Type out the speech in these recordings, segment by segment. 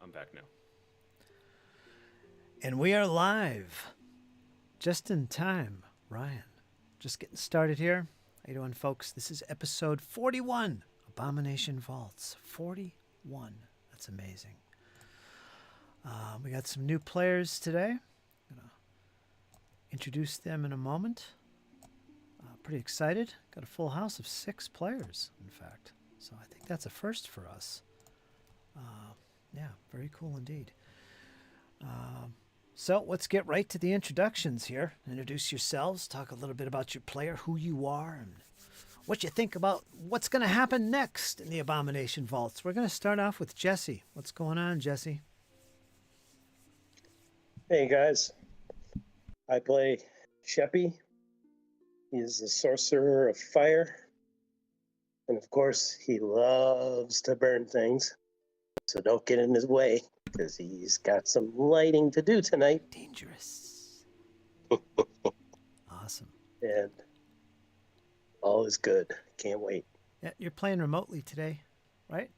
I'm back now. And we are live. Just in time, Ryan. Just getting started here. How you doing, folks? This is episode 41, Abomination Vaults. 41. That's amazing. We got some new players today. I'm going to introduce them in a moment. Pretty excited. Got a full house of 6 players, in fact. So I think that's a first for us. Yeah, very cool indeed. So let's get right to the introductions here. Introduce yourselves, talk a little bit about your player, who you are, and what you think about what's going to happen next in the Abomination Vaults. We're going to start off with Jesse. What's going on, Jesse? Hey guys, I play Chapt. He's a sorcerer of fire, and of course he loves to burn things, so don't get in his way because he's got some lighting to do tonight. Dangerous. Awesome. And all is good. Can't wait. Yeah, you're playing remotely today, right?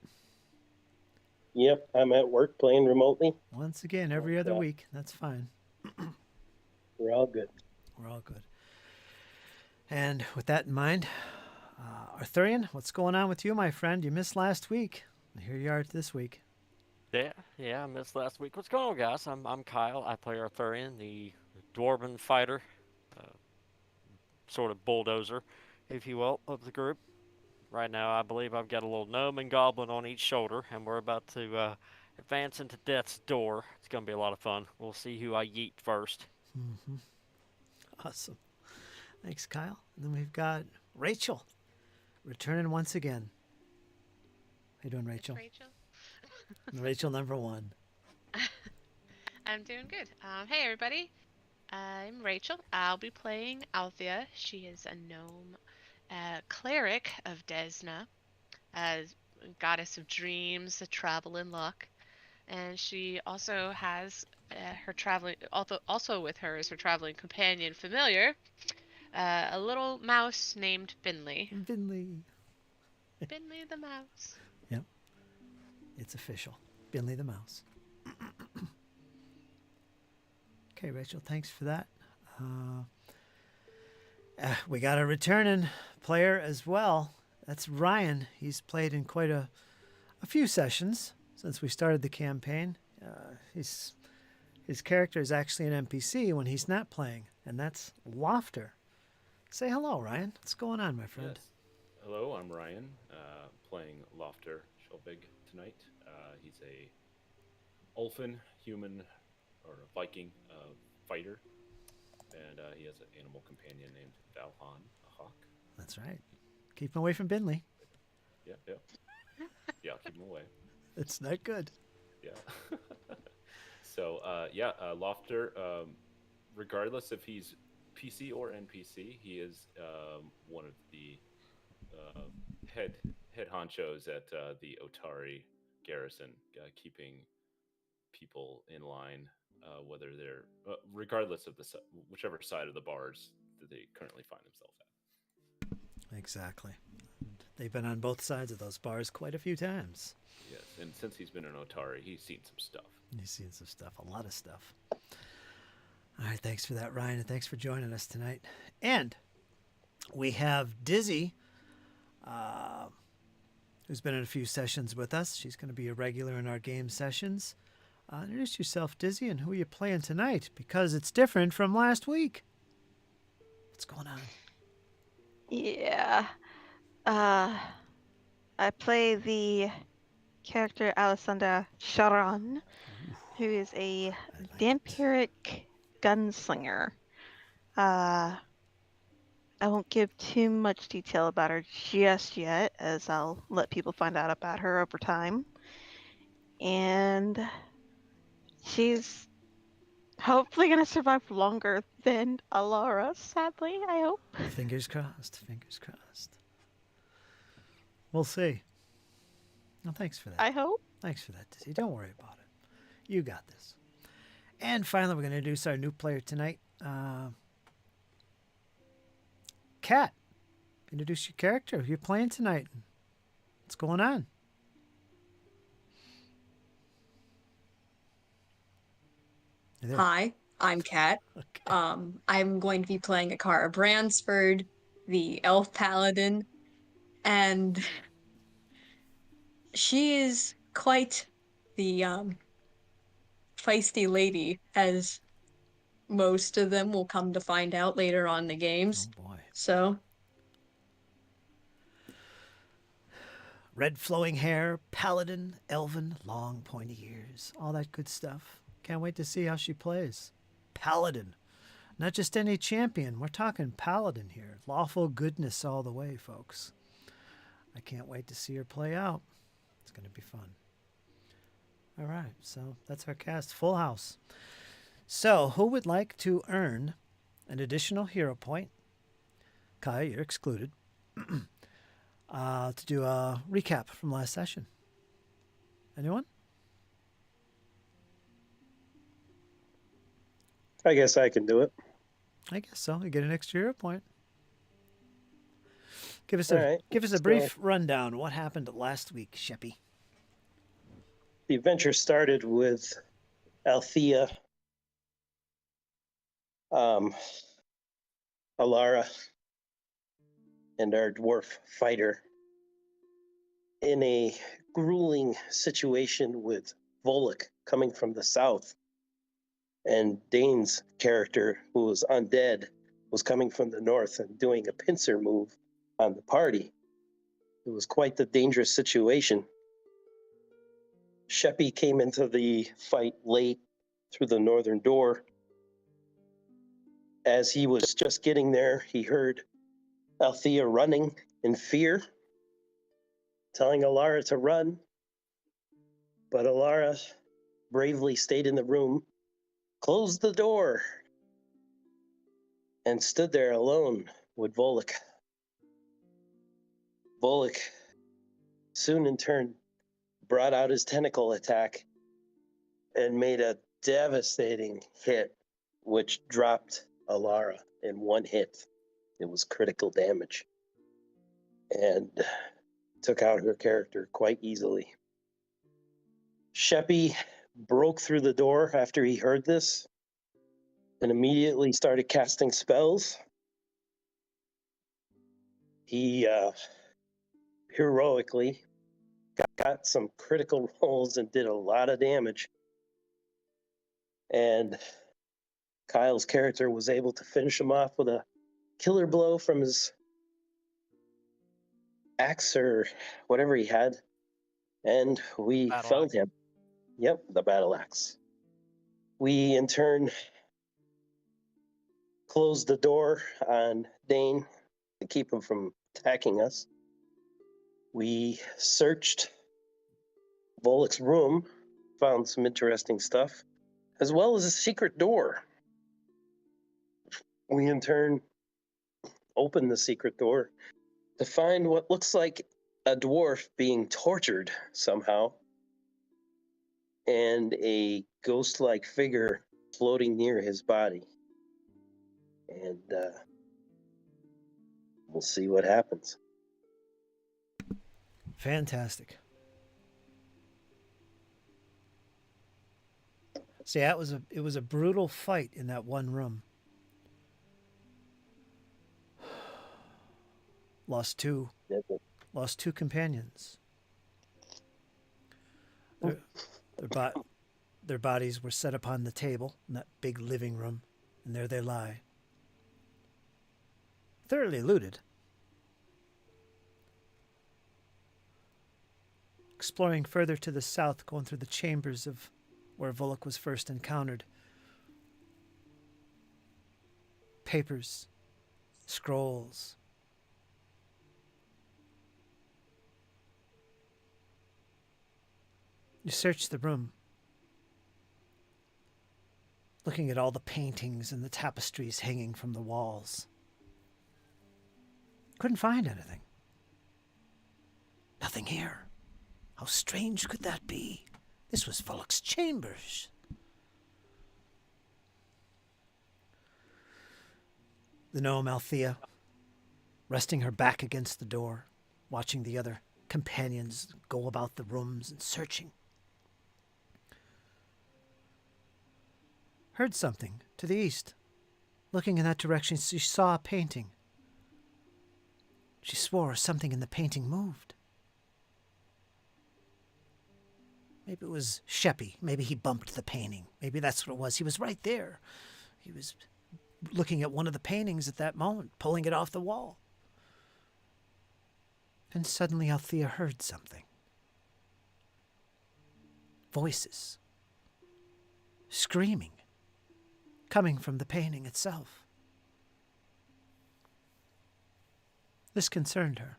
Yep, I'm at work playing remotely. Once again, every other week. That's fine. We're all good. We're all good. And with that in mind, Arthurian, what's going on with you, my friend? You missed last week. Here you are this week. Yeah, I missed last week. What's going on, guys? I'm Kyle. I play Arthurian, the dwarven fighter, sort of bulldozer, if you will, of the group. Right now, I believe I've got a little gnome and goblin on each shoulder, and we're about to advance into death's door. It's going to be a lot of fun. We'll see who I yeet first. Mm-hmm. Awesome. Thanks, Kyle. And then we've got Rachel, returning once again. How you doing, Rachel? Rachel. Rachel number 1. I'm doing good. Hey, everybody. I'm Rachel. I'll be playing Althea. She is a gnome cleric of Desna, goddess of dreams, travel, and luck. And she also has her traveling, also with her is her traveling companion, familiar, a little mouse named Finley. Finley. Finley the mouse. Yep. It's official. Finley the mouse. Okay, Rachel, thanks for that. We got a returning player as well. That's Ryan. He's played in quite a few sessions since we started the campaign. His character is actually an NPC when he's not playing, and that's Lofter. Say hello, Ryan. What's going on, my friend? Yes. Hello, I'm Ryan, playing Lofter Shelbig tonight. He's a Ulfin human or a Viking fighter, and he has an animal companion named Valhan, a hawk. That's right. Keep him away from Binley. Yeah. Yeah, I'll keep him away. It's not good. Yeah. So, Lofter, regardless if he's PC or NPC, he is one of the head honchos at the Otari garrison, keeping people in line, whether they're regardless of whichever side of the bars that they currently find themselves at. Exactly. And they've been on both sides of those bars quite a few times. Yes, and since he's been in Otari, he's seen some stuff. He's seen some stuff, a lot of stuff. All right, thanks for that, Ryan, and thanks for joining us tonight. And we have Dizzy, who's been in a few sessions with us. She's going to be a regular in our game sessions. Introduce yourself, Dizzy, and who are you playing tonight? Because it's different from last week. What's going on? Yeah. I play the character Alessandra Sharon, who is a vampiric gunslinger. I won't give too much detail about her just yet, as I'll let people find out about her over time. And she's hopefully going to survive longer than Alara, sadly, I hope. Fingers crossed, fingers crossed. We'll see. Well, thanks for that. I hope. Thanks for that, Dizzy. Don't worry about it. You got this. And finally, we're going to introduce our new player tonight. Kat, introduce your character. Who you're playing tonight. What's going on? there. Hi, I'm Kat. Okay. I'm going to be playing Akara Bransford, the elf paladin, and she is quite the feisty lady, as most of them will come to find out later on in the games. Oh boy. So, Red flowing hair, paladin, elven, long pointy ears, all that good stuff. Can't wait to see how she plays. Paladin. Not just any champion. We're talking paladin here. Lawful goodness all the way, folks. I can't wait to see her play out. It's going to be fun. All right, so that's our cast. Full house. So, who would like to earn an additional hero point? Kaya, you're excluded. To do a recap from last session. Anyone? I guess I can do it. I guess so. You get an extra hero point. Give us All a right, brief rundown. What happened last week, Sheppy? The adventure started with Althea, Alara, and our dwarf fighter in a grueling situation with Volluk coming from the south. And Dane's character, who was undead, was coming from the north and doing a pincer move on the party. It was quite the dangerous situation. Sheppy came into the fight late through the northern door. As he was just getting there, he heard Althea running in fear, telling Alara to run. But Alara bravely stayed in the room, closed the door, and stood there alone with Volluk. Volluk soon in turn brought out his tentacle attack and made a devastating hit, which dropped Alara in one hit. It was critical damage and took out her character quite easily. Sheppy broke through the door after he heard this and immediately started casting spells. He heroically got some critical rolls and did a lot of damage. And Kyle's character was able to finish him off with a killer blow from his axe or whatever he had. And we Battle felled him. Yep, the battle axe. We, in turn, closed the door on Dane to keep him from attacking us. We searched Volluk's room, found some interesting stuff, as well as a secret door. We, in turn, opened the secret door to find what looks like a dwarf being tortured somehow, and a ghost-like figure floating near his body. And we'll see what happens. Fantastic. So yeah, it was a brutal fight in that one room. Lost two companions. Their bodies were set upon the table in that big living room, and there they lie, thoroughly looted. Exploring further to the south, going through the chambers of where Volluk was first encountered. Papers, scrolls. You search the room, looking at all the paintings and the tapestries hanging from the walls. Couldn't find anything. Nothing here. How strange could that be? This was Volluk's chambers. The gnome Althea, resting her back against the door, watching the other companions go about the rooms and searching. heard something to the east. Looking in that direction, she saw a painting. She swore something in the painting moved. Maybe it was Sheppy. Maybe he bumped the painting. Maybe that's what it was. He was right there. He was looking at one of the paintings at that moment, pulling it off the wall. And suddenly Althea heard something. Voices. Screaming. Coming from the painting itself. This concerned her.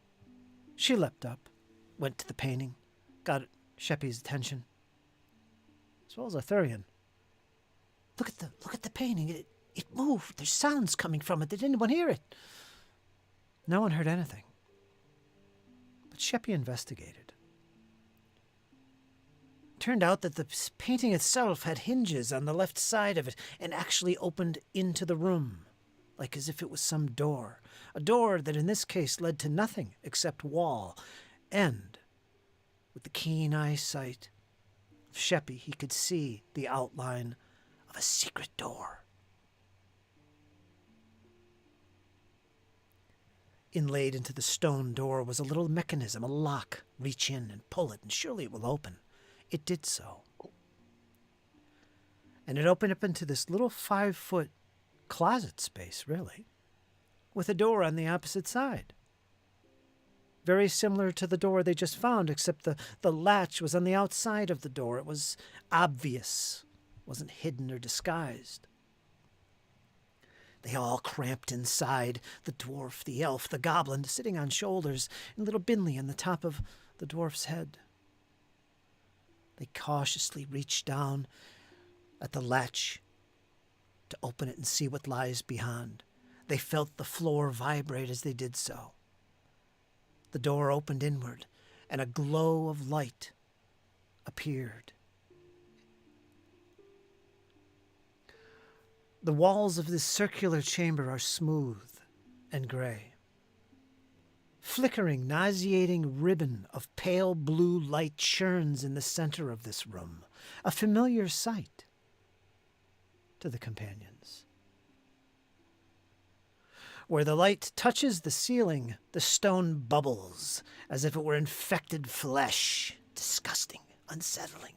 She leapt up, went to the painting, got Sheppy's attention, as well as Arthurian. Look at the painting. It moved. There's sounds coming from it. Did anyone hear it? No one heard anything. But Sheppy investigated. It turned out that the painting itself had hinges on the left side of it and actually opened into the room, like as if it was some door. A door that in this case led to nothing except wall. And with the keen eyesight of Sheppy, he could see the outline of a secret door. Inlaid into the stone door was a little mechanism, a lock. Reach in and pull it, and surely it will open. It did so. And it opened up into this little 5-foot closet space, really, with a door on the opposite side. Very similar to the door they just found, except the latch was on the outside of the door. It was obvious. It wasn't hidden or disguised. They all cramped inside, the dwarf, the elf, the goblin, sitting on shoulders, and little Binley on the top of the dwarf's head. They cautiously reached down at the latch to open it and see what lies beyond. They felt the floor vibrate as they did so. The door opened inward, and a glow of light appeared. The walls of this circular chamber are smooth and gray. Flickering, nauseating ribbon of pale blue light churns in the center of this room, a familiar sight to the companions. Where the light touches the ceiling, the stone bubbles as if it were infected flesh. Disgusting, unsettling.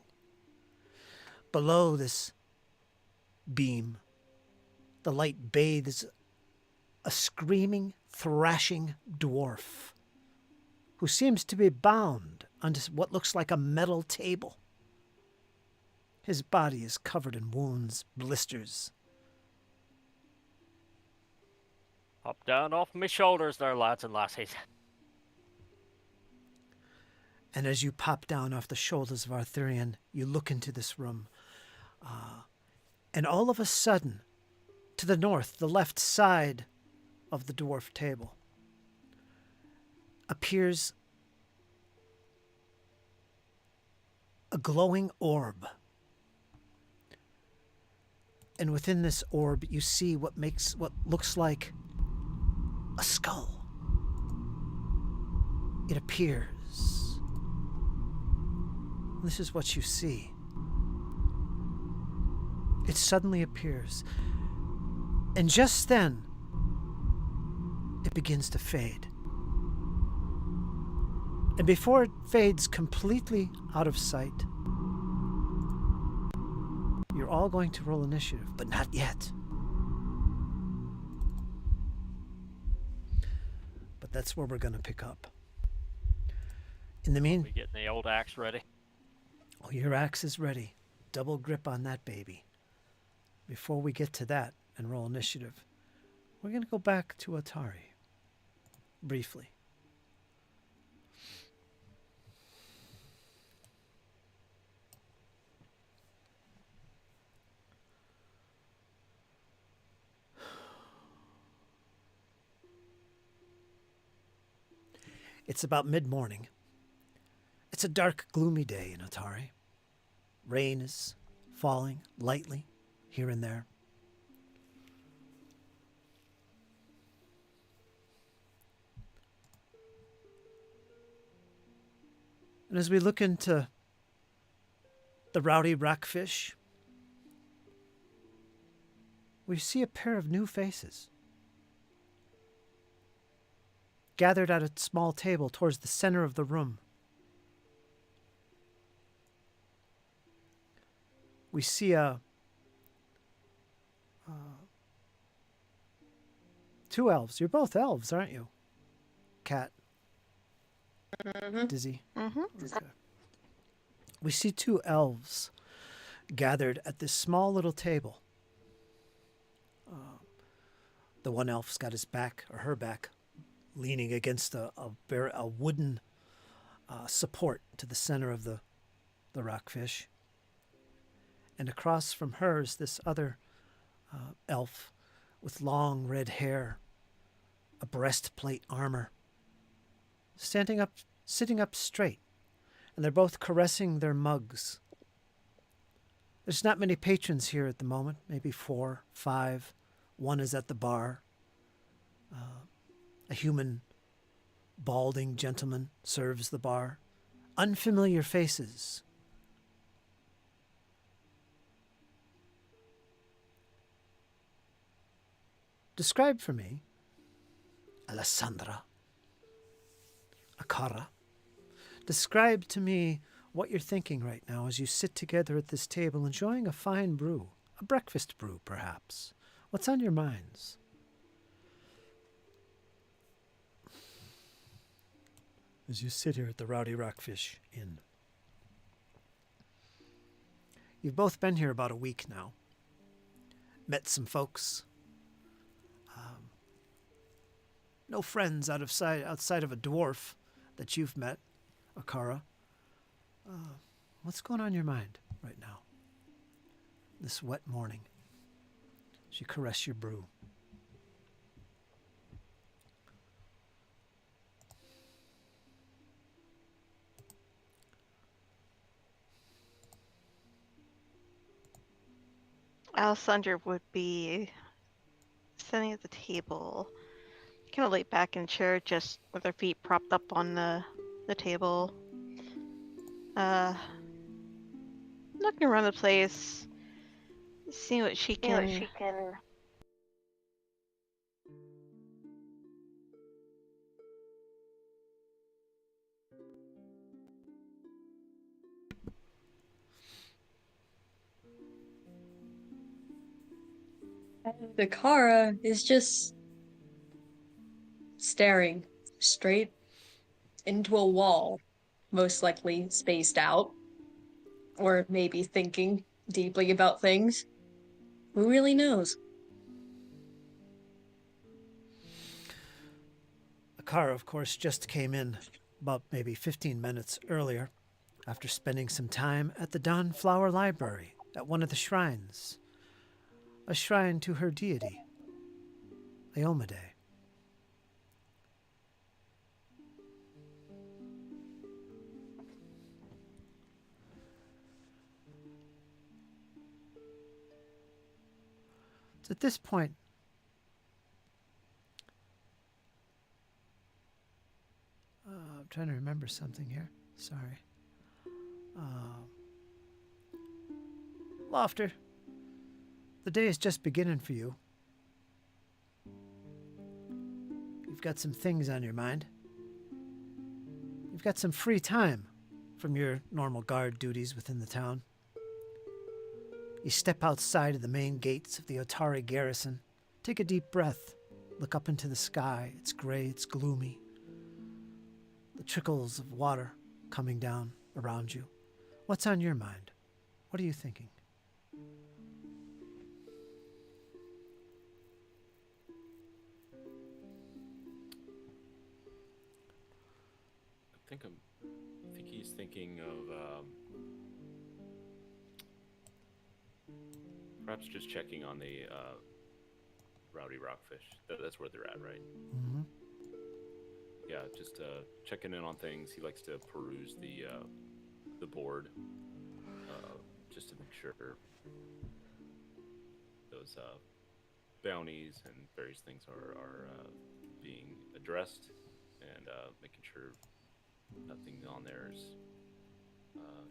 Below this beam, the light bathes a screaming, thrashing dwarf who seems to be bound onto what looks like a metal table. His body is covered in wounds, blisters. Hop down off my shoulders there, lads and lassies. And as you pop down off the shoulders of Arthurian, you look into this room. And all of a sudden, to the north, the left side of the dwarf table, appears a glowing orb. And within this orb, you see what looks like a skull. It appears. This is what you see. It suddenly appears. And just then, it begins to fade. And before it fades completely out of sight, you're all going to roll initiative, but not yet. But that's where we're going to pick up. In the We getting the old axe ready? Oh, your axe is ready. Double grip on that baby. Before we get to that and roll initiative, we're going to go back to Atari. Briefly. It's about mid-morning. It's a dark, gloomy day in Atari. Rain is falling lightly here and there. And as we look into the rowdy rockfish, we see a pair of new faces gathered at a small table towards the center of the room. We see two elves. You're both elves, aren't you? Cat, Dizzy. Mm-hmm. Okay. We see two elves gathered at this small little table. The one elf's got his back, or her back, leaning against a wooden support to the center of the rockfish. And across from her is this other elf with long red hair, a breastplate armor, sitting up straight, and they're both caressing their mugs. There's not many patrons here at the moment, maybe 4, 5. One is at the bar. A human, balding gentleman serves the bar. Unfamiliar faces. Describe for me, Alessandra, Akara. Describe to me what you're thinking right now as you sit together at this table enjoying a fine brew, a breakfast brew, perhaps. What's on your minds? As you sit here at the Rowdy Rockfish Inn. You've both been here about a week now. Met some folks. No friends outside of a dwarf that you've met, Akara. What's going on in your mind right now? This wet morning. As you caress your brew. Alessandra would be sitting at the table, kind of laid back in a chair, just with her feet propped up on the table. Looking around the place, seeing what she can. The Kara is just staring straight into a wall, most likely spaced out, or maybe thinking deeply about things. Who really knows? Akara, of course, just came in about maybe 15 minutes earlier after spending some time at the Dawnflower Library at one of the shrines. A shrine to her deity, Iomade. It's at this point I'm trying to remember something here. Sorry. Lofter, the day is just beginning for you. You've got some things on your mind. You've got some free time from your normal guard duties within the town. You step outside of the main gates of the Otari garrison, take a deep breath, look up into the sky. It's gray, it's gloomy. The trickles of water coming down around you. What's on your mind? What are you thinking? I think he's thinking of perhaps just checking on the Rowdy Rockfish. That's where they're at, right? Mm-hmm. Yeah, just checking in on things. He likes to peruse the board just to make sure those bounties and various things are being addressed, and making sure nothing on there is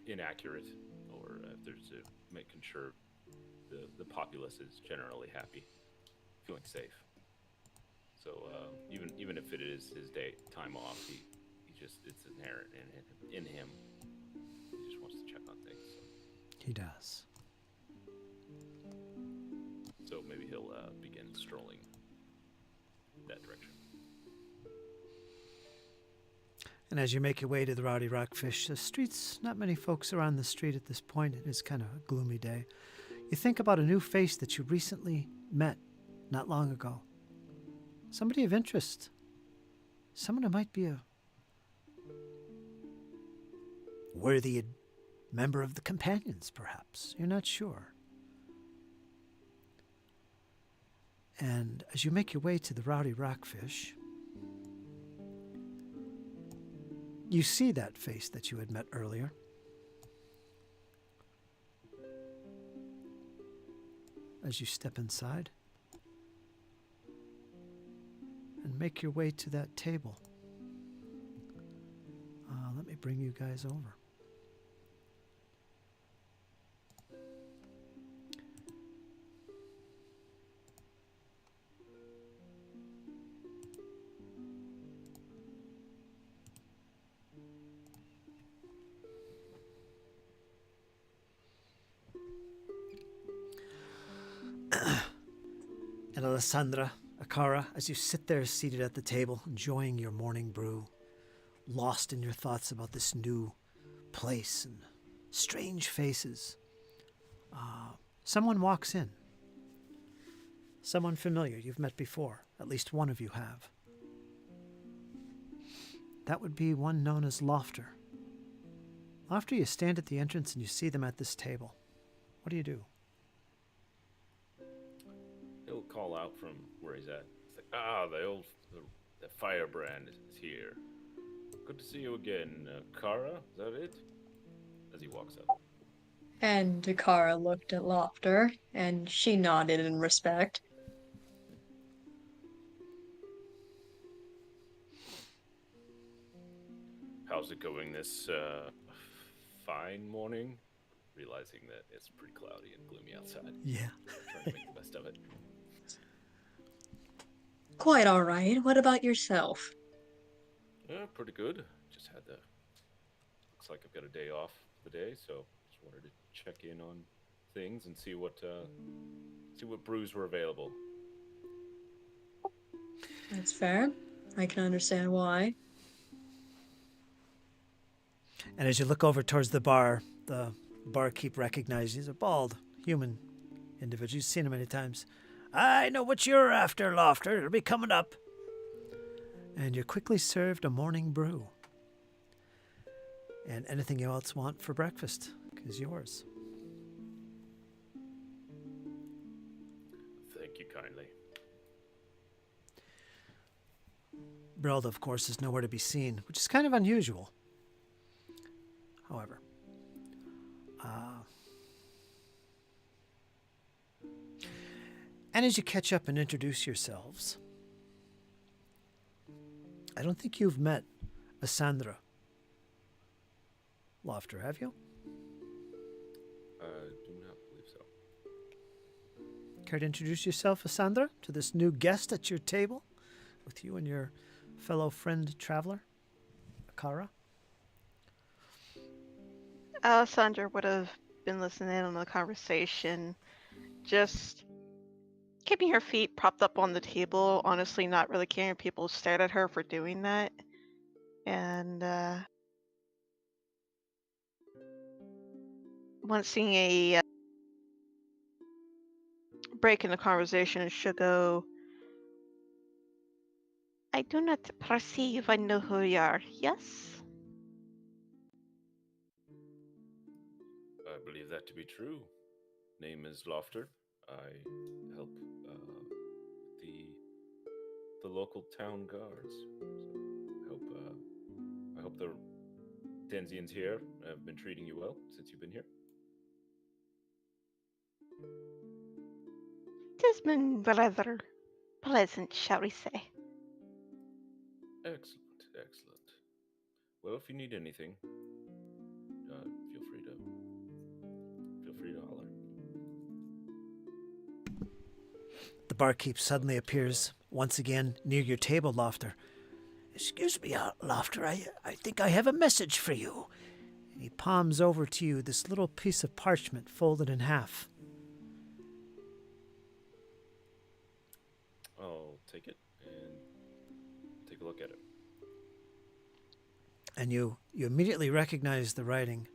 inaccurate, or if there's making sure the populace is generally happy, feeling safe. So even if it is his time off, he just it's inherent in him. He just wants to check on things. So, He does. so maybe he'll begin strolling that direction. And as you make your way to the Rowdy Rockfish, the streets, not many folks are on the street at this point. It is kind of a gloomy day. You think about a new face that you recently met not long ago. Somebody of interest. Someone who might be a worthy member of the companions, perhaps. You're not sure. And as you make your way to the Rowdy Rockfish, you see that face that you had met earlier. As you step inside and make your way to that table. Let me bring you guys over. And Alessandra, Akara, as you sit there seated at the table, enjoying your morning brew, lost in your thoughts about this new place and strange faces, someone walks in. Someone familiar you've met before. At least one of you have. That would be one known as Lofter. Lofter, you stand at the entrance and you see them at this table. What do you do? He'll call out from where he's at. It's like, the firebrand is here. Good to see you again, Kara. Is that it? As he walks up. And Dakara looked at Lofter, and she nodded in respect. How's it going this fine morning? Realizing that it's pretty cloudy and gloomy outside. Yeah. Trying to make the best of it. Quite all right. What about yourself? Yeah, pretty good. Just had the. Looks like I've got a day off for the day, so just wanted to check in on things and see what brews were available. That's fair. I can understand why. And as you look over towards the barkeep recognizes he's a bald human individual. You've seen him many times. I know what you're after, Lofter. It'll be coming up. And you're quickly served a morning brew. And anything you else want for breakfast is yours. Thank you kindly. Brelda, of course, is nowhere to be seen, which is kind of unusual. However, and as you catch up and introduce yourselves, I don't think you've met Asandra Lofter, have you? I do not believe so. Care to introduce yourself, Asandra, to this new guest at your table with you and your fellow friend traveler, Akara? Alessandra would have been listening in on the conversation, just keeping her feet propped up on the table, honestly not really caring if people stared at her for doing that. And once seeing a break in the conversation, she'll go, I do not perceive I know who you are, yes? I believe that to be true. Name is Lofter. I help the local town guards. So I hope the Denzians here have been treating you well since you've been here. It has been rather pleasant, shall we say. Excellent, excellent. Well, if you need anything, feel free to holler. barkeep suddenly appears once again near your table, Lofter. Excuse me, Lofter, I think I have a message for you. And he palms over to you this little piece of parchment folded in half. I'll take it and take a look at it. And you immediately recognize the writing.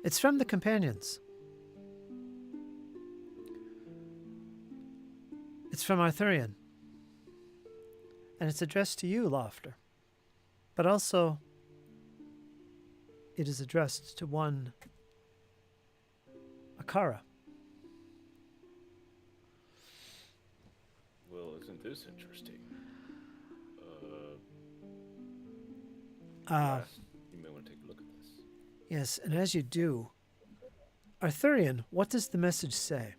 It's from the companions. It's from Arthurian. And it's addressed to you, Lofter. But also, it is addressed to one Akara. Well, isn't this interesting? You may want to take a look at this. Yes, and as you do, Arthurian, what does the message say?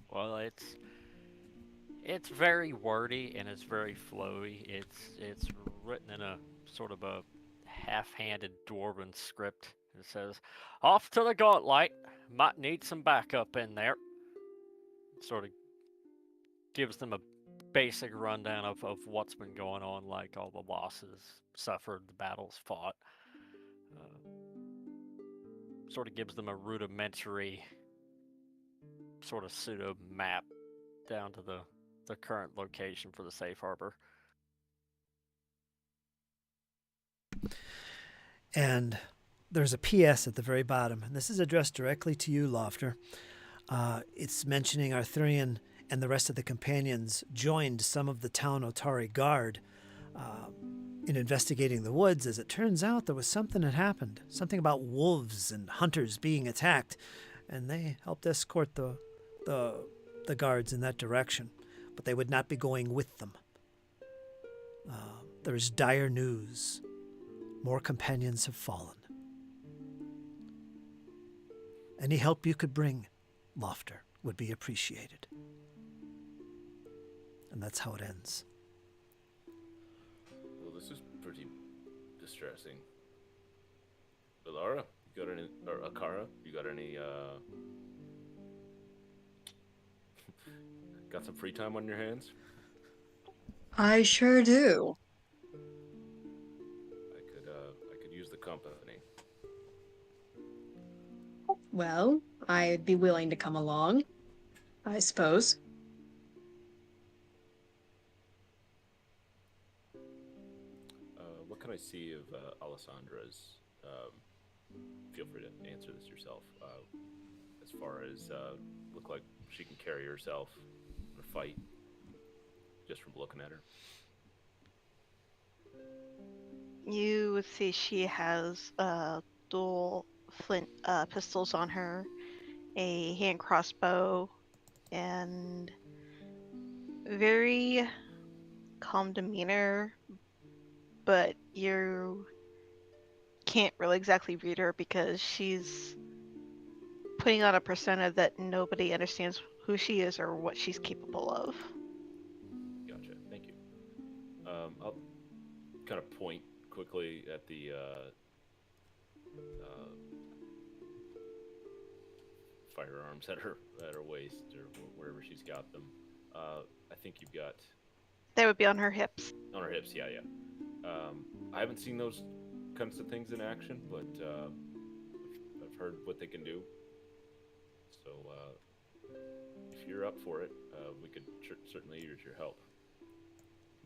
Well, it's very wordy and it's very flowy. It's written in a sort of a half-handed dwarven script. It says, "Off to the gauntlight. Might need some backup in there." Sort of gives them a basic rundown of what's been going on, like all the losses suffered, the battles fought. Sort of gives them a rudimentary sort of pseudo map down to the current location for the safe harbor. And there's a PS at the very bottom, and this is addressed directly to you, Lofter. It's mentioning Arthurian and the rest of the companions joined some of the town Otari guard in investigating the woods. As it turns out, there was something that happened, something about wolves and hunters being attacked, and they helped escort the guards in that direction, but they would not be going with them. There is dire news. More companions have fallen. Any help you could bring, Lofter, would be appreciated. And that's how it ends. Well, this is pretty distressing. Ilara, you got any, or Akara, you got any, got some free time on your hands? I sure do. I could use the company. Well, I'd be willing to come along, I suppose. What can I see of Alessandra's? Feel free to answer this yourself. As far as look like she can carry herself or fight, just from looking at her. You would see she has dual flint pistols on her, a hand crossbow, and very calm demeanor, but you can't really exactly read her because she's putting on a persona that nobody understands who she is or what she's capable of. Gotcha. Thank you. I'll kind of point quickly at the firearms at her waist or wherever she's got them. I think you've got They would be on her hips. on her hips. Yeah. I haven't seen those kinds of things in action, but I've heard what they can do. So if you're up for it, we could certainly use your help.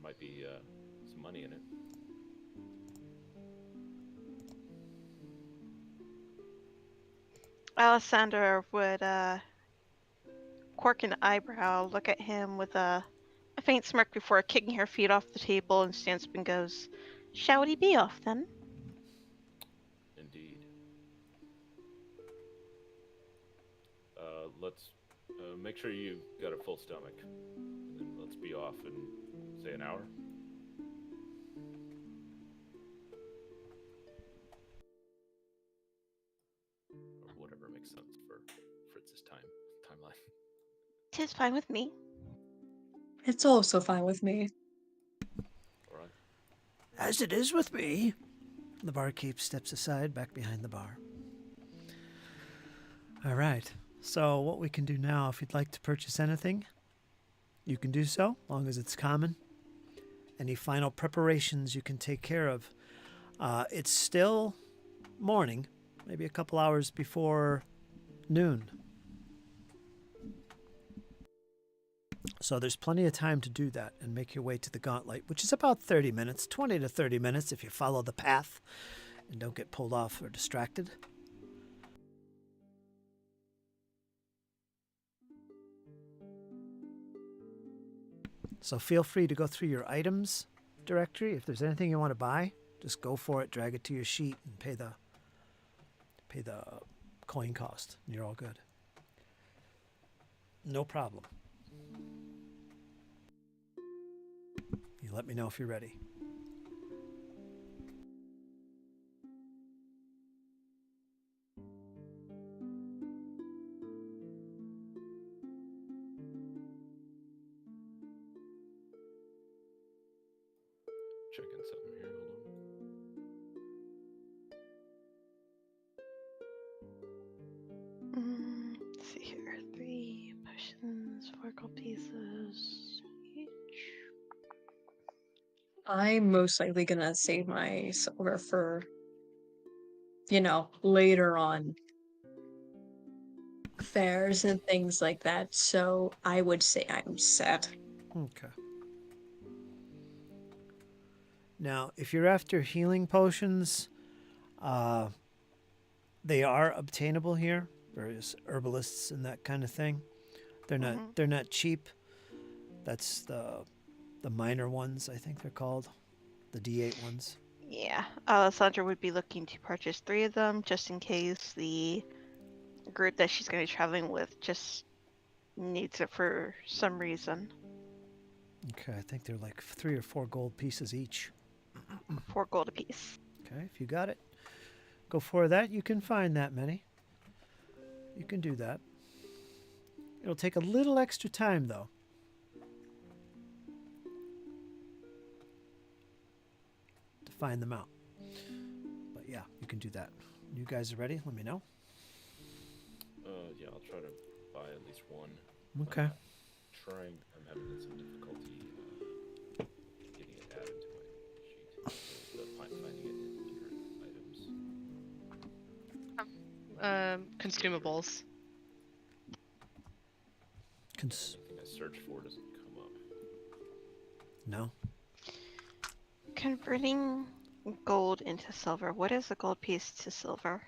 Might be some money in it. Alessandra would quirk an eyebrow, look at him with a faint smirk before kicking her feet off the table and stands up and goes, "Shall we be off then?" Indeed. Let's make sure you've got a full stomach, and then let's be off in, say, an hour. Or whatever makes sense for Fritz's timeline. 'Tis fine with me. It's also fine with me. All right. As it is with me. The barkeep steps aside back behind the bar. All right. So what we can do now, if you'd like to purchase anything, you can do so, as long as it's common. Any final preparations you can take care of. It's still morning, maybe a couple hours before noon. So there's plenty of time to do that and make your way to the gauntlight, which is about 30 minutes, 20 to 30 minutes if you follow the path and don't get pulled off or distracted. So feel free to go through your items directory. If there's anything you want to buy, just go for it, drag it to your sheet, and pay the coin cost. And you're all good. No problem. You let me know if you're ready. Checking something here. Hold on. Let's see here. 3 potions, 4 gold pieces each. I'm most likely gonna save my silver for, later on fairs and things like that. So I would say I'm set. Okay. Now, if you're after healing potions, they are obtainable here. Various herbalists and that kind of thing. They're not cheap. That's the minor ones, I think they're called. The D8 ones. Yeah, Alessandra would be looking to purchase 3 of them just in case the group that she's going to be traveling with just needs it for some reason. Okay, I think they're like 3 or 4 gold pieces each. 4 gold apiece. Okay, if you got it, go for that. You can find that many. You can do that. It'll take a little extra time, though. To find them out. But yeah, you can do that. You guys are ready? Let me know. Yeah, I'll try to buy at least one. Okay. I'm having some difficulty getting it added to my sheet. Finding it in items. Consumables. Anything I search for doesn't come up. No. Converting gold into silver. What is a gold piece to silver?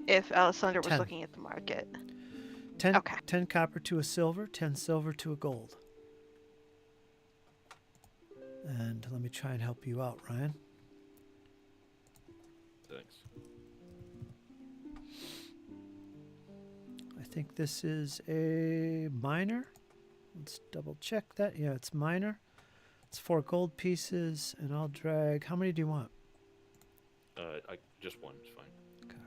If Alessandra was 10. looking at the market. 10, Okay. 10 copper to a silver, 10 silver to a gold. And let me try and help you out, Ryan. Thanks. I think this is a minor. Let's double check that. Yeah, it's minor. It's 4 gold pieces, and I'll drag. How many do you want? Just one is fine. Okay.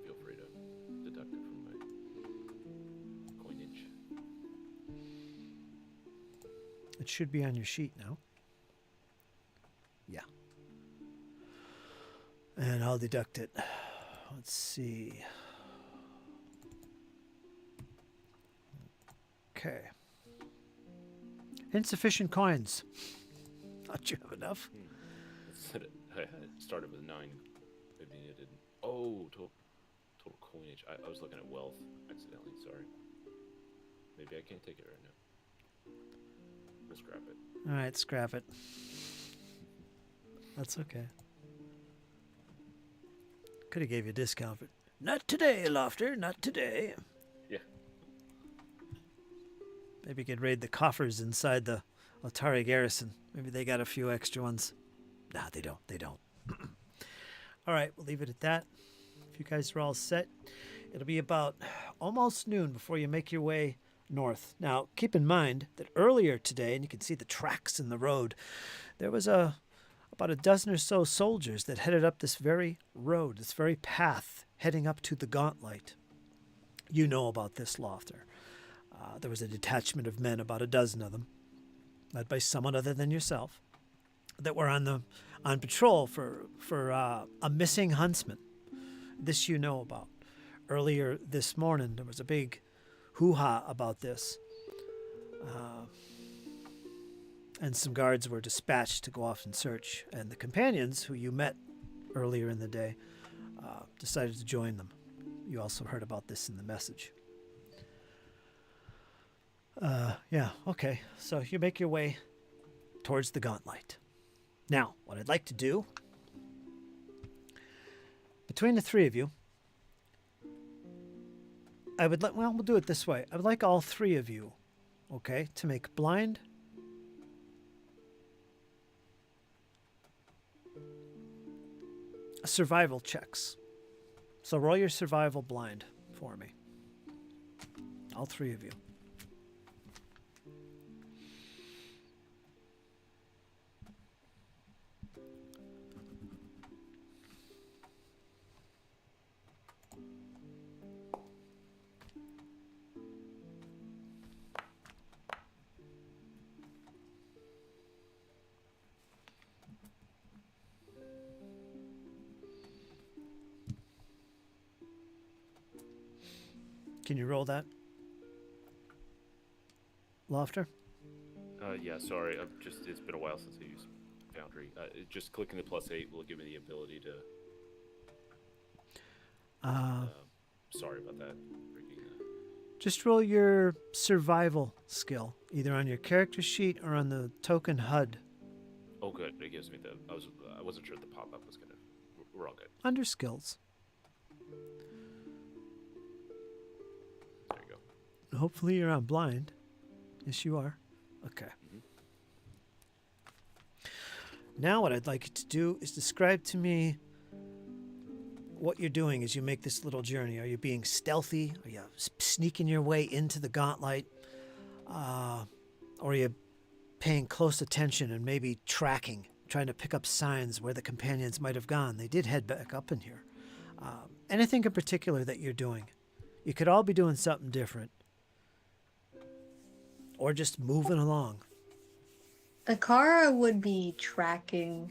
Feel free to deduct it from my coinage. It should be on your sheet now. Yeah. And I'll deduct it. Let's see. Okay. Insufficient coins. Thought you have enough. I started with 9. Maybe it didn't. Oh, total coinage. I was looking at wealth accidentally. Sorry. Maybe I can't take it right now. We'll scrap it. All right, scrap it. That's okay. Could have gave you a discount, but not today, Lofter. Not today. Yeah. Maybe you could raid the coffers inside the Otari garrison. Maybe they got a few extra ones. Nah, they don't. They don't. All right, we'll leave it at that. If you guys are all set, it'll be about almost noon before you make your way north. Now, keep in mind that earlier today, and you can see the tracks in the road, there was a about a dozen or so soldiers that headed up this very road, this very path heading up to the gauntlight. You know about this, Lofter. There was a detachment of men, about a dozen of them, led by someone other than yourself, that were on patrol for a missing huntsman. This you know about. Earlier this morning, there was a big hoo-ha about this. And some guards were dispatched to go off and search. And the companions, who you met earlier in the day, decided to join them. You also heard about this in the message. Yeah, okay. So you make your way towards the gauntlight. Now, what I'd like to do, between the three of you, we'll do it this way. I would like all three of you, okay, to make blind survival checks. So roll your survival blind for me. All three of you. Can you roll that, Lofter? Yeah, sorry. It's been a while since I used Foundry. Just clicking the +8 will give me the ability to... sorry about that. Just roll your survival skill, either on your character sheet or on the token HUD. Oh, good. It gives me the... I wasn't sure the pop-up was going to... We're all good. Under skills. There you go. Hopefully you're on blind. Yes, you are. Okay. Mm-hmm. Now what I'd like you to do is describe to me what you're doing as you make this little journey. Are you being stealthy? Are you sneaking your way into the gauntlight? Or are you paying close attention and maybe tracking, trying to pick up signs where the companions might have gone? They did head back up in here. Anything in particular that you're doing? You could all be doing something different. Or just moving along. Akara would be tracking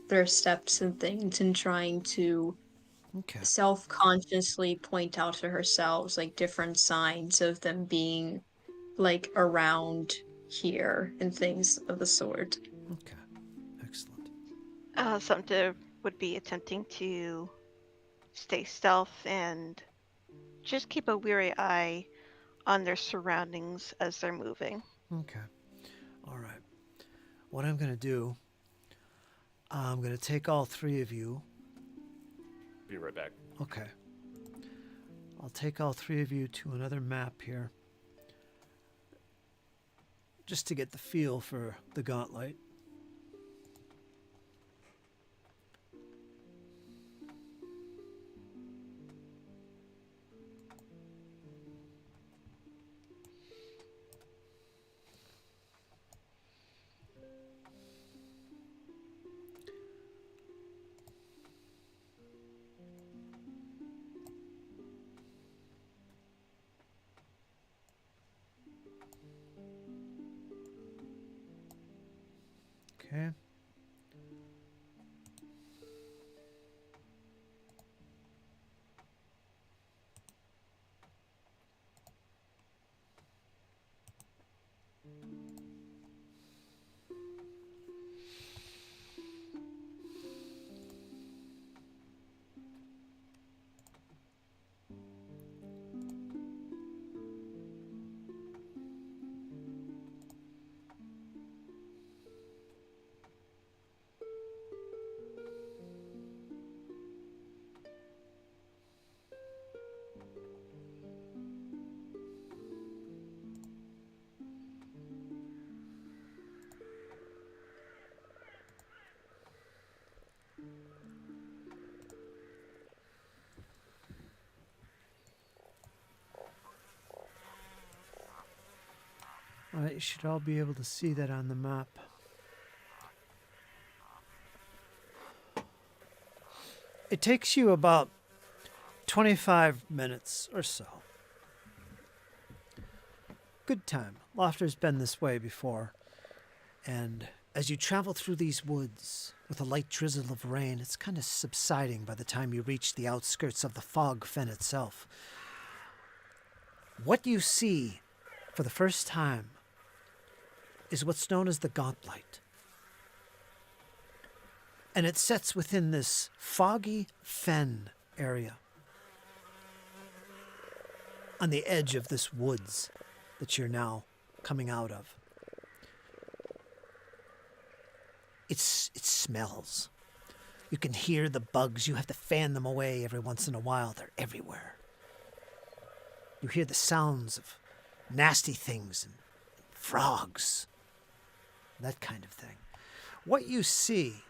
their steps and things and trying to self-consciously point out to herself like different signs of them being like around here and things of the sort. Okay, excellent. Sumta would be attempting to stay stealth and just keep a weary eye on their surroundings as they're moving. Okay. All right. What I'm going to do, I'm going to take all three of you. Be right back. Okay. I'll take all three of you to another map here. Just to get the feel for the gauntlight. Okay. All right, you should all be able to see that on the map. It takes you about 25 minutes or so. Good time. Lofter's been this way before. And as you travel through these woods with a light drizzle of rain, it's kind of subsiding by the time you reach the outskirts of the fog fen itself. What you see for the first time is what's known as the gauntlight. And it sits within this foggy fen area on the edge of this woods that you're now coming out of. It smells. You can hear the bugs. You have to fan them away every once in a while. They're everywhere. You hear the sounds of nasty things and frogs, that kind of thing. What you see,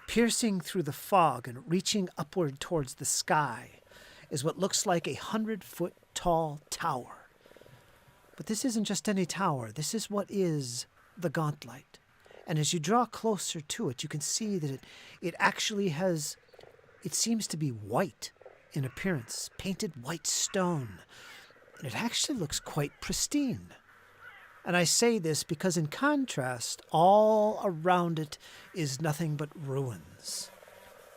piercing through the fog and reaching upward towards the sky, is what looks like a 100-foot tall tower. But this isn't just any tower. This is what is the gauntlight. And as you draw closer to it, you can see that it actually has, it seems to be white in appearance, painted white stone. And it actually looks quite pristine. And I say this because in contrast, all around it is nothing but ruins.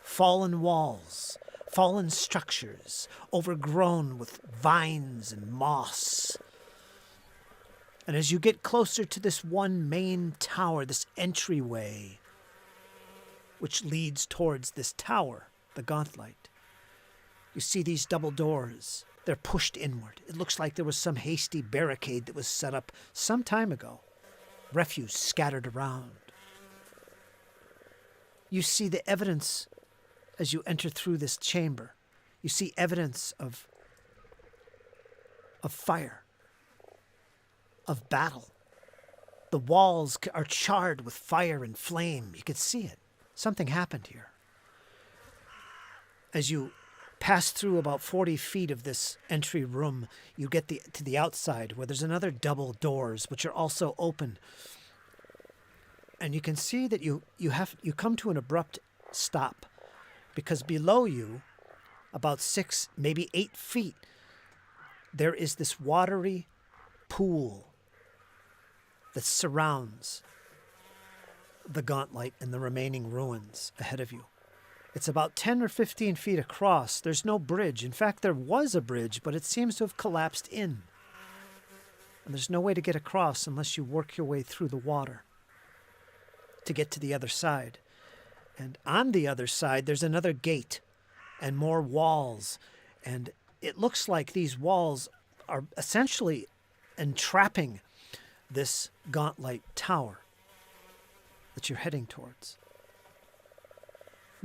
Fallen walls, fallen structures, overgrown with vines and moss. And as you get closer to this one main tower, this entryway, which leads towards this tower, the gauntlight, you see these double doors. They're pushed inward. It looks like there was some hasty barricade that was set up some time ago. Refuse scattered around. You see the evidence as you enter through this chamber. You see evidence of fire, of battle. The walls are charred with fire and flame. You can see it. Something happened here. As you pass through about 40 feet of this entry room, you get to the outside where there's another double doors which are also open. And you can see that you come to an abrupt stop because below you, about 6, maybe 8 feet, there is this watery pool that surrounds the gauntlight and the remaining ruins ahead of you. It's about 10 or 15 feet across. There's no bridge. In fact, there was a bridge, but it seems to have collapsed in. And there's no way to get across unless you work your way through the water to get to the other side. And on the other side, there's another gate and more walls. And it looks like these walls are essentially entrapping this gauntlight tower that you're heading towards.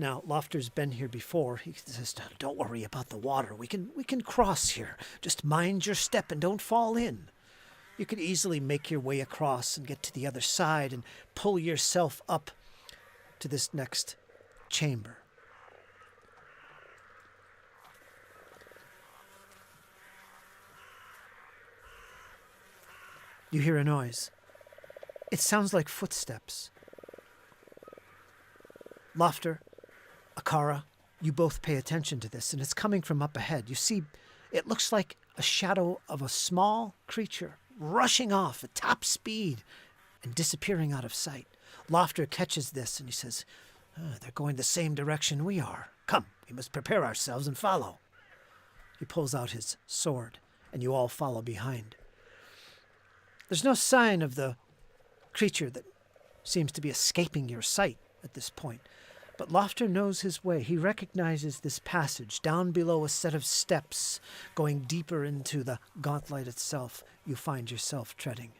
Now, Lofter's been here before. He says, "Don't worry about the water. We can cross here. Just mind your step and don't fall in." You could easily make your way across and get to the other side and pull yourself up to this next chamber. You hear a noise. It sounds like footsteps. Lofter, Akara, you both pay attention to this, and it's coming from up ahead. You see, it looks like a shadow of a small creature rushing off at top speed and disappearing out of sight. Lofter catches this, and he says, "They're going the same direction we are. Come, we must prepare ourselves and follow." He pulls out his sword, and you all follow behind. There's no sign of the creature that seems to be escaping your sight at this point. But Lofter knows his way. He recognizes this passage down below a set of steps going deeper into the gauntlight itself. You find yourself treading.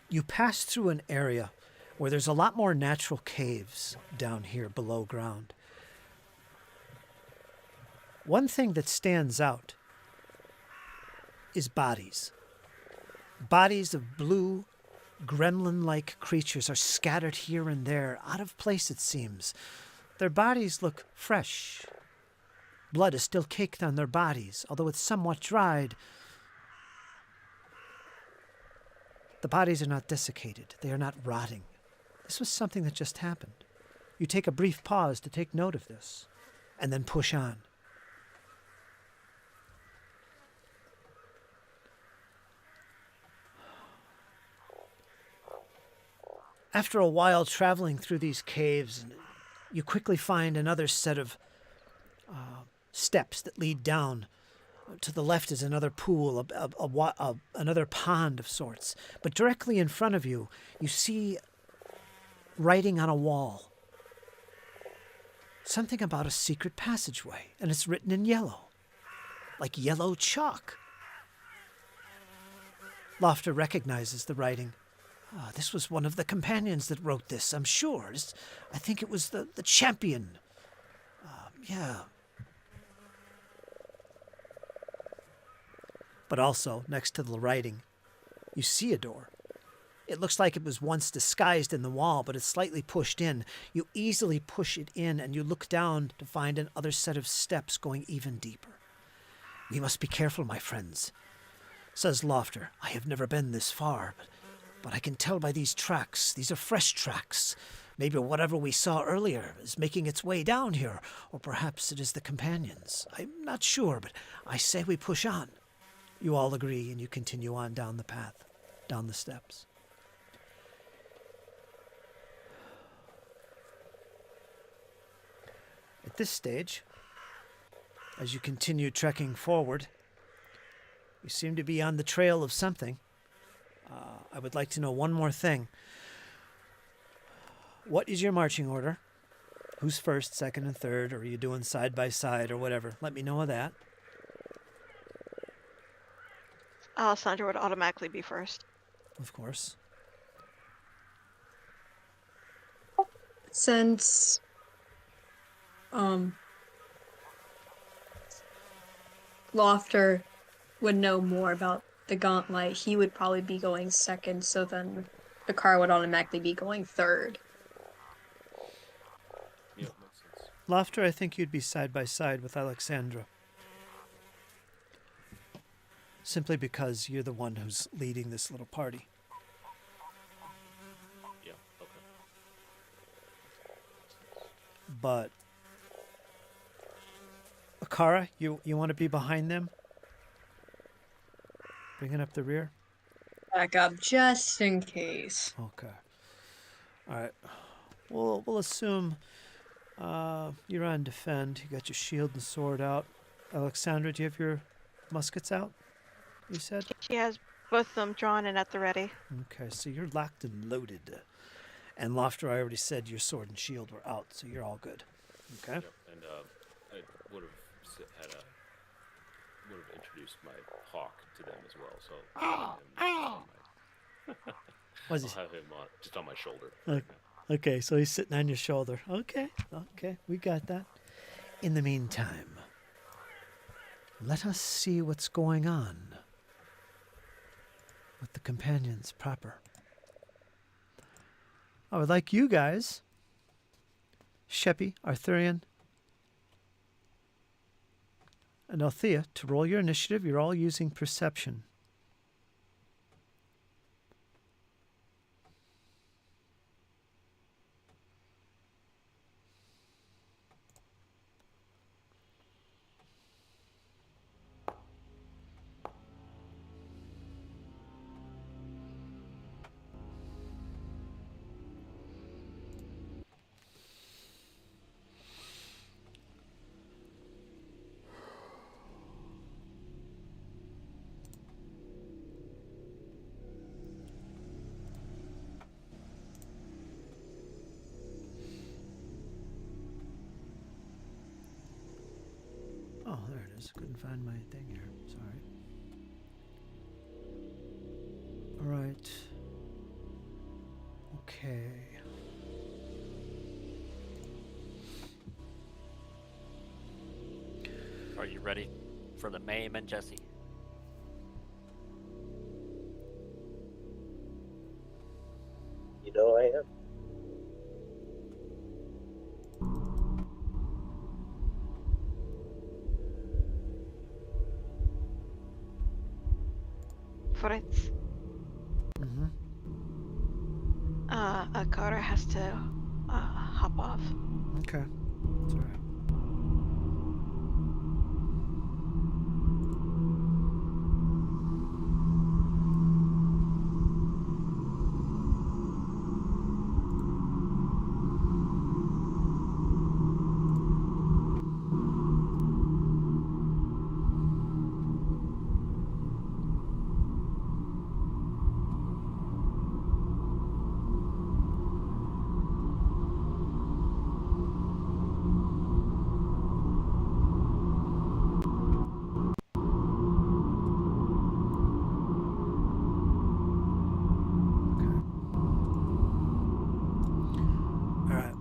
You pass through an area where there's a lot more natural caves down here below ground. One thing that stands out is bodies. Bodies of blue, gremlin-like creatures are scattered here and there, out of place it seems. Their bodies look fresh. Blood is still caked on their bodies, although it's somewhat dried. The bodies are not desiccated. They are not rotting. This was something that just happened. You take a brief pause to take note of this, and then push on. After a while traveling through these caves, you quickly find another set of steps that lead down. To the left is another pool, another pond of sorts. But directly in front of you, you see writing on a wall. Something about a secret passageway, and it's written in yellow, like yellow chalk. Lofter recognizes the writing. This was one of the companions that wrote this, I'm sure. I think it was the champion. Yeah. But also, next to the writing, you see a door. It looks like it was once disguised in the wall, but it's slightly pushed in. You easily push it in, and you look down to find another set of steps going even deeper. We must be careful, my friends, says Lofter. I have never been this far, but I can tell by these tracks. These are fresh tracks. Maybe whatever we saw earlier is making its way down here, or perhaps it is the companions. I'm not sure, but I say we push on. You all agree, and you continue on down the path, down the steps. At this stage, as you continue trekking forward, you seem to be on the trail of something. I would like to know one more thing. What is your marching order? Who's first, second, and third? Or are you doing side by side or whatever? Let me know of that. Alessandra would automatically be first. Of course. Since Lofter would know more about the gauntlight, he would probably be going second, so then the car would automatically be going third. Yeah, makes sense. Lofter, I think you'd be side by side with Alexandra. Simply because you're the one who's leading this little party. Yeah, okay. But Akara, you want to be behind them? Bringing up the rear? Back up just in case. Okay. All right. We'll assume you're on defend. You got your shield and sword out. Alexandra, do you have your muskets out? You said? She has both of them drawn and at the ready. Okay, so you're locked and loaded. And Lofter, I already said your sword and shield were out, so you're all good. Okay? Yep. And I would have introduced my hawk to them as well. So Was I'll he? have him just on my shoulder. Okay, so he's sitting on your shoulder. Okay, we got that. In the meantime, let us see what's going on with the companions proper. I would like you guys, Sheppy, Arthurian, and Althea, to roll your initiative. You're all using perception. Oh, there it is. Couldn't find my thing here. Sorry. All right. Okay. Are you ready for the maim and Jesse? You know I am. Fritz. Mm-hmm. Carter has to hop off. Okay. That's all right. All right.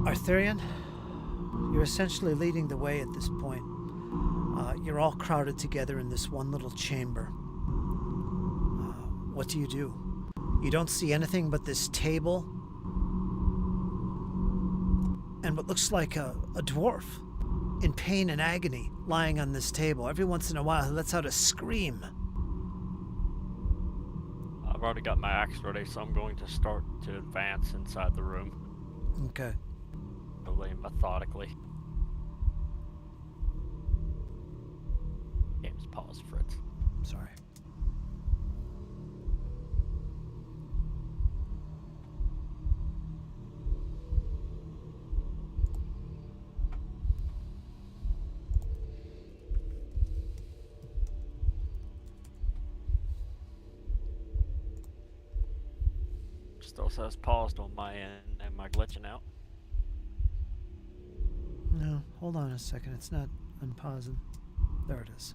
Arthurian, you're essentially leading the way at this point. You're all crowded together in this one little chamber. What do? You don't see anything but this table and what looks like a dwarf in pain and agony lying on this table. Every once in a while, he lets out a scream. I've already got my axe ready, so I'm going to start to advance inside the room. Okay. Slowly and methodically. Game's paused, Fritz. Sorry. Still says paused on my end. Am I glitching out? No, hold on a second. It's not unpausing. There it is.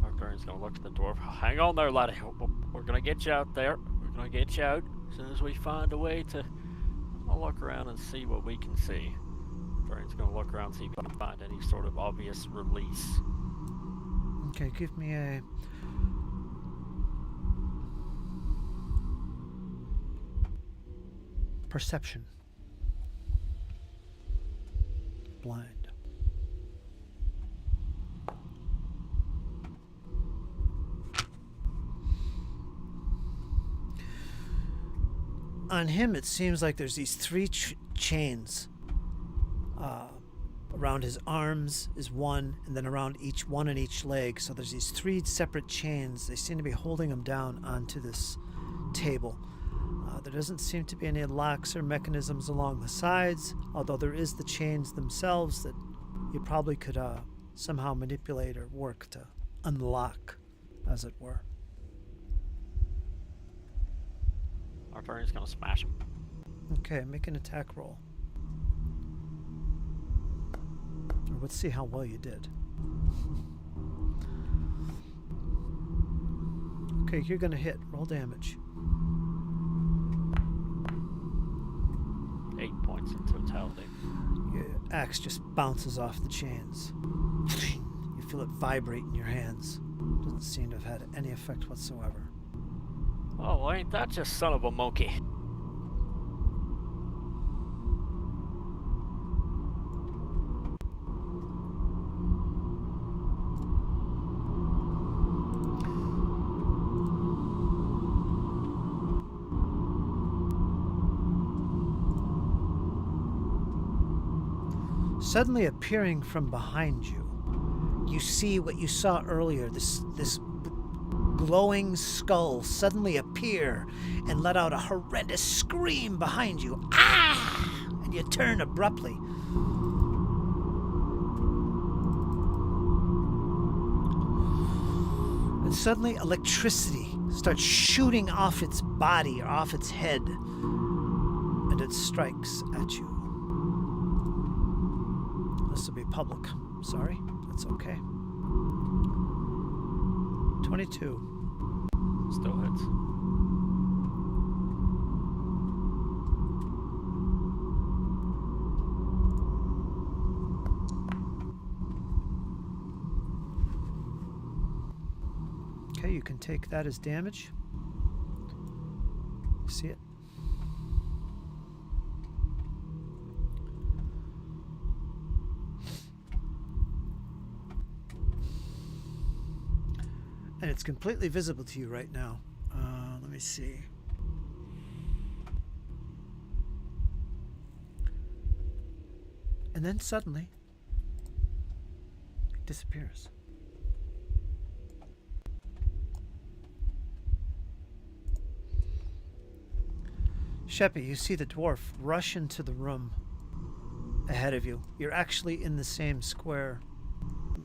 Arthurian's gonna look at the dwarf. Hang on there, laddie. We're gonna get you out there. We're gonna get you out as soon as we find a way to. I'll look around and see what we can see. Arthurian's gonna look around and see if he can find any sort of obvious release. Okay, give me a... perception. Blind. On him, it seems like there's these three chains. Around his arms is one, and then around each one on each leg. So there's these three separate chains. They seem to be holding him down onto this table. There doesn't seem to be any locks or mechanisms along the sides, although there is the chains themselves that you probably could somehow manipulate or work to unlock, as it were. Arthurian's gonna smash him. Okay, make an attack roll. Or let's see how well you did. Okay, you're gonna hit. Roll damage. 8 points in totality. Your axe just bounces off the chains. You feel it vibrate in your hands. Doesn't seem to have had any effect whatsoever. Oh, ain't that just son of a monkey? Suddenly appearing from behind you, you see what you saw earlier, this glowing skull suddenly appear and let out a horrendous scream behind you. Ah! And you turn abruptly. And suddenly electricity starts shooting off its body or off its head, and it strikes at you. This will be public. Sorry, that's okay. 22. Still hits. Okay, you can take that as damage. See it? And it's completely visible to you right now. Let me see. And then suddenly, it disappears. Sheppy, you see the dwarf rush into the room ahead of you. You're actually in the same square.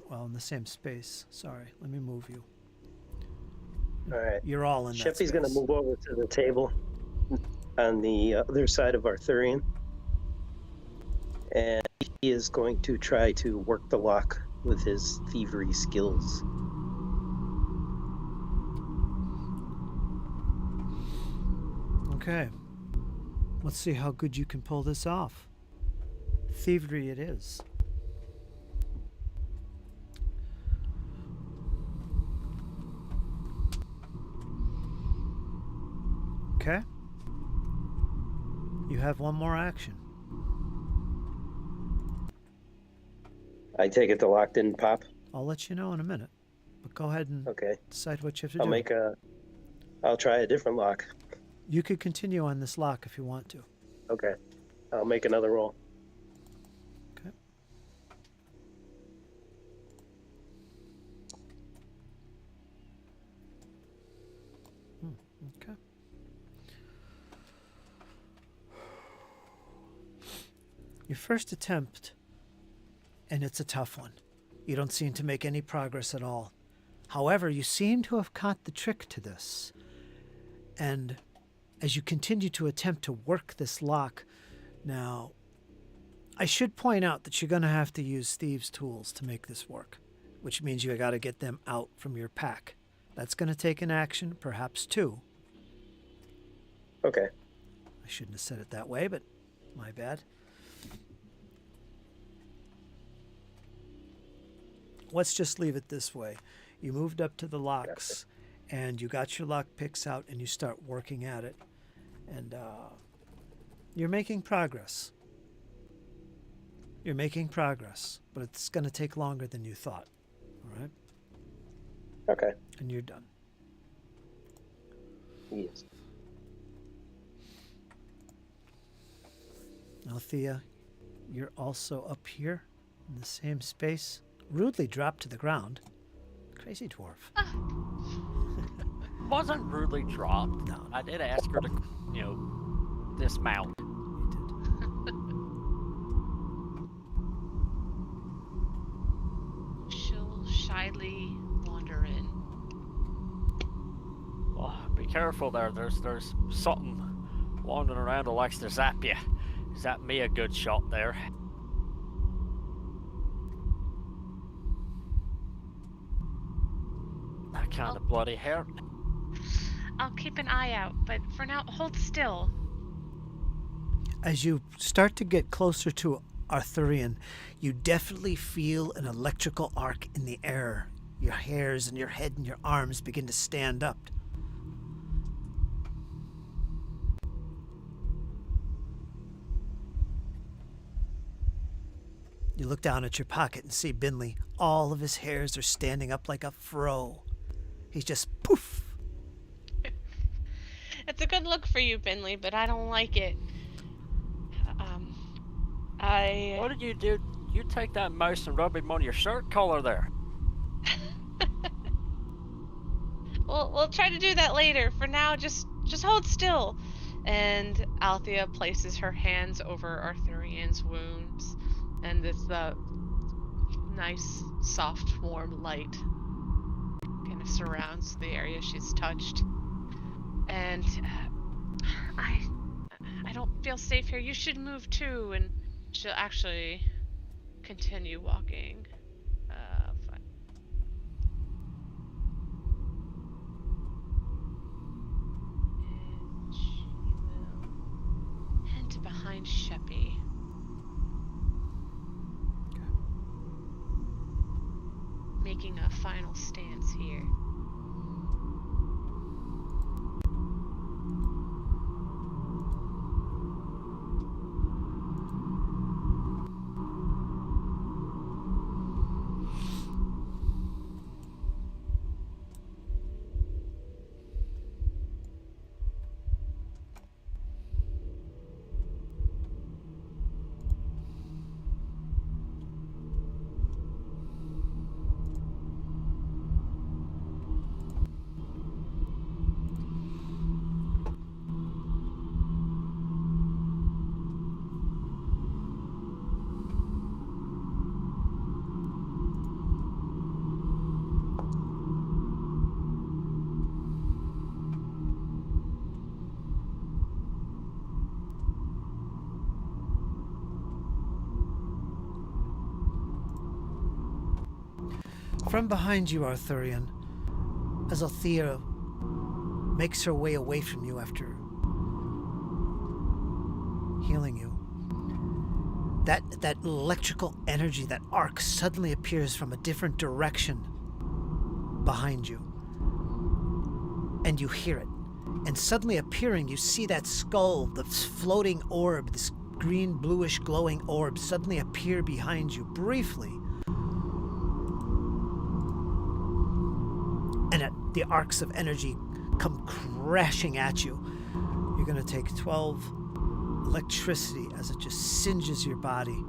Well, in the same space. Sorry, let me move you. All right. You're all in that Sheppy's space. going to move over to the table on the other side of Arthurian. And he is going to try to work the lock with his thievery skills. Okay. Let's see how good you can pull this off. Thievery it is. Okay. You have one more action. I take it the lock didn't pop? I'll let you know in a minute. But go ahead and Okay. decide what you have to do. I'll try a different lock. You could continue on this lock if you want to. Okay. I'll make another roll. Okay. Okay. Your first attempt, and it's a tough one. You don't seem to make any progress at all. However, you seem to have caught the trick to this. And as you continue to attempt to work this lock, now, I should point out that you're going to have to use Steve's tools to make this work, which means you got to get them out from your pack. That's going to take an action, perhaps two. Okay. I shouldn't have said it that way, but my bad. Let's just leave it this way. You moved up to the locks, and you got your lock picks out, and you start working at it. And you're making progress. You're making progress, but it's going to take longer than you thought. All right? Okay. And you're done. Yes. Althea, you're also up here in the same space. Rudely dropped to the ground. Crazy dwarf. Wasn't rudely dropped. No. I did ask her to, dismount. She'll shyly wander in. Oh, be careful there. There's something wandering around who likes to zap you. Zap me a good shot there. That kind of bloody hurt. I'll keep an eye out, but for now, hold still. As you start to get closer to Arthurian, you definitely feel an electrical arc in the air. Your hairs and your head and your arms begin to stand up. You look down at your pocket and see Binley. All of his hairs are standing up like a fro. He's just poof. It's a good look for you, Binley, but I don't like it. What did you do? You take that mouse and rub him on your shirt collar there. We'll try to do that later. For now, just hold still. And Althea places her hands over Arthurian's wounds, and it's the nice, soft, warm light kind of surrounds the area she's touched. And I don't feel safe here. You should move too. And she'll actually continue walking. Fine. And she will head to behind Sheppy. Making a final stance here. From behind you, Arthurian, as Althea makes her way away from you after healing you, that electrical energy, that arc suddenly appears from a different direction behind you. And you hear it. And suddenly appearing, you see that skull, the floating orb, this green, bluish, glowing orb suddenly appear behind you briefly. And the arcs of energy come crashing at you. You're going to take 12 electricity as it just singes your body.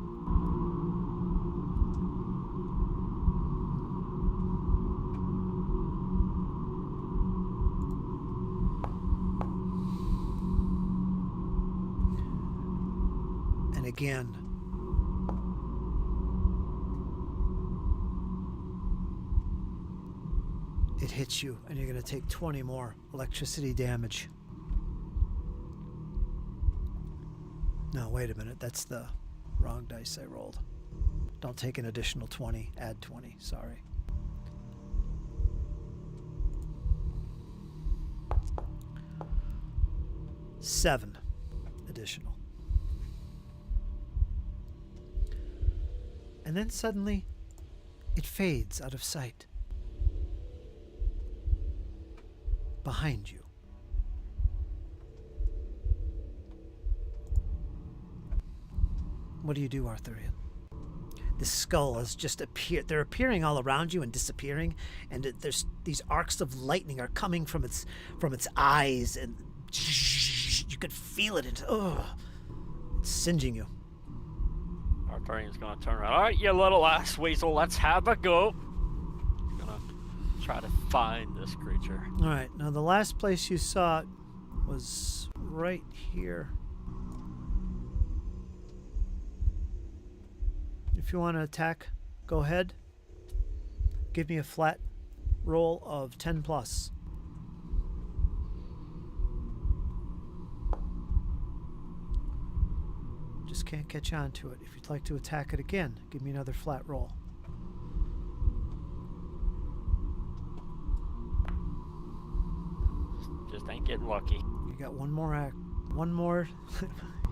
And again, it hits you, and you're going to take 20 more electricity damage. No, wait a minute. That's the wrong dice I rolled. Don't take an additional 20. Add 20. Sorry. Seven additional. And then suddenly, it fades out of sight. Behind you. What do you do, Arthurian? The skull has just appeared. They're appearing all around you and disappearing, and there's these arcs of lightning are coming from its eyes, and you could feel it. It's singeing you. Arthurian's gonna turn around. All right, you little ass weasel, let's have a go. He's gonna try to find this creature. All right. Now the last place you saw it was right here. If you want to attack, go ahead. Give me a flat roll of 10 plus. Just can't catch on to it. If you'd like to attack it again, give me another flat roll. Just ain't getting lucky. You got one more act. One more.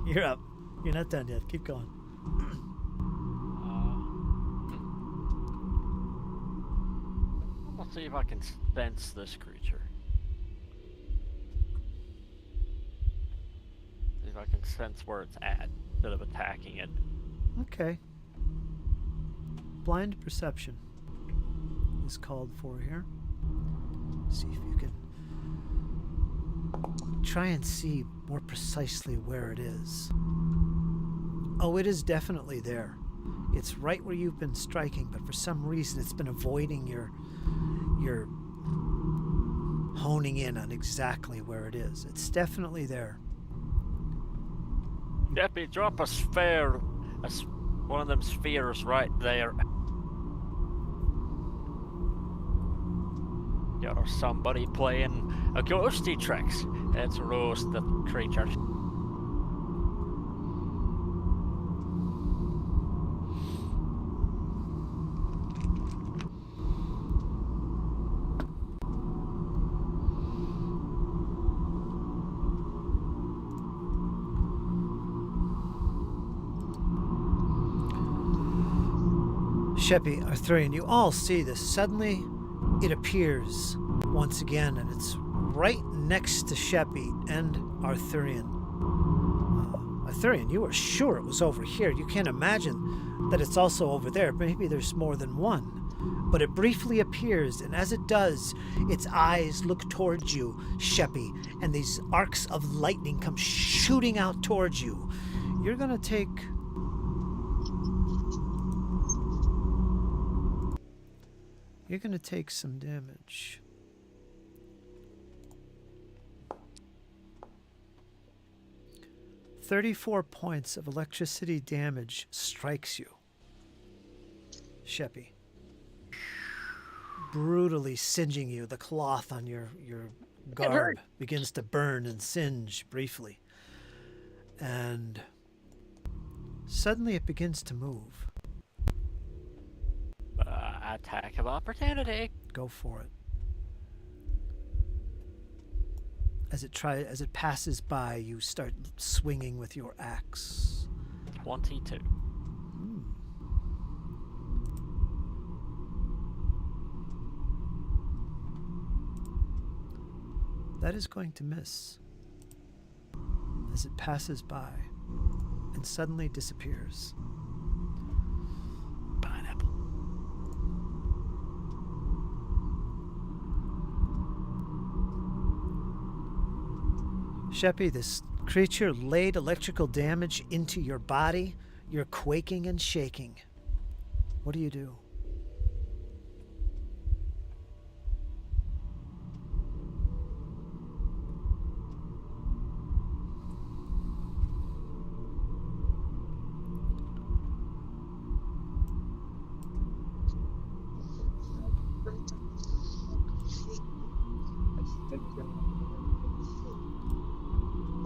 You're up. You're not done yet. Keep going. Let's see if I can sense this creature. See if I can sense where it's at instead of attacking it. Okay. Blind perception is called for here. See if you can try and see more precisely where it is. Oh, it is definitely there. It's right where you've been striking, but for some reason it's been avoiding your honing in on exactly where it is. It's definitely there. Deppy, drop a sphere, one of them spheres right there. Got somebody playing a ghosty tricks. Let's roast the creature. Sheppy, Arthurian, you all see this. Suddenly, it appears once again, and it's right next to Sheppy and Arthurian. Arthurian, you are sure it was over here. You can't imagine that it's also over there. Maybe there's more than one. But it briefly appears, and as it does, its eyes look towards you, Sheppy, and these arcs of lightning come shooting out towards you. You're going to take... You're going to take some damage. "34 points of electricity damage strikes you, Sheppy. Brutally singeing you. The cloth on your garb begins to burn and singe briefly. And suddenly it begins to move. Attack of opportunity. Go for it. As it passes by, you start swinging with your axe. 22. That is going to miss as it passes by and suddenly disappears. Pineapple. Sheppy, this creature laid electrical damage into your body. You're quaking and shaking. What do you do?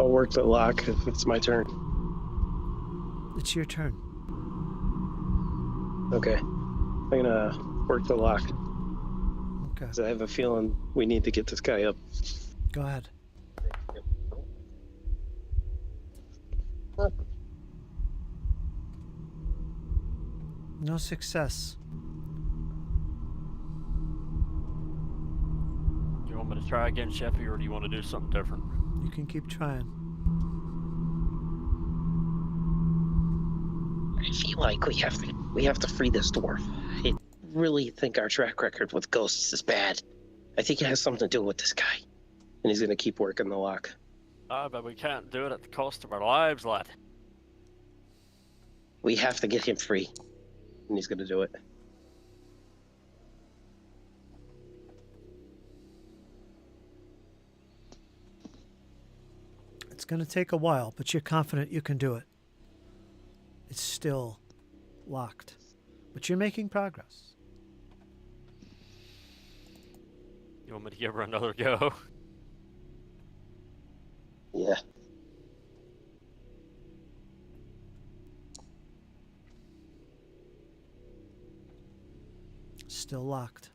I'll work the lock if it's my turn. It's your turn. Okay. I'm gonna work the lock. Okay. 'Cause I have a feeling we need to get this guy up. Go ahead. No success. You want me to try again, Sheffy, or do you want to do something different? You can keep trying. I feel like we have to free this dwarf. I really think our track record with ghosts is bad. I think it has something to do with this guy. And he's gonna keep working the lock. But we can't do it at the cost of our lives, lad. We have to get him free. And he's gonna do it. It's going to take a while, but you're confident you can do it. It's still locked, but you're making progress. You want me to give her another go? Yeah. Still locked.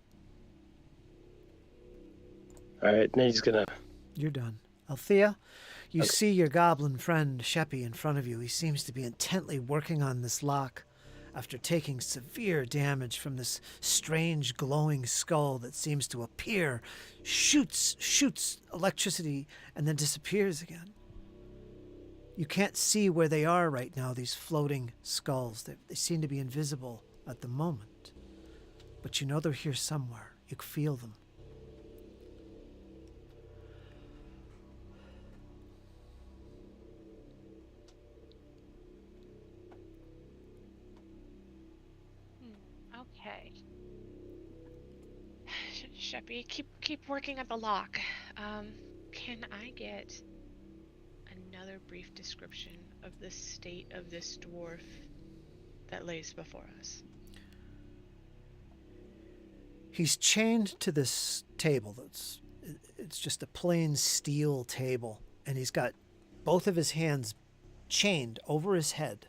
All right, now he's gonna. You're done. Althea, you Okay. see your goblin friend Sheppy in front of you. He seems to be intently working on this lock after taking severe damage from this strange glowing skull that seems to appear, shoots electricity, and then disappears again. You can't see where they are right now, these floating skulls. They seem to be invisible at the moment. But you know they're here somewhere. You can feel them. Okay. Sheppy, keep working at the lock. Can I get another brief description of the state of this dwarf that lays before us? He's chained to this table it's just a plain steel table, and he's got both of his hands chained over his head,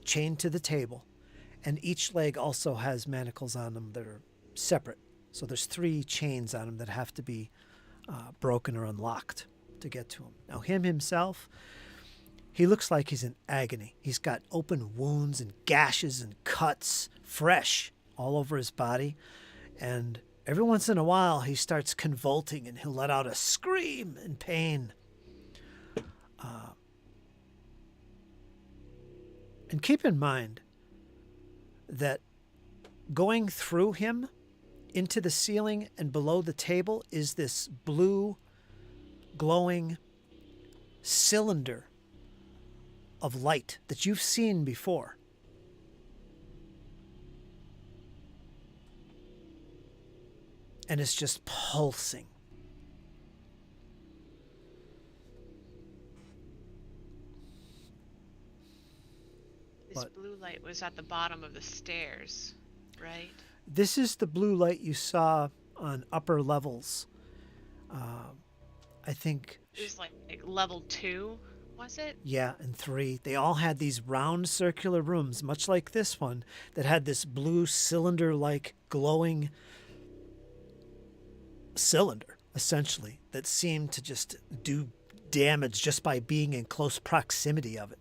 chained to the table, and each leg also has manacles on them that are separate. So there's 3 chains on him that have to be broken or unlocked to get to him. Now him himself, he looks like he's in agony. He's got open wounds and gashes and cuts, fresh, all over his body. And every once in a while, he starts convulsing and he'll let out a scream in pain. And keep in mind that going through him into the ceiling and below the table is this blue, glowing cylinder of light that you've seen before. And it's just pulsing. This blue light was at the bottom of the stairs, right? This is the blue light you saw on upper levels. I think It was like level 2. was it? Yeah, and 3. They all had these round circular rooms, much like this one, that had this blue cylinder-like glowing cylinder, essentially, that seemed to just do damage just by being in close proximity of it.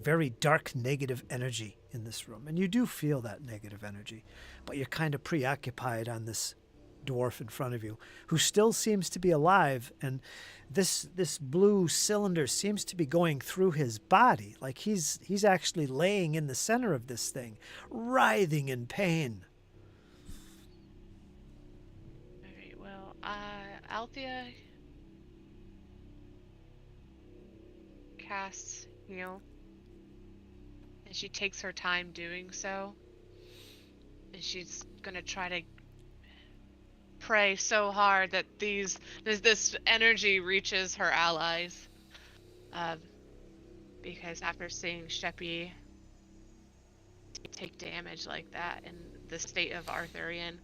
Very dark negative energy in this room. And you do feel that negative energy, but you're kind of preoccupied on this dwarf in front of you, who still seems to be alive, and this blue cylinder seems to be going through his body, like he's actually laying in the center of this thing, writhing in pain. All right. Well, Althea casts heal, and she takes her time doing so, and she's gonna try to pray so hard that this energy reaches her allies, because after seeing Sheppy take damage like that in the state of Arthurian,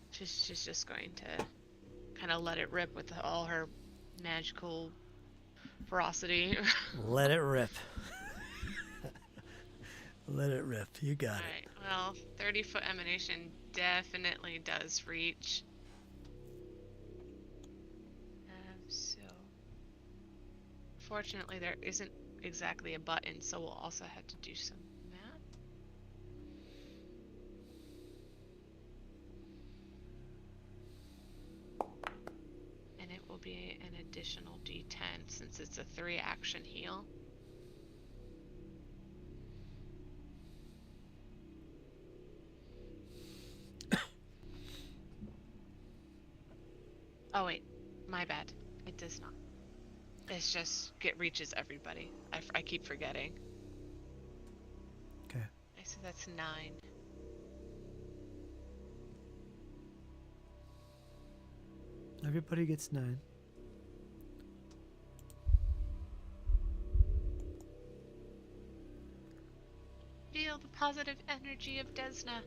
she's just going to kind of let it rip with all her magical ferocity. Let it rip. Let it rip. You got it. Alright, well, 30-foot emanation definitely does reach. So, fortunately, there isn't exactly a button, so we'll also have to do some math. And it will be an additional D10 since it's a 3-action heal. Oh wait, my bad. It does not. It's just it reaches everybody. I keep forgetting. Okay. So that's 9. Everybody gets 9. Feel the positive energy of Desna.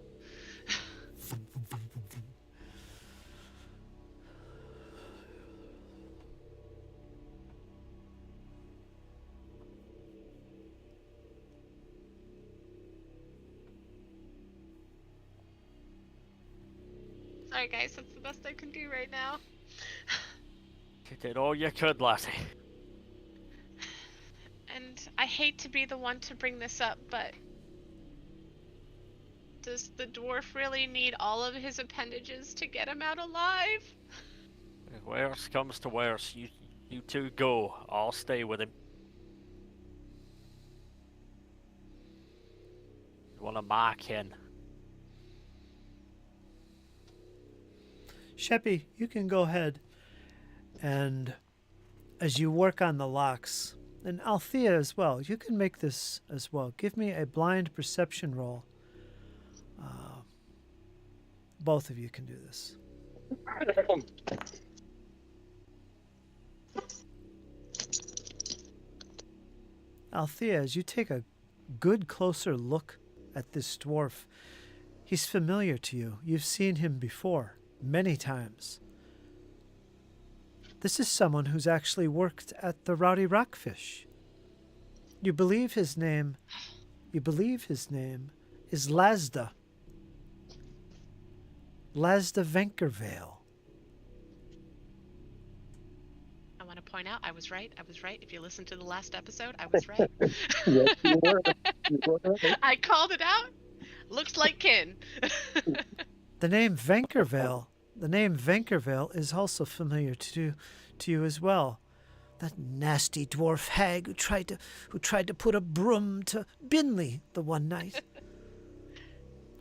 Sorry guys, that's the best I can do right now. You did all you could, lassie. And I hate to be the one to bring this up, but does the dwarf really need all of his appendages to get him out alive? Worst comes to worst, you two go. I'll stay with him. You wanna mark in? Sheppy, you can go ahead, and as you work on the locks, and Althea as well, you can make this as well. Give me a blind perception roll. Both of you can do this. Althea, as you take a good closer look at this dwarf, he's familiar to you. You've seen him before, many times. This is someone who's actually worked at the Rowdy Rockfish. You believe his name is Lasda. Lasda Venkervale. I want to point out I was right. If you listen to the last episode, I was right. Yes, you were. You were right. I called it out. Looks like kin. The name Venkervale is also familiar to you as well. That nasty dwarf hag who tried to put a broom to Binley the one night.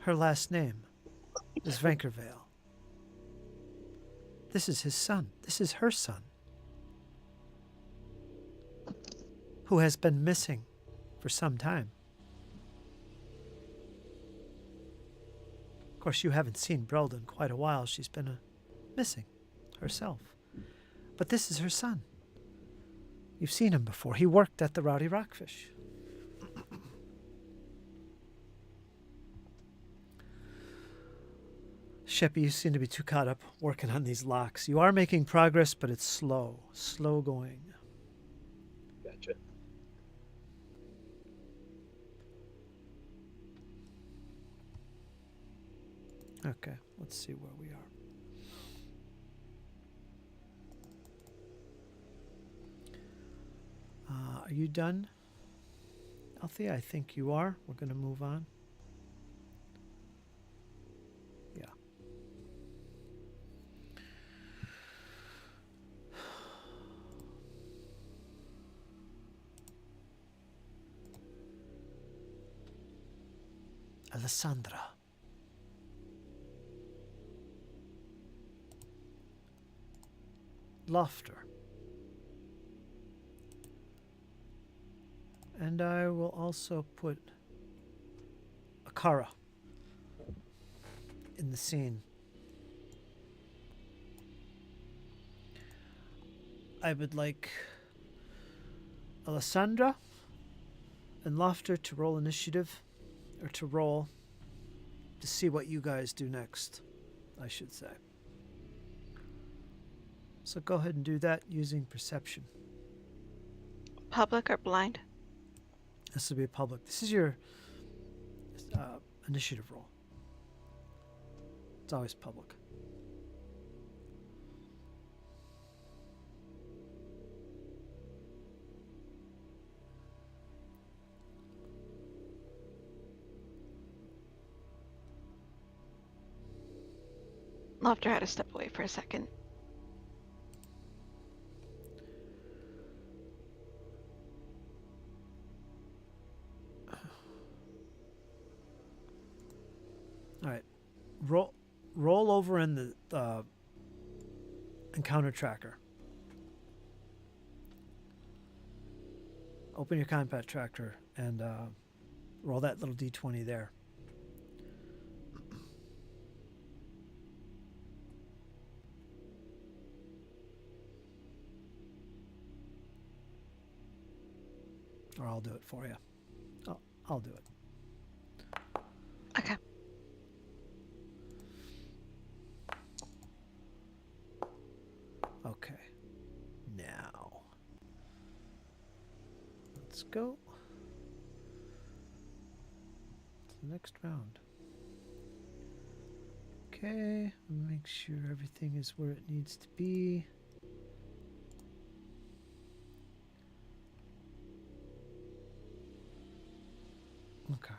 Her last name is Venkervale. This is his son. This is her son, who has been missing for some time. Of course, you haven't seen Brelda in quite a while. She's been missing herself. But this is her son. You've seen him before. He worked at the Rowdy Rockfish. Sheppy, you seem to be too caught up working on these locks. You are making progress, but it's slow going. Gotcha. Okay, let's see where we are. Are you done, Althea? I think you are. We're going to move on. Yeah. Alessandra. Laughter. And I will also put Akara in the scene. I would like Alessandra and Laughter to roll initiative, or to roll to see what you guys do next, I should say. So go ahead and do that using perception. Public or blind? This will be public. This is your initiative roll. It's always public. Laughter had to step away for a second. All right. Roll over in the encounter tracker. Open your combat tracker and roll that little d20 there. Or I'll do it for you. I'll do it. Okay. Okay. Now, let's go to the next round. Okay, make sure everything is where it needs to be. Okay.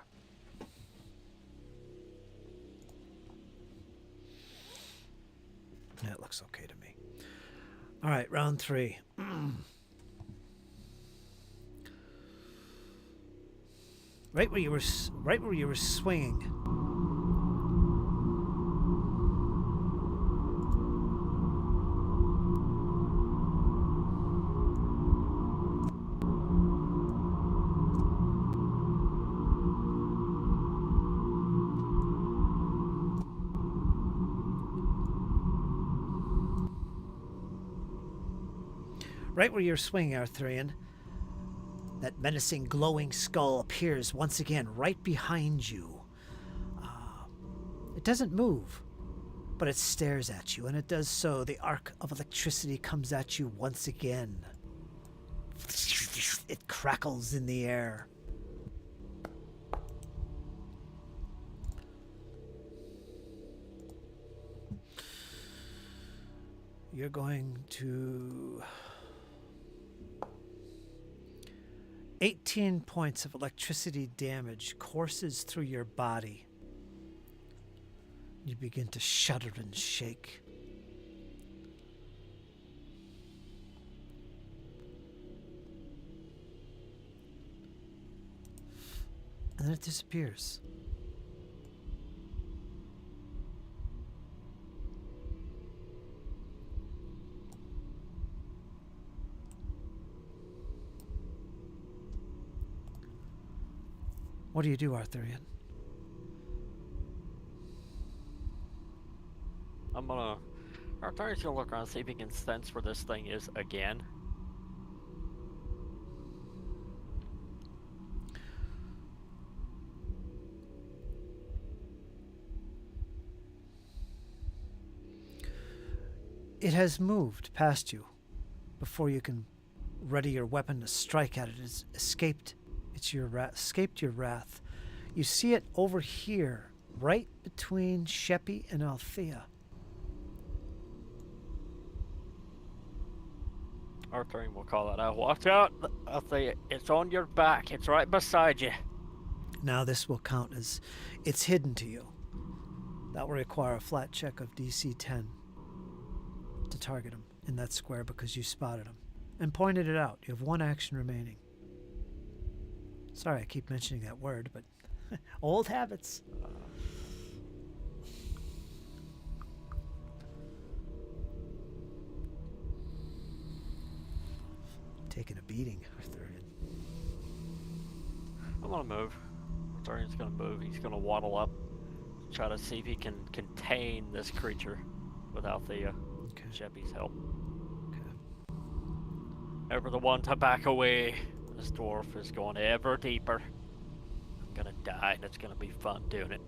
That looks okay to me. All right, round 3. Right where you were swinging. Right where you're swinging, Arthurian, that menacing glowing skull appears once again right behind you. It doesn't move, but it stares at you, and it does so. The arc of electricity comes at you once again. It crackles in the air. You're going to 18 points of electricity damage courses through your body. You begin to shudder and shake. And then it disappears. What do you do, Arthurian? Arthur's gonna look around and see if he can sense where this thing is again. It has moved past you before you can ready your weapon to strike at it. It's escaped your wrath. You see it over here, right between Sheppy and Althea. Arthurian will call that out. Watch out, Althea. It's on your back. It's right beside you. Now this will count as it's hidden to you. That will require a flat check of DC 10 to target him in that square because you spotted him and pointed it out. You have one action remaining. Sorry, I keep mentioning that word, but old habits. Taking a beating, Arthurian. I'm gonna move. Arthurian's gonna move. He's gonna waddle up, try to see if he can contain this creature with Althea. Okay. Sheppy's help. Okay. Ever the one to back away. This dwarf is going ever deeper. I'm gonna die, and it's gonna be fun doing it.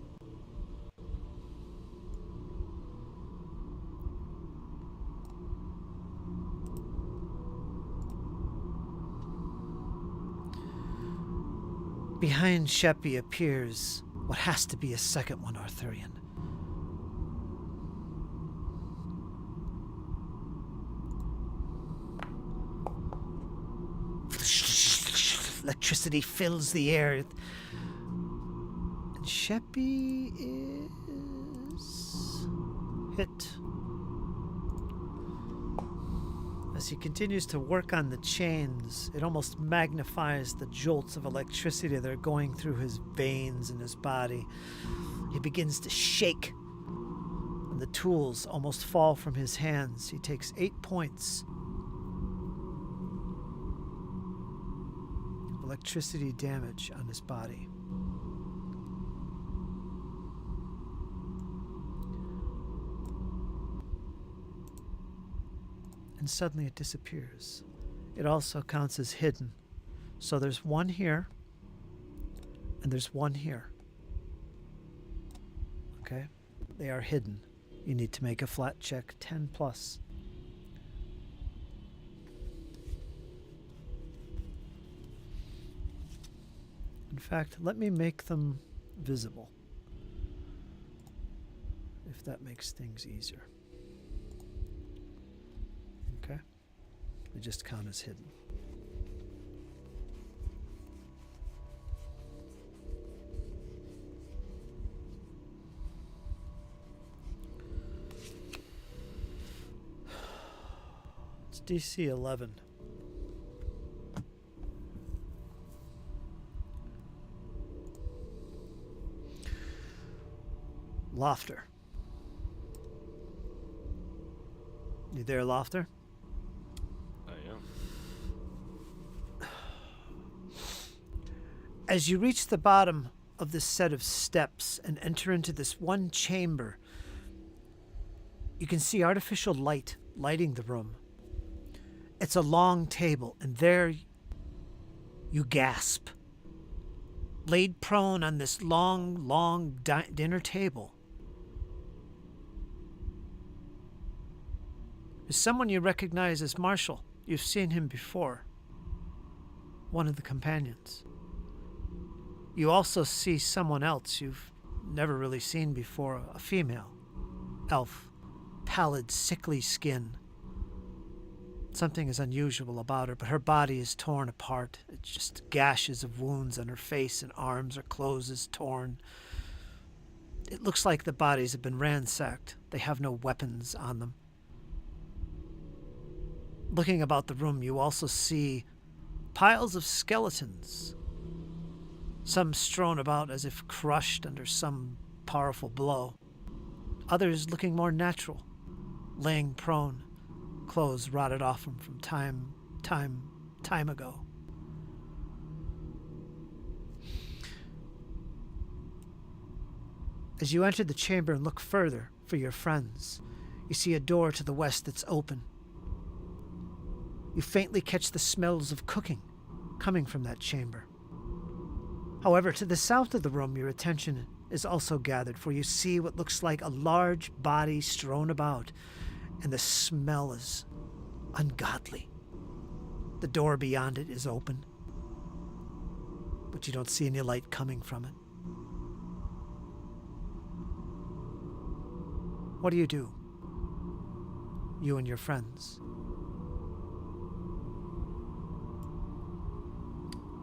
Behind Sheppy appears what has to be a second one, Arthurian. Electricity fills the air. And Sheppy is hit. As he continues to work on the chains, it almost magnifies the jolts of electricity that are going through his veins and his body. He begins to shake, and the tools almost fall from his hands. He takes 8 points of electricity damage on his body. And suddenly it disappears. It also counts as hidden. So there's one here, and there's one here. Okay? They are hidden. You need to make a flat check, 10 plus. In fact, let me make them visible, if that makes things easier. Okay? They just count as hidden. It's DC 11. Lofter. You there, Lofter? I am. As you reach the bottom of this set of steps and enter into this one chamber, you can see artificial light lighting the room. It's a long table, and there you gasp. Laid prone on this long dinner table is someone you recognize as Marshall. You've seen him before. One of the companions. You also see someone else you've never really seen before, a female. Elf. Pallid, sickly skin. Something is unusual about her, but her body is torn apart. It's just gashes of wounds on her face and arms. Her clothes is torn. It looks like the bodies have been ransacked. They have no weapons on them. Looking about the room, you also see piles of skeletons. Some strewn about as if crushed under some powerful blow. Others looking more natural, laying prone. Clothes rotted off them from time ago. As you enter the chamber and look further for your friends, you see a door to the west that's open. You faintly catch the smells of cooking coming from that chamber. However, to the south of the room, your attention is also gathered, for you see what looks like a large body strewn about, and the smell is ungodly. The door beyond it is open, but you don't see any light coming from it. What do? You and your friends.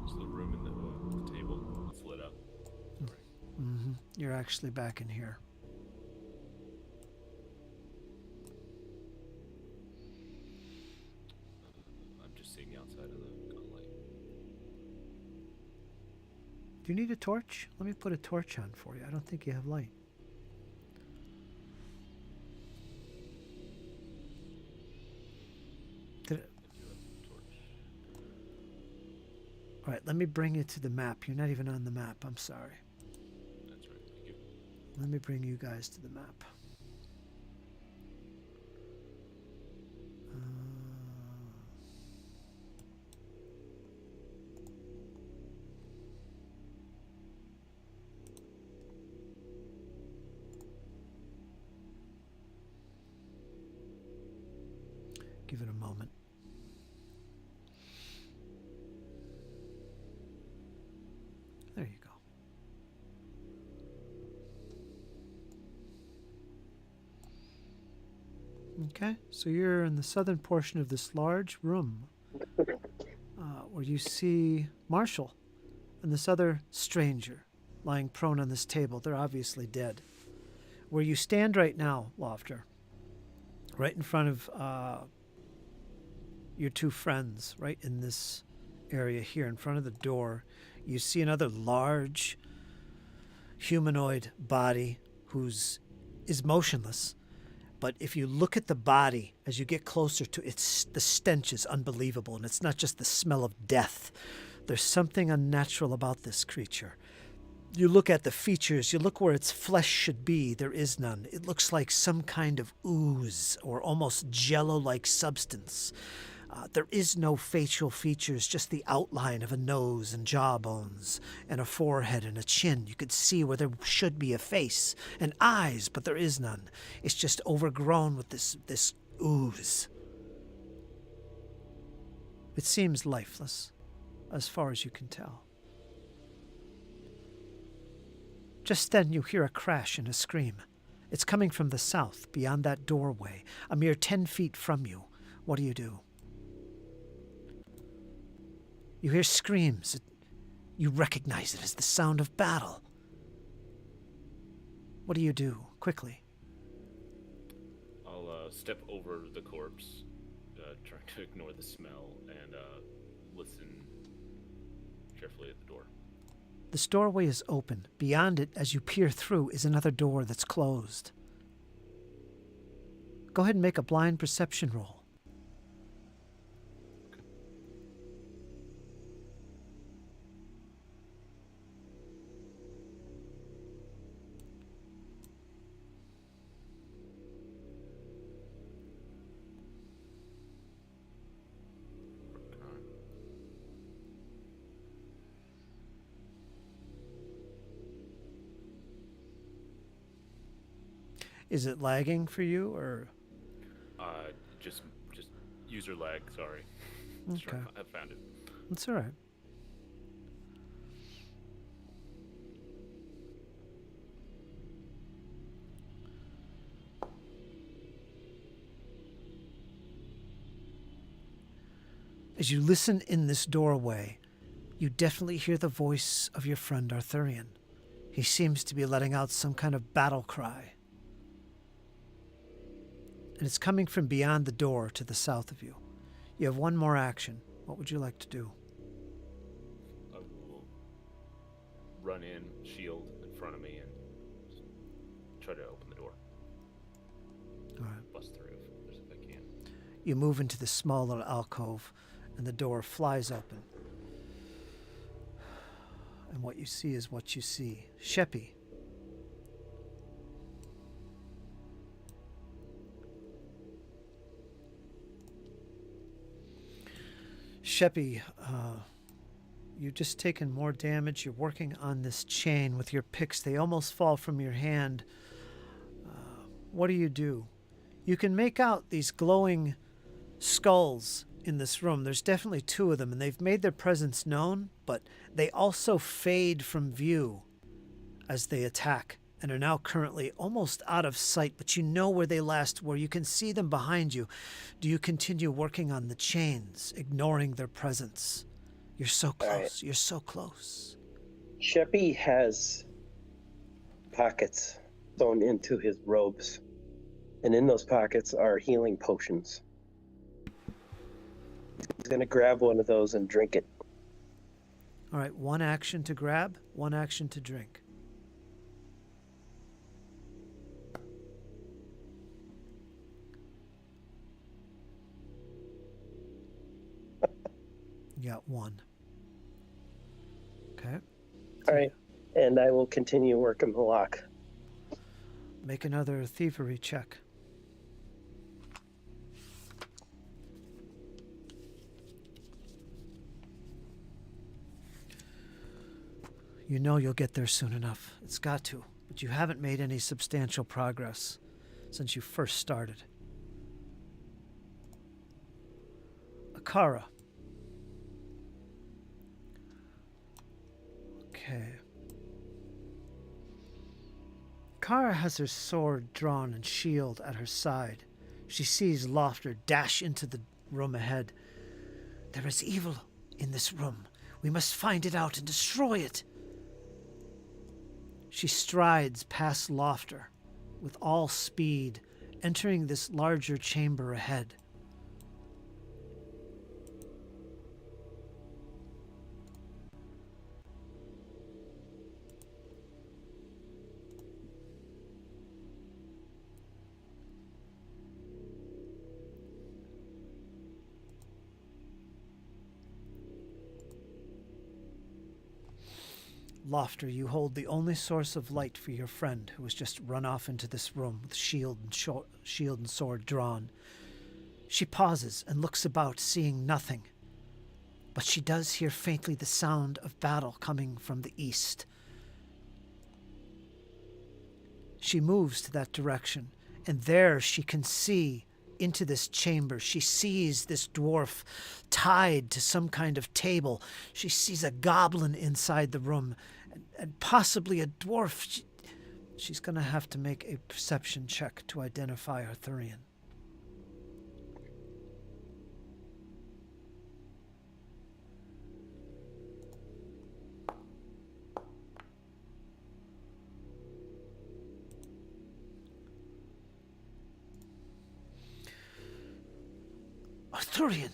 Is the room in the table? It's lit up. Mm-hmm. You're actually back in here. I'm just seeing outside of the gauntlight. Do you need a torch? Let me put a torch on for you. I don't think you have light. All right, let me bring you to the map. You're not even on the map. I'm sorry. That's right. Thank you. Let me bring you guys to the map. Give it a moment. There you go. Okay, so you're in the southern portion of this large room where you see Marshall and this other stranger lying prone on this table. They're obviously dead. Where you stand right now, Lofter, right in front of your two friends, right in this area here, in front of the door, you see another large humanoid body is motionless. But if you look at the body, as you get closer to it, the stench is unbelievable. And it's not just the smell of death. There's something unnatural about this creature. You look at the features, you look where its flesh should be, there is none. It looks like some kind of ooze or almost jello-like substance. There is no facial features, just the outline of a nose and jawbones and a forehead and a chin. You could see where there should be a face and eyes, but there is none. It's just overgrown with this ooze. It seems lifeless, as far as you can tell. Just then you hear a crash and a scream. It's coming from the south, beyond that doorway, a mere 10 feet from you. What do? You hear screams. You recognize it as the sound of battle. What do you do? Quickly. I'll step over the corpse, trying to ignore the smell, and listen carefully at the door. This doorway is open. Beyond it, as you peer through, is another door that's closed. Go ahead and make a blind perception roll. Is it lagging for you, or? Just user lag. Sorry. Okay. Sure, I found it. That's all right. As you listen in this doorway, you definitely hear the voice of your friend Arthurian. He seems to be letting out some kind of battle cry. And it's coming from beyond the door to the south of you. You have one more action. What would you like to do? I will run in, shield in front of me, and try to open the door. All right. Bust through if I can. You move into the small little alcove, and the door flies open. And what you see is what you see. Sheppy. Sheppy, you've just taken more damage. You're working on this chain with your picks. They almost fall from your hand. What do? You can make out these glowing skulls in this room. There's definitely two of them, and they've made their presence known, but they also fade from view as they attack and are now currently almost out of sight, but you know where they last were. You can see them behind you. Do you continue working on the chains, ignoring their presence? You're so close. right. You're so close. Sheppy has pockets sewn into his robes, and in those pockets are healing potions. He's going to grab one of those and drink it. All right, one action to grab, one action to drink. You got one. Okay. All right, and I will continue working the lock. Make another thievery check. You know you'll get there soon enough. It's got to. But you haven't made any substantial progress since you first started. Akara. Okay. Kara has her sword drawn and shield at her side. She sees Lofter dash into the room ahead. There is evil in this room. We must find it out and destroy it. She strides past Lofter with all speed, entering this larger chamber ahead. Lofter, you hold the only source of light for your friend who has just run off into this room with shield and sword drawn. She pauses and looks about, seeing nothing. But she does hear faintly the sound of battle coming from the east. She moves to that direction, and there she can see into this chamber. She sees this dwarf tied to some kind of table. She sees a goblin inside the room, and possibly a dwarf. She's going to have to make a perception check to identify Arthurian. Arthurian,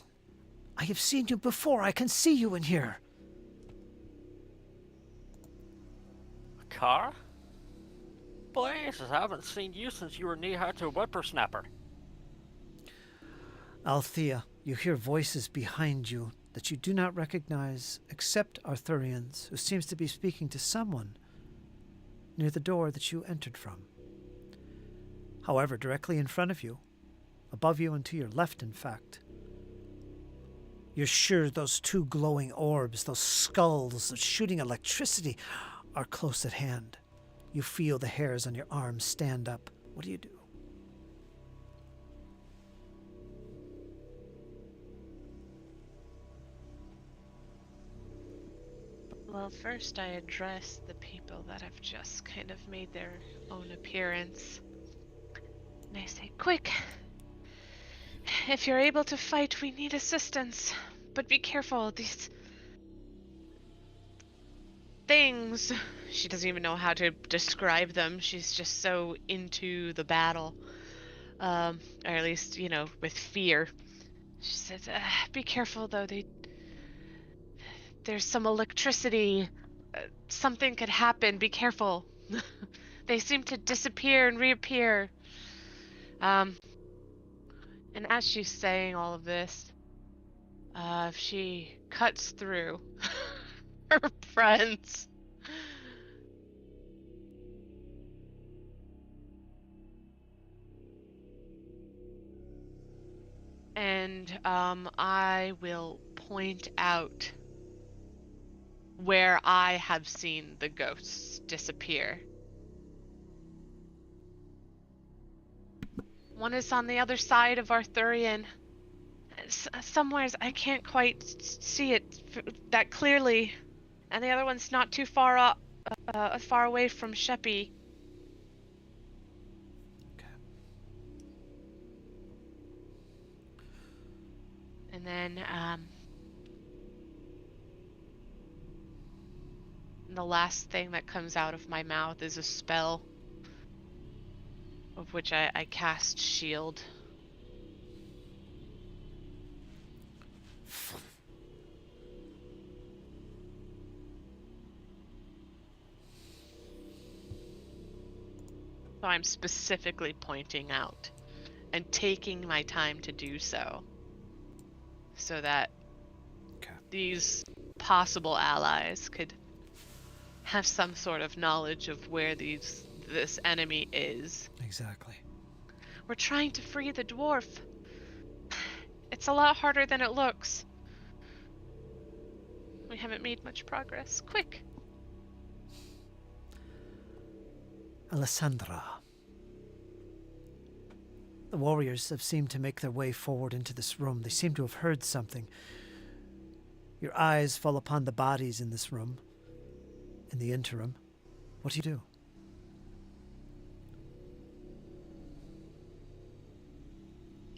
I have seen you before. I can see you in here. Car? Blazes, I haven't seen you since you were knee-high to a whippersnapper. Althea, you hear voices behind you that you do not recognize except Arthurian's, who seems to be speaking to someone near the door that you entered from. However, directly in front of you, above you and to your left, in fact, you're sure those two glowing orbs, those skulls shooting electricity, are close at hand. You feel the hairs on your arms stand up. What do you do? Well, first I address the people that have just kind of made their own appearance. And I say, quick! If you're able to fight, we need assistance. But be careful, these things. She doesn't even know how to describe them. She's just so into the battle. Or at least, with fear. She says, be careful though, there's some electricity. Something could happen, be careful. They seem to disappear and reappear. And as she's saying all of this, she cuts through her friends. And I will point out where I have seen the ghosts disappear. One is on the other side of Arthurian. somewheres I can't quite see it that clearly, and the other one's not too far far away from Sheppy. Okay. And then the last thing that comes out of my mouth is a spell, of which I cast Shield. So I'm specifically pointing out and taking my time to do so that Okay. these possible allies could have some sort of knowledge of where this enemy is. Exactly. We're trying to free the dwarf. It's a lot harder than it looks. We haven't made much progress. Quick! Alessandra. The warriors have seemed to make their way forward into this room. They seem to have heard something. Your eyes fall upon the bodies in this room. In the interim, what do you do?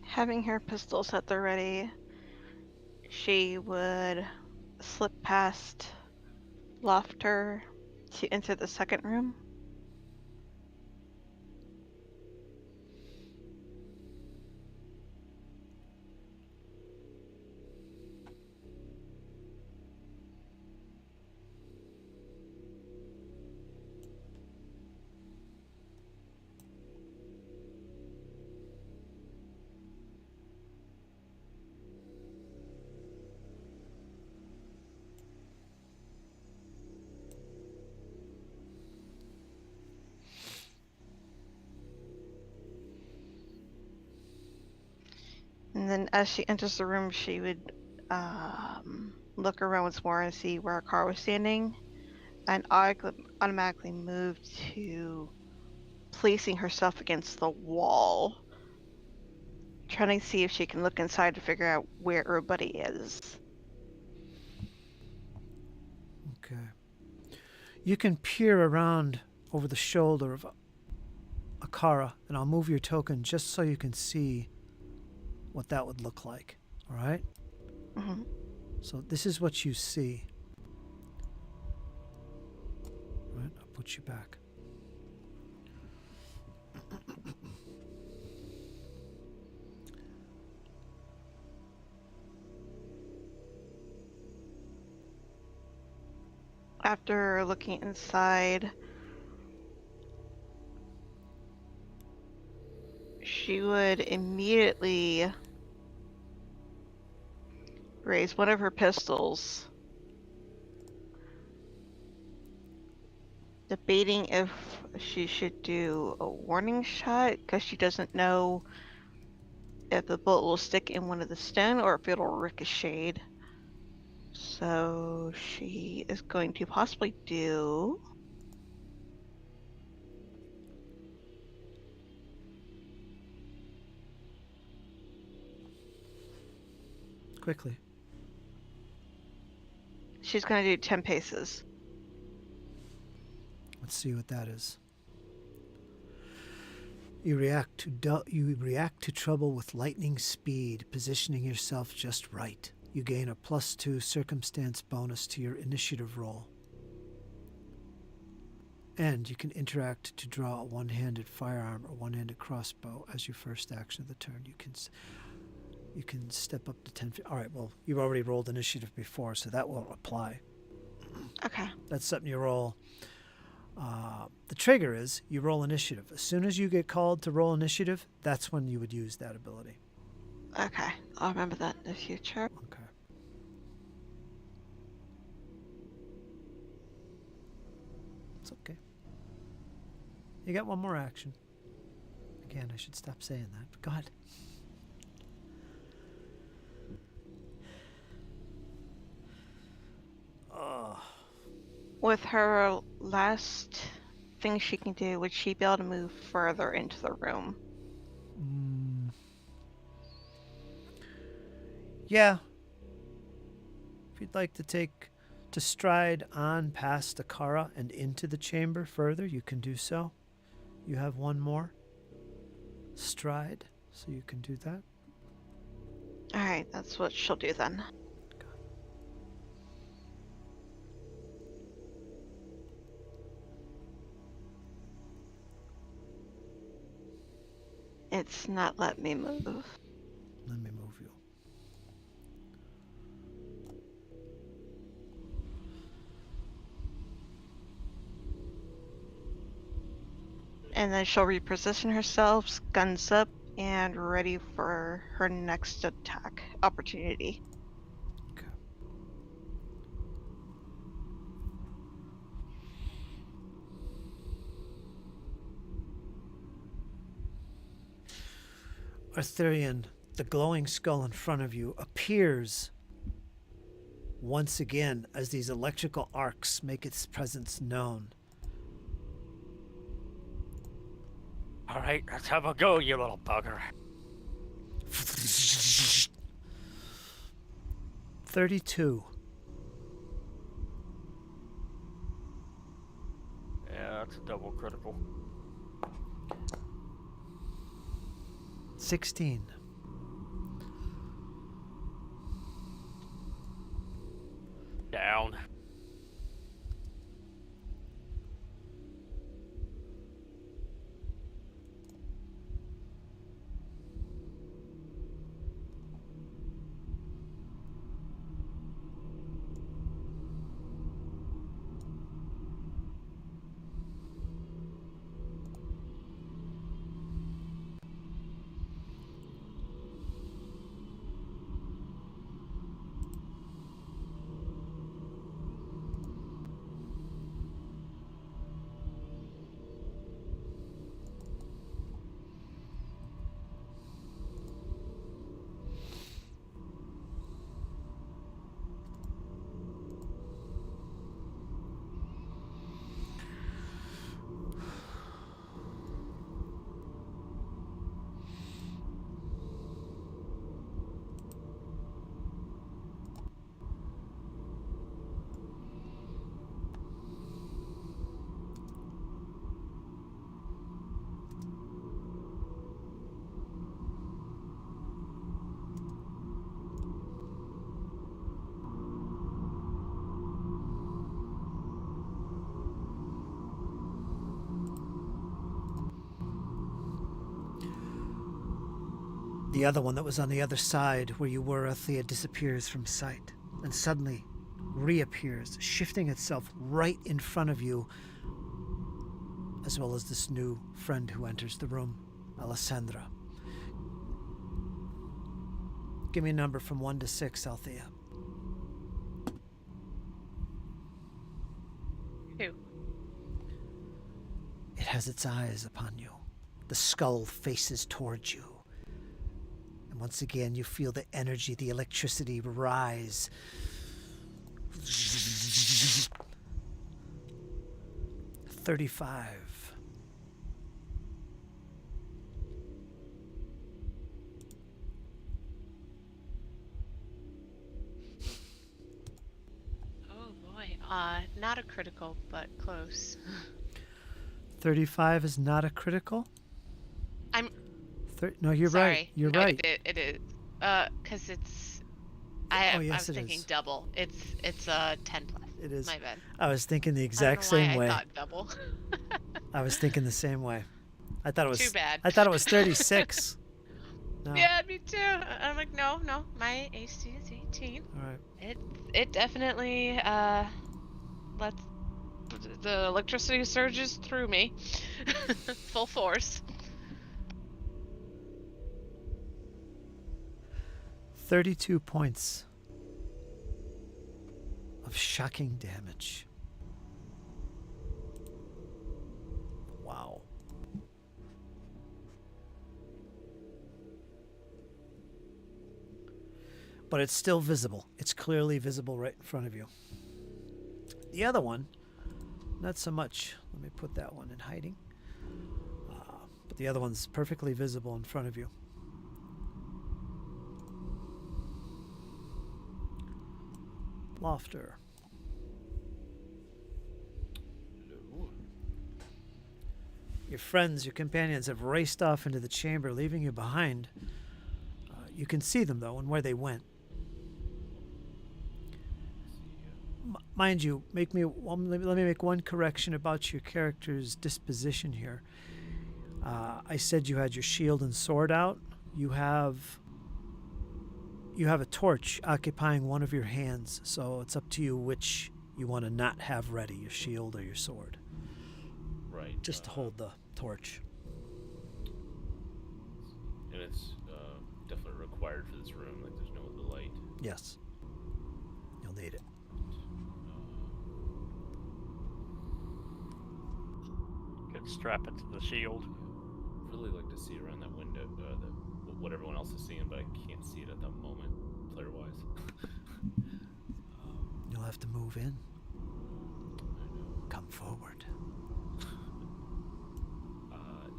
Having her pistols at the ready, she would slip past Lofter to enter the second room. And then as she enters the room, she would look around once more and see where a car was standing, and automatically move to placing herself against the wall, trying to see if she can look inside to figure out where everybody is. Okay. You can peer around over the shoulder of Akara, and I'll move your token just so you can see what that would look like. All right? Mm-hmm. So this is what you see. All right, I'll put you back. After looking inside, she would immediately raise one of her pistols, debating if she should do a warning shot because she doesn't know if the bullet will stick in one of the stone or if it'll ricochet. So she is going to possibly do Quickly. she's going to do 10 paces. Let's see what that is. You react to trouble with lightning speed, positioning yourself just right. You gain a +2 circumstance bonus to your initiative roll. And you can interact to draw a one-handed firearm or one-handed crossbow as your first action of the turn. You can step up to 10 feet. All right, well, you've already rolled initiative before, so that won't apply. Okay. That's something you roll. The trigger is you roll initiative. As soon as you get called to roll initiative, that's when you would use that ability. Okay. I'll remember that in the future. Okay. It's okay. You got one more action. Again, I should stop saying that, but go ahead. Oh. With her last thing she can do, would she be able to move further into the room? Yeah. If you'd like to stride on past Akara and into the chamber further, you can do so. You have one more stride, so you can do that. Alright, that's what she'll do then. It's not letting me move. Let me move you. And then she'll reposition herself, guns up, and ready for her next attack opportunity. Okay. Arthurian, the glowing skull in front of you appears once again as these electrical arcs make its presence known. All right, let's have a go, you little bugger. 32. Yeah, that's a double critical. 16. Down. The other one that was on the other side where you were, Althea, disappears from sight and suddenly reappears, shifting itself right in front of you, as well as this new friend who enters the room, Alessandra. Give me a number from 1 to 6, Althea. 2. It has its eyes upon you. The skull faces towards you. And once again, you feel the energy, the electricity rise. 35. Oh boy. Not a critical, but close. 35 is not a critical? I'm No, you're sorry. right. You're No, right. It is. Cause it's. I yes, was it thinking is. double. It's 10 plus. It is. My bad. I was thinking the I exact don't know why same way. I thought double. I was thinking the same way. I thought it was Too bad. I thought it was 36. No. Yeah, me too. I'm like, no. My AC is 18. All right. It definitely lets the electricity surges through me, full force. 32 points of shocking damage. Wow. But it's still visible. It's clearly visible right in front of you. The other one, not so much. Let me put that one in hiding. But the other one's perfectly visible in front of you. Lofter. Hello. Your friends, your companions have raced off into the chamber, leaving you behind. You can see them, though, and where they went. Mind you, let me make one correction about your character's disposition here. I said you had your shield and sword out. You have a torch occupying one of your hands, so it's up to you which you want to not have ready, your shield or your sword. Right. Just to hold the torch. And it's definitely required for this room. Like, there's no other light. Yes. You'll need it. Could strap it to the shield. Really like to see around that window, what everyone else is seeing, but I can't see it at that moment, player-wise. You'll have to move in. Come forward.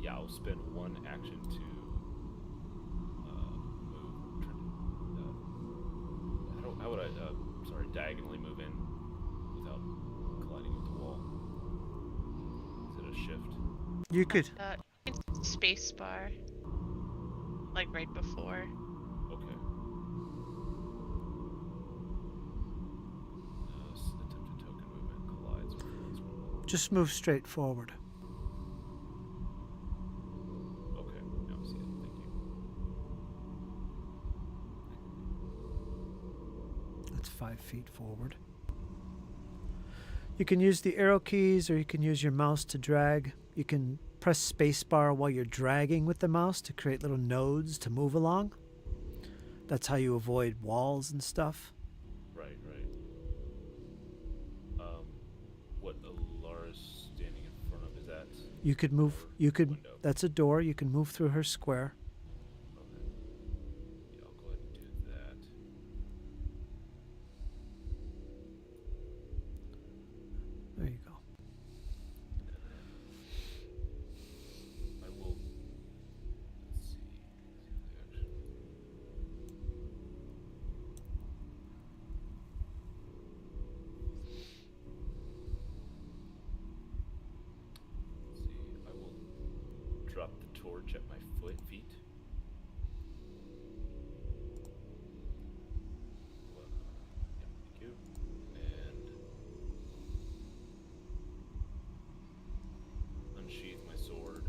Yeah, I'll spend one action to move. How would I, diagonally move in without colliding with the wall? Is it a shift? You could. Space bar. Like right before. Okay. Attempted token movement collides with one's one. Just move straight forward. Okay, now I see it. Thank you. That's 5 feet forward. You can use the arrow keys, or you can use your mouse to drag. You can press spacebar while you're dragging with the mouse to create little nodes to move along. That's how you avoid walls and stuff. Right. What Alara's standing in front of, is that? You could move. You could. Window. That's a door. You can move through her square. Okay. Yeah, I'll go ahead and do that. There you go. I will. Let's see. Action. Let's see. I will drop the torch at my feet. Well, yeah, thank you. And unsheath my sword.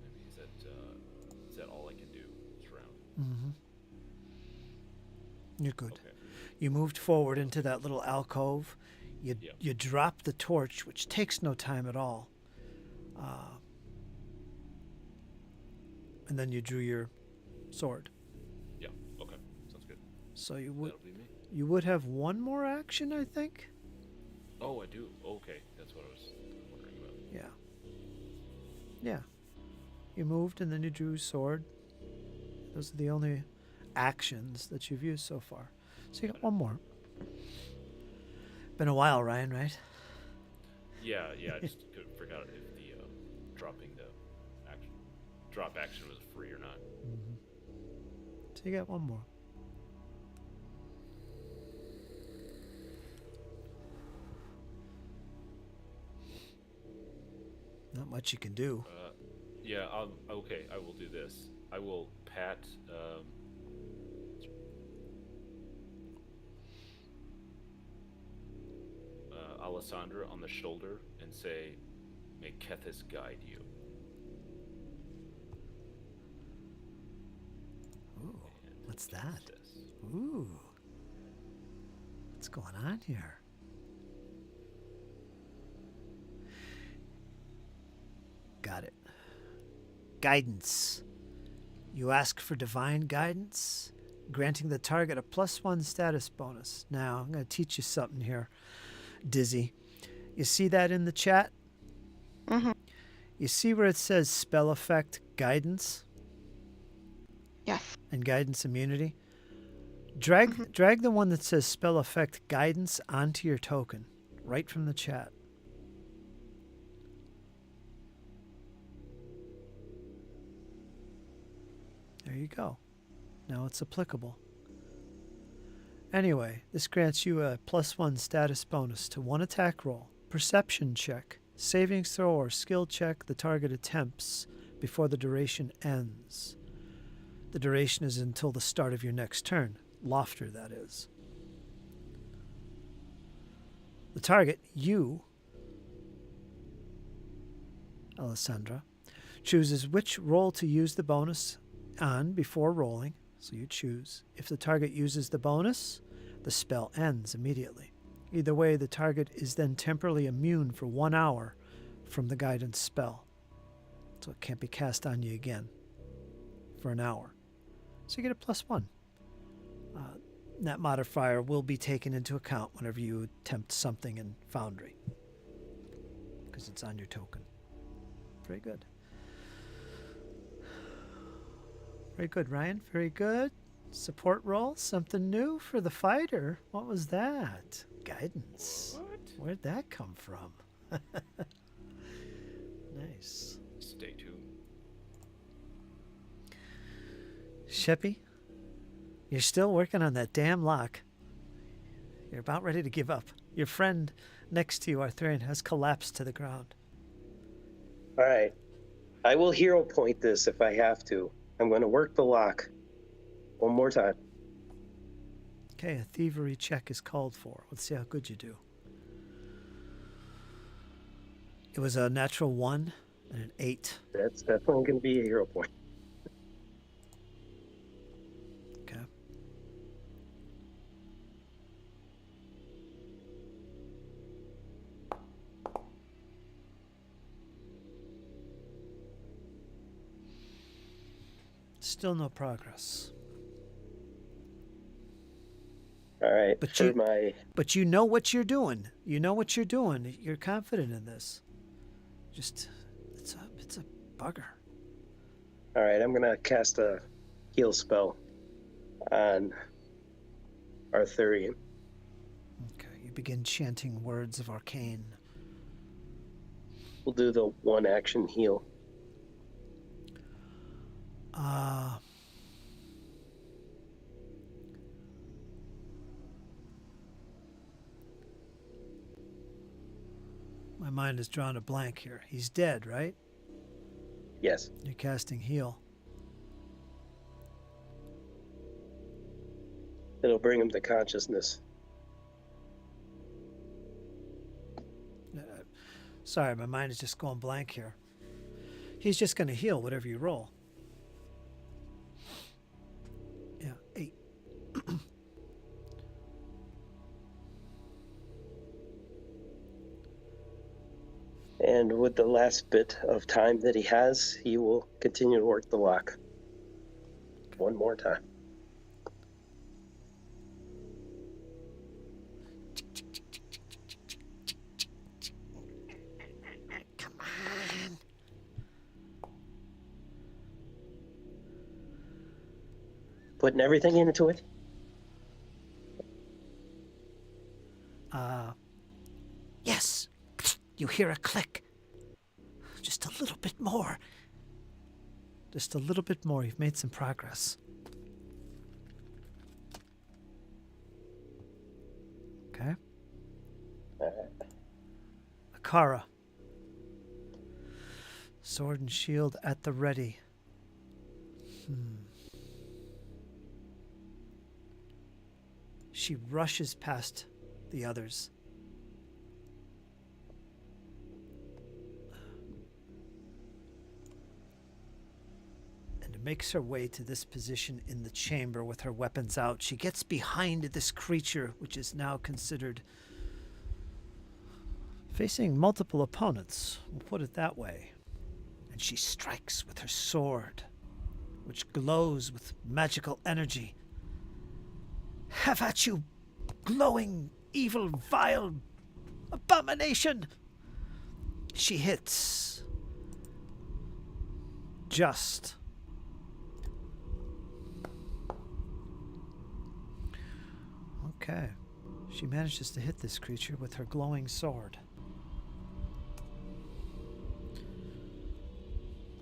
Maybe is that all I can do this round? Mm-hmm. You're good. Okay. You moved forward into that little alcove. You drop the torch, which takes no time at all. And then you drew your sword. Yeah. Okay. Sounds good. So you That'll be me. would have one more action, I think. Oh, I do. Okay, that's what I was wondering about. Yeah. Yeah. You moved and then you drew sword. Those are the only actions that you've used so far. So you got one more. Been a while, Ryan, right? Yeah. I just forgot if the dropping the drop action was free or not. Mm-hmm. So you got one more. Not much you can do. Yeah. Okay. I will do this. I will pat. Alessandra on the shoulder and say, "May Kethis guide you." Ooh, And what's cast that? this. Ooh. What's going on here? Got it. Guidance. You ask for divine guidance, granting the target a +1 status bonus. Now, I'm going to teach you something here, Dizzy. You see that in the chat? Mm-hmm. You see where it says spell effect guidance Yes. and guidance immunity? Drag the one that says spell effect guidance onto your token, right from the chat. you go. Now it's applicable. Anyway, this grants you a +1 status bonus to one attack roll, perception check, savings throw, or skill check the target attempts before the duration ends. The duration is until the start of your next turn. Lofter, that is. The target, you, Alessandra, chooses which roll to use the bonus on before rolling. So you choose. If the target uses the bonus, the spell ends immediately. Either way, the target is then temporarily immune for 1 hour from the guidance spell. So it can't be cast on you again for an hour. So you get a +1. That modifier will be taken into account whenever you attempt something in Foundry, because it's on your token. Very good. Very good, Ryan. Very good. Support roll. Something new for the fighter. What was that? Guidance. What? Where'd that come from? Nice. Stay tuned. Sheppy, you're still working on that damn lock. You're about ready to give up. Your friend next to you, Arthurian, has collapsed to the ground. All right. I will hero point this if I have to. I'm going to work the lock one more time. Okay, a thievery check is called for. Let's see how good you do. It was a natural 1 and an 8. That's definitely going to be a hero point. Okay. Still no progress. All right. But you know what you're doing. You know what you're doing. You're confident in this. Just, it's a bugger. All right. I'm gonna cast a heal spell on Arthurian. Okay. You begin chanting words of arcane. We'll do the one action heal. My mind has drawn a blank here. He's dead, right? Yes. You're casting heal. It'll bring him to consciousness. Sorry, my mind is just going blank here. He's just going to heal whatever you roll. Yeah, 8. And with the last bit of time that he has, he will continue to work the lock. One more time. Come on. Putting everything into it? Yes. You hear a click. Just a little bit more. Just a little bit more. You've made some progress. Okay. Akara. Sword and shield at the ready. She rushes past the others. Makes her way to this position in the chamber with her weapons out. She gets behind this creature, which is now considered facing multiple opponents. We'll put it that way. And she strikes with her sword, which glows with magical energy. Have at you, glowing, evil, vile abomination! She hits. Just. Okay. She manages to hit this creature with her glowing sword.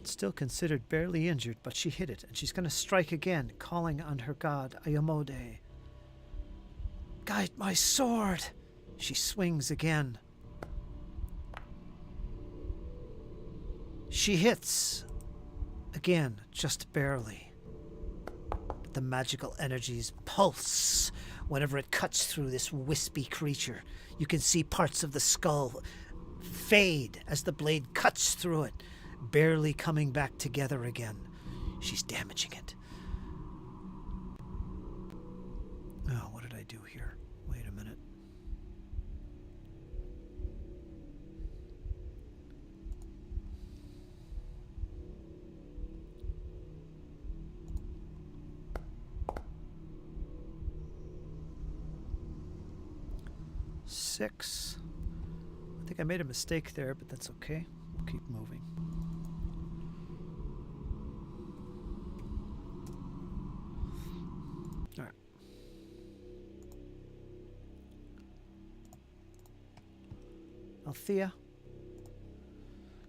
Still considered barely injured, but she hit it, and she's going to strike again, calling on her god, Ayamode. Guide my sword! She swings again. She hits. Again, just barely. But the magical energies pulse whenever it cuts through this wispy creature. You can see parts of the skull fade as the blade cuts through it, barely coming back together again. She's damaging it. Oh, what did I do here? Wait a minute. Six. I think I made a mistake there, but that's okay. We'll keep moving. All right. Althea,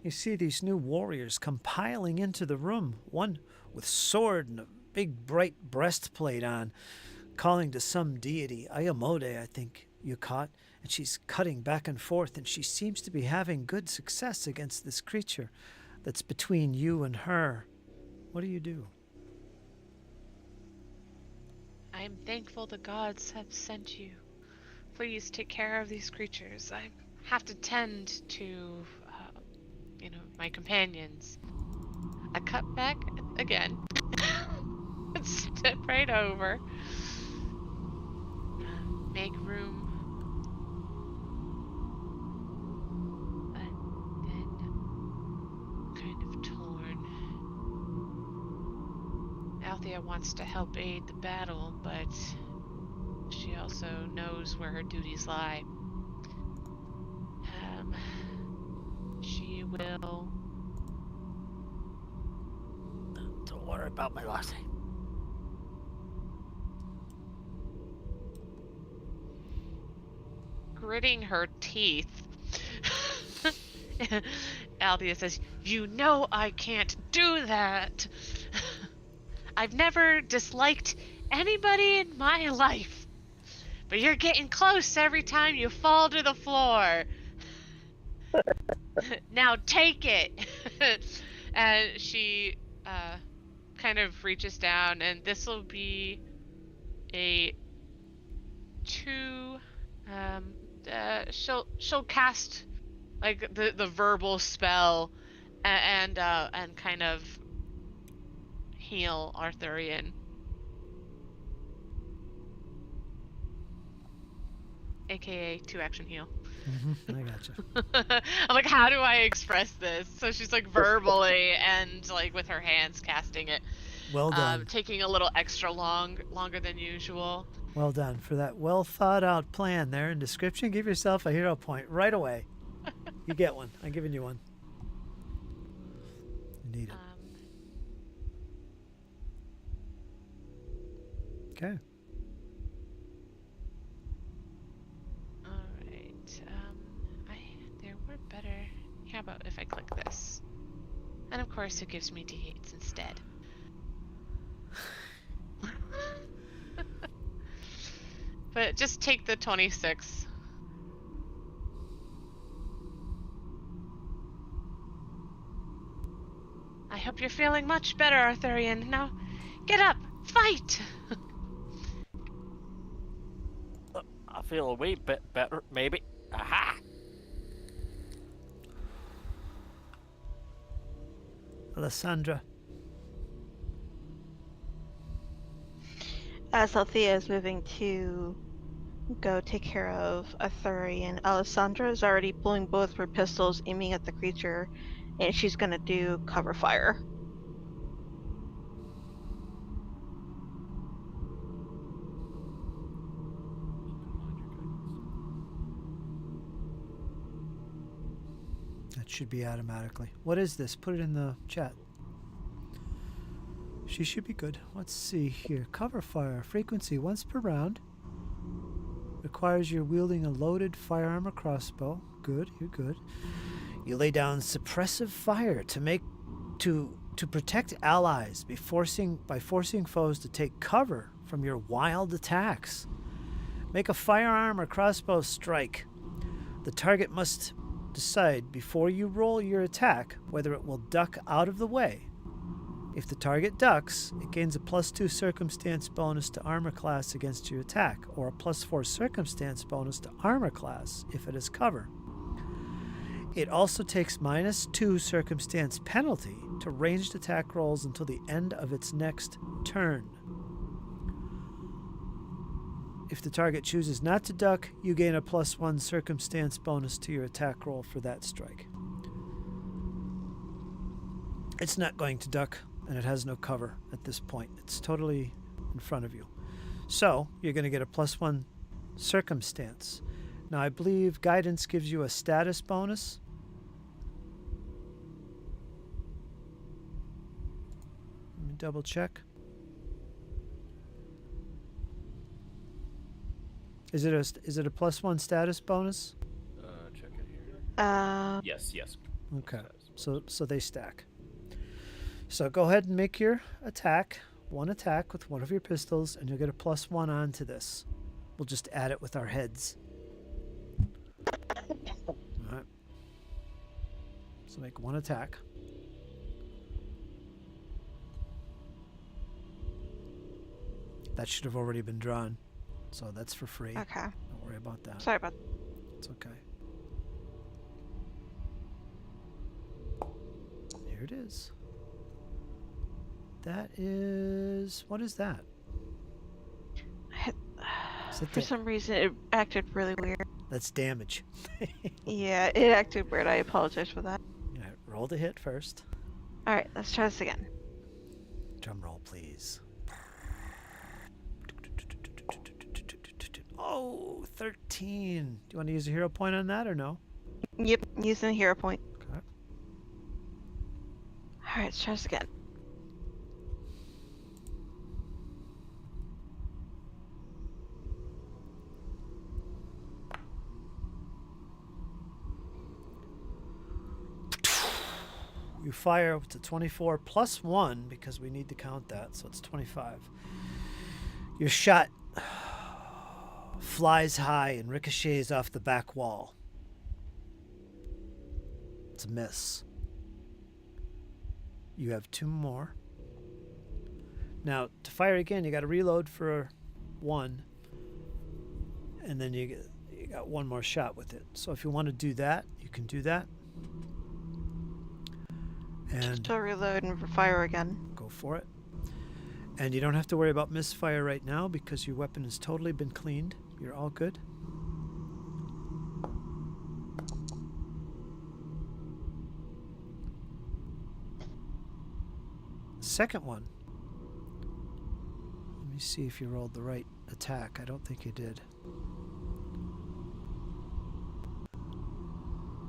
you see these new warriors come piling into the room, one with sword and a big bright breastplate on, calling to some deity, Ayamode, I think you caught, and she's cutting back and forth, and she seems to be having good success against this creature that's between you and her. What do you do? I am thankful the gods have sent you. Please take care of these creatures. I have to tend to, my companions. I cut back again. Step right over. Make room. And then kind of torn. Althea wants to help aid the battle, but she also knows where her duties lie. She will... Don't worry about my lassie. Gritting her teeth. Althea says, "You know I can't do that. I've never disliked anybody in my life. But you're getting close every time you fall to the floor. Now take it." And she kind of reaches down, and this will be a 2. She'll cast like the verbal spell and kind of heal Arthurian. AKA 2-action heal. I gotcha. I'm like, how do I express this? So she's like verbally and like with her hands casting it. Well done. Taking a little extra longer than usual. Well done for that well thought out plan there and description. Give yourself a hero point right away. You get one. I'm giving you one. You need it. Okay. Alright. There were better. How about if I click this? And of course it gives me D8s instead. But just take the 26. I hope you're feeling much better, Arthurian. Now, get up! Fight! I feel a wee bit better, maybe. Aha! Alessandra. As Althea is moving to go take care of Arthurian, Alessandra is already pulling both her pistols, aiming at the creature, and she's going to do cover fire. That should be automatically. What is this? Put it in the chat. She should be good. Let's see here. Cover fire. Frequency once per round. Requires you're wielding a loaded firearm or crossbow. Good. You're good. You lay down suppressive fire to make to protect allies by forcing foes to take cover from your wild attacks. Make a firearm or crossbow strike. The target must decide before you roll your attack whether it will duck out of the way. If the target ducks, it gains a +2 circumstance bonus to armor class against your attack, or a +4 circumstance bonus to armor class if it has cover. It also takes -2 circumstance penalty to ranged attack rolls until the end of its next turn. If the target chooses not to duck, you gain a +1 circumstance bonus to your attack roll for that strike. It's not going to duck, and it has no cover at this point. It's totally in front of you. So, you're going to get a +1 circumstance. Now, I believe guidance gives you a status bonus. Let me double check. Is it a +1 status bonus? Check it here. Yes. Okay. So they stack. So go ahead and make your attack, one attack with one of your pistols, and you'll get a +1 onto this. We'll just add it with our heads. All right. So make one attack. That should have already been drawn. So that's for free. Okay. Don't worry about that. Sorry about It's okay. Here it is. That is... What is that? Is that For some reason, it acted really weird. That's damage. Yeah, it acted weird. I apologize for that. All right, roll the hit first. All right, let's try this again. Drum roll, please. Oh, 13. Do you want to use a hero point on that or no? Yep, using a hero point. Okay. All right, let's try this again. You fire to 24 plus 1 because we need to count that, so it's 25. Your shot flies high and ricochets off the back wall. It's a miss. You have 2 more. Now, to fire again, you got to reload for 1, and then you got 1 more shot with it. So if you want to do that, you can do that. And Just reload and fire again. go for it. And you don't have to worry about misfire right now because your weapon has totally been cleaned. You're all good. Second one. Let me see if you rolled the right attack. I don't think you did.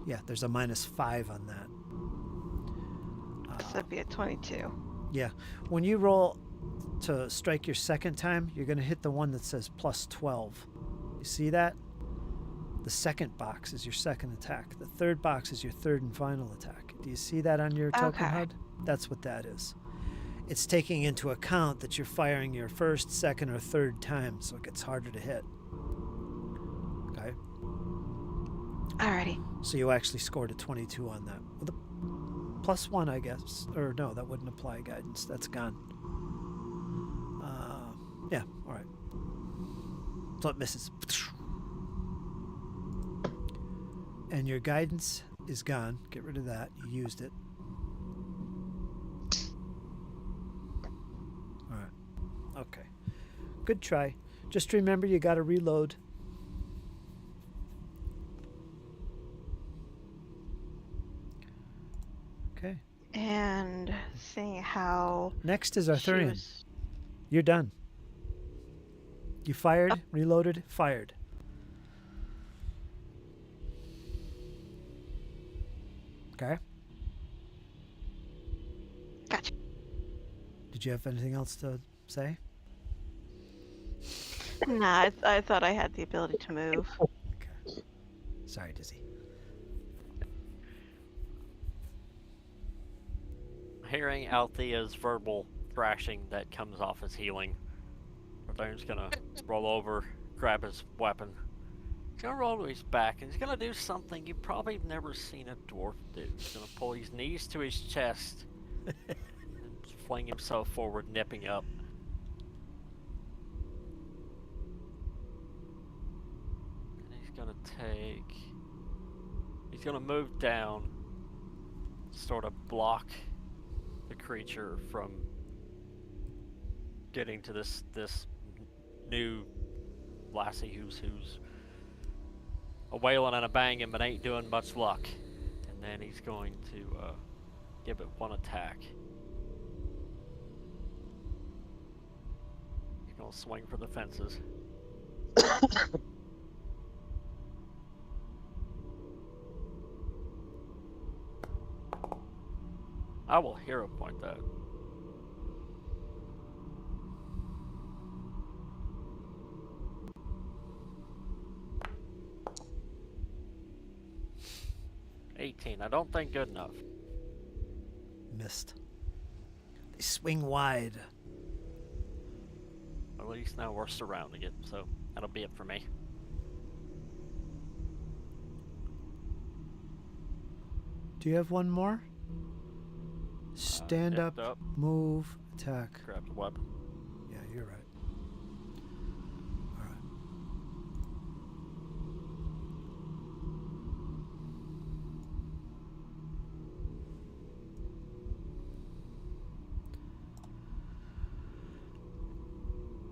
Yeah, there's a -5 on that. So that'd be a 22. Yeah. When you roll to strike your second time, you're going to hit the one that says +12. You see that? The second box is your second attack. The third box is your third and final attack. Do you see that on your token Okay. HUD? That's what that is. It's taking into account that you're firing your first, second, or third time, so it gets harder to hit. Okay? Alrighty. So you actually scored a 22 on that. With a +1, I guess. Or no, that wouldn't apply guidance. That's gone. Yeah, alright. So it misses. And your guidance is gone. Get rid of that. You used it. Alright. Okay. Good try. Just remember you gotta reload. Okay. And seeing how Next is she Arthurian. was... You're done. You fired, reloaded, fired. Okay. Gotcha. Did you have anything else to say? Nah, I thought I had the ability to move. Okay. Sorry, Dizzy. hearing Althea's verbal thrashing that comes off as healing, Arthurion's gonna roll over, grab his weapon. He's gonna roll to his back, and he's gonna do something you've probably never seen a dwarf do. He's gonna pull his knees to his chest and fling himself forward, nipping up. And he's gonna he's gonna move down, sort of block the creature from getting to this new lassie who's a wailing and a banging but ain't doing much luck. And then he's going to give it one attack. He's gonna swing for the fences. I will hero point that. I don't think good enough. Missed. They swing wide. At least now we're surrounding it, so that'll be it for me. Do you have one more? Stand up, move, attack. Grab the weapon. Yeah, you're right. All right.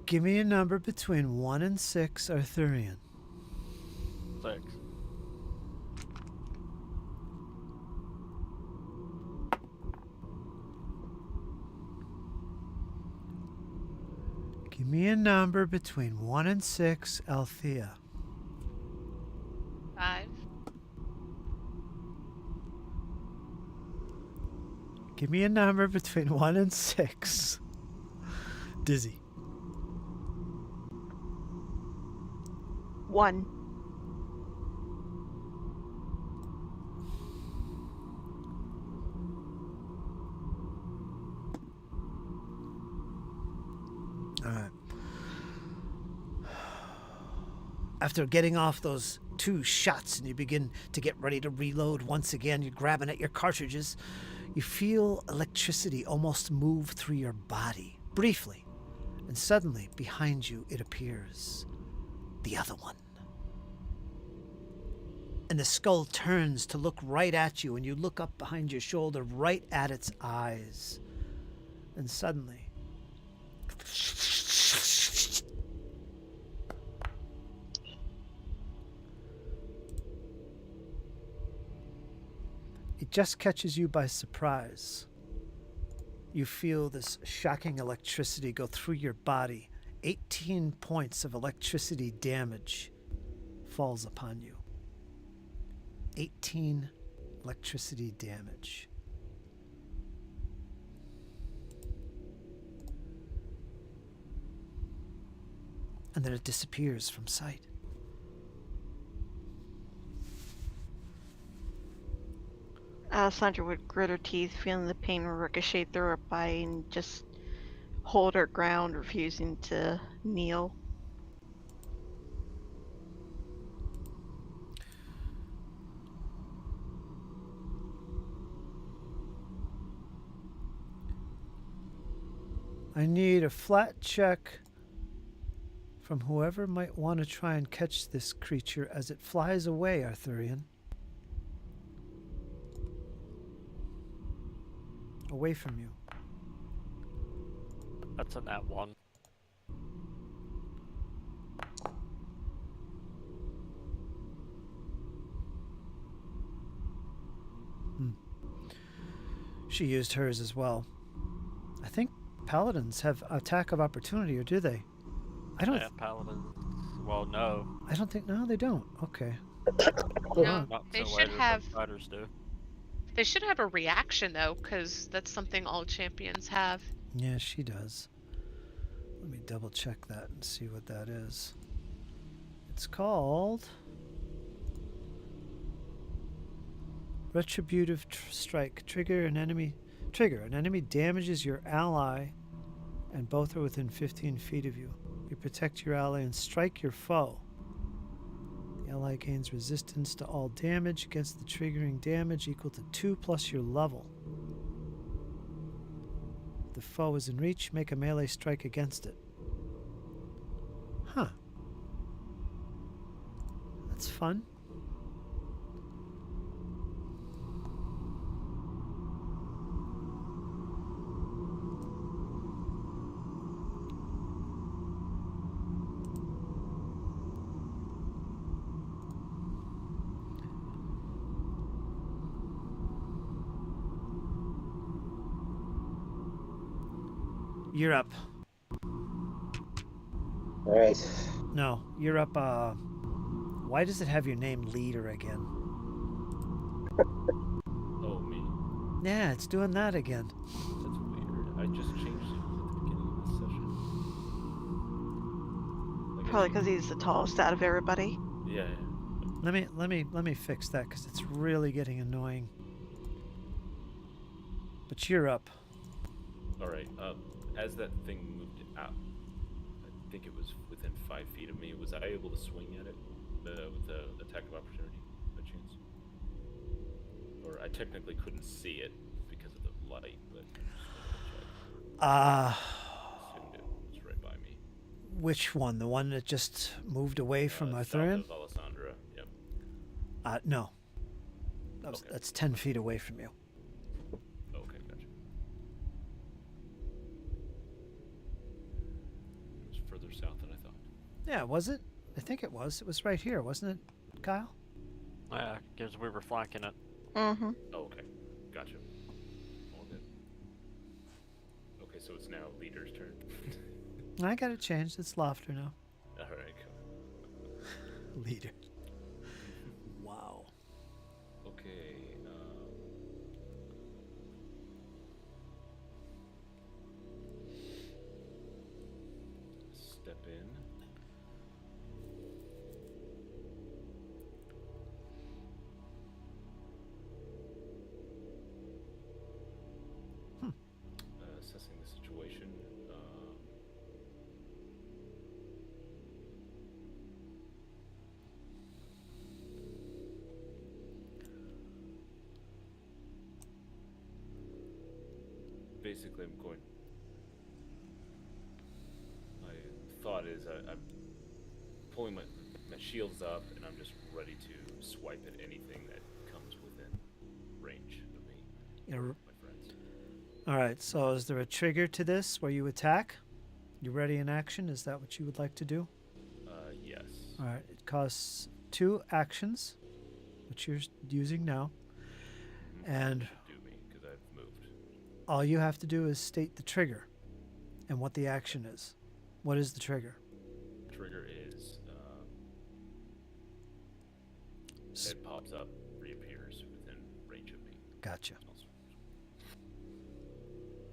Give me a number between 1 and 6, Arthurian. 6. Give me a number between 1 and 6, Althea. 5. Give me a number between 1 and 6, Dizzy. 1. All right. After getting off those 2 shots and you begin to get ready to reload once again, you're grabbing at your cartridges, you feel electricity almost move through your body, briefly, and suddenly behind you it appears. The other one. And the skull turns to look right at you, and you look up behind your shoulder right at its eyes. And suddenly, it just catches you by surprise. You feel this shocking electricity go through your body. 18 points of electricity damage falls upon you. 18 electricity damage. And then it disappears from sight. Sandra would grit her teeth, feeling the pain ricochet through her body, and just hold her ground, refusing to kneel. I need a flat check from whoever might want to try and catch this creature as it flies away, Arthurian. Away from you. That's a nat 1. She used hers as well. I think paladins have attack of opportunity, or do they? I don't. Yeah, paladins. Well, no. I don't think. No, they don't. Okay. No, Not they so should later, have. but fighters do. They should have a reaction though, because that's something all champions have. Yeah, she does. Let me double check that and see what that is. It's called Retributive Strike. Trigger an enemy Trigger. An enemy damages your ally, and both are within 15 feet of you. You protect your ally and strike your foe. The ally gains resistance to all damage against the triggering damage equal to 2 plus your level. If the foe is in reach, make a melee strike against it. Huh. That's fun. You're up. All right. No, you're up. Why does it have your name Leader again? Oh, me. Yeah, it's doing that again. That's weird. I just changed it at the beginning of this session. Like, I Probably changed- because he's the tallest out of everybody. Yeah. Let me fix that because it's really getting annoying. But you're up. All right. As that thing moved out, I think it was within 5 feet of me. Was I able to swing at it with the attack of opportunity by chance? Or I technically couldn't see it because of the light, but just wanted to check. Assumed it was right by me. Which one? The one that just moved away from South Arthurian? of Alessandra. Yep. No. Okay. That's 10 feet away from you. Okay, gotcha. It was further south than I thought. Yeah, was it? I think it was. It was right here, wasn't it, Kyle? Yeah, because we were flanking it. Mm-hmm. Oh, okay. Gotcha. All good. Okay, so it's now Leader's turn. I got it changed. It's Lofter now. All right, cool. Leader. Wow. Okay. Step in. Assessing the situation. Basically, I'm going. My thought is I'm pulling my shields up, and I'm just ready to swipe at anything that comes within range of me. You're, My friends. all right, so is there a trigger to this where you attack? You ready in action? Is that what you would like to do? Yes. All right, it costs 2 actions, which you're using now, and Do me because I've moved. all you have to do is state the trigger and what the action is. What is the trigger? Trigger is head pops up, reappears within range of me. Gotcha.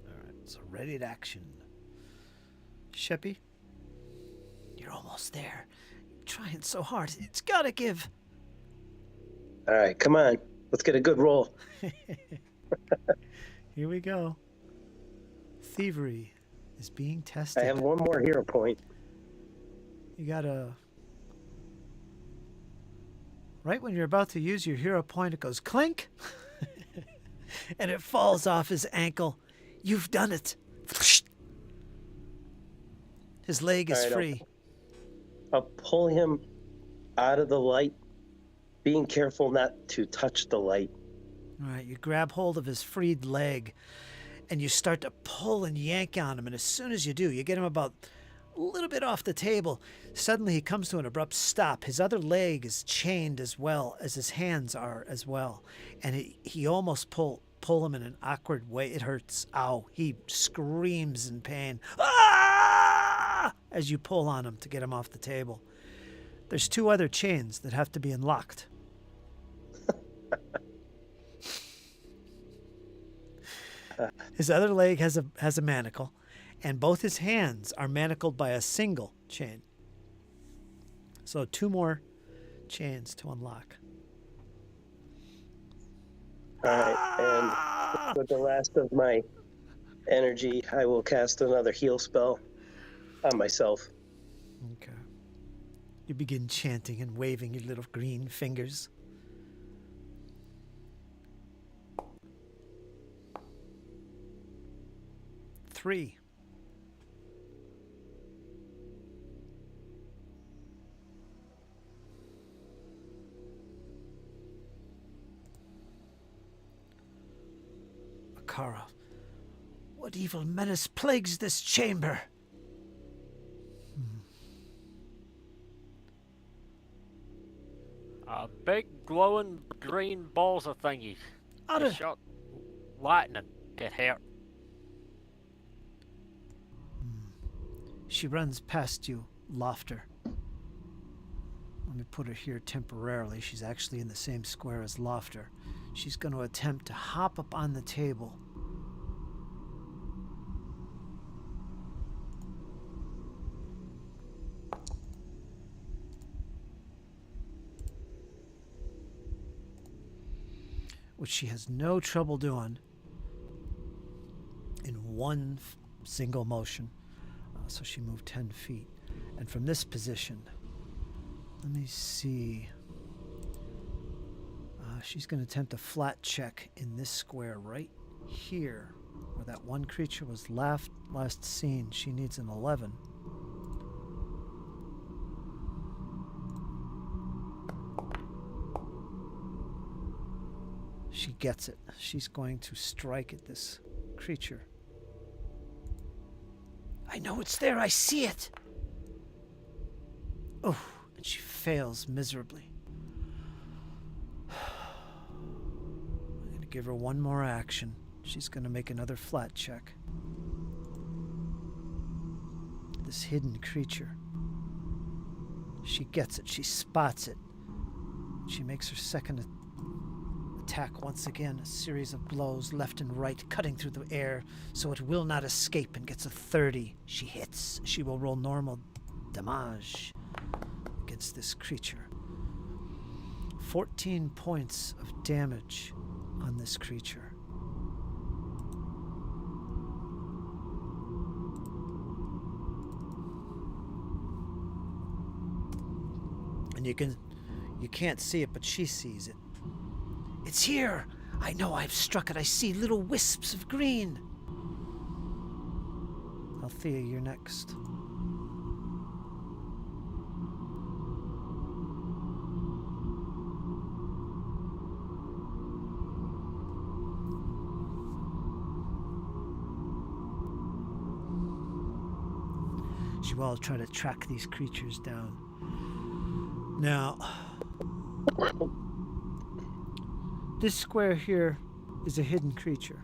All right, so ready to action. Sheppy, you're almost there. You're trying so hard. It's gotta give. All right, come on. Let's get a good roll. Here we go. Thievery is being tested. I have one more hero point. You gotta. Right when you're about to use your hero point, it goes clink, and it falls off his ankle. You've done it. His leg is All right, free. I'll pull him out of the light, being careful not to touch the light. All right, you grab hold of his freed leg, and you start to pull and yank on him. And as soon as you do, you get him about a little bit off the table. Suddenly, he comes to an abrupt stop. His other leg is chained as well as his hands are as well, and he almost pull him in an awkward way. It hurts. Ow! He screams in pain. Ah! As you pull on him to get him off the table. There's 2 other chains that have to be unlocked. His other leg has a manacle, and both his hands are manacled by a single chain. So 2 more chains to unlock. All right, and With the last of my energy, I will cast another heal spell on myself. Okay. You begin chanting and waving your little green fingers. Three. Akara, what evil menace plagues this chamber? Big glowing green balls of thingies. Outta. They shot lightning. Get hurt. She runs past you, Lofter. Let me put her here temporarily. She's actually in the same square as Lofter. She's going to attempt to hop up on the table. Which she has no trouble doing in one single motion. So she moved 10 feet. And from this position, let me see. She's going to attempt a flat check in this square right here, where that one creature was last seen. She needs an 11. She gets it. She's going to strike at this creature. I know it's there. I see it. Oh, and she fails miserably. I'm going to give her one more action. She's going to make another flat check. This hidden creature. She gets it. She spots it. She makes her second attack once again, a series of blows left and right, cutting through the air so it will not escape, and gets a 30. She hits. She will roll normal damage against this creature. 14 points of damage on this creature. And you can't see it, but she sees it. It's here! I know I've struck it. I see little wisps of green. Althea, you're next. She will try to track these creatures down. Now, this square here is a hidden creature.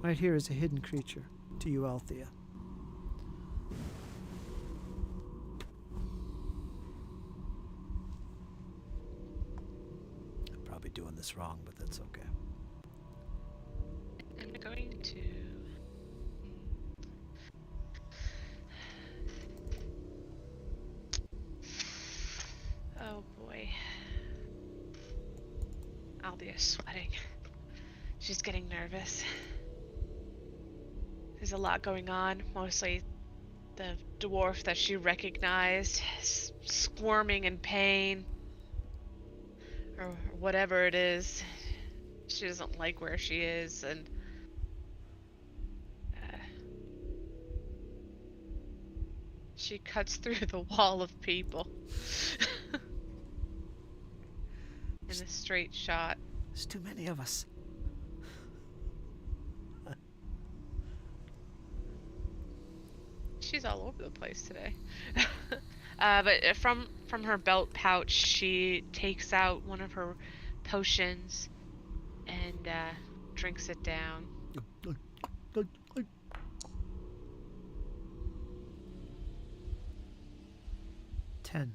Right here is a hidden creature to you, Althea. I'm probably doing this wrong, but that's okay. I'm going to... Oh boy. Althea's sweating. She's getting nervous. There's a lot going on, mostly the dwarf that she recognized squirming in pain, or whatever it is. She doesn't like where she is, and she cuts through the wall of people in a straight shot. There's too many of us. She's all over the place today. But from her belt pouch, she takes out one of her potions and drinks it down. 10.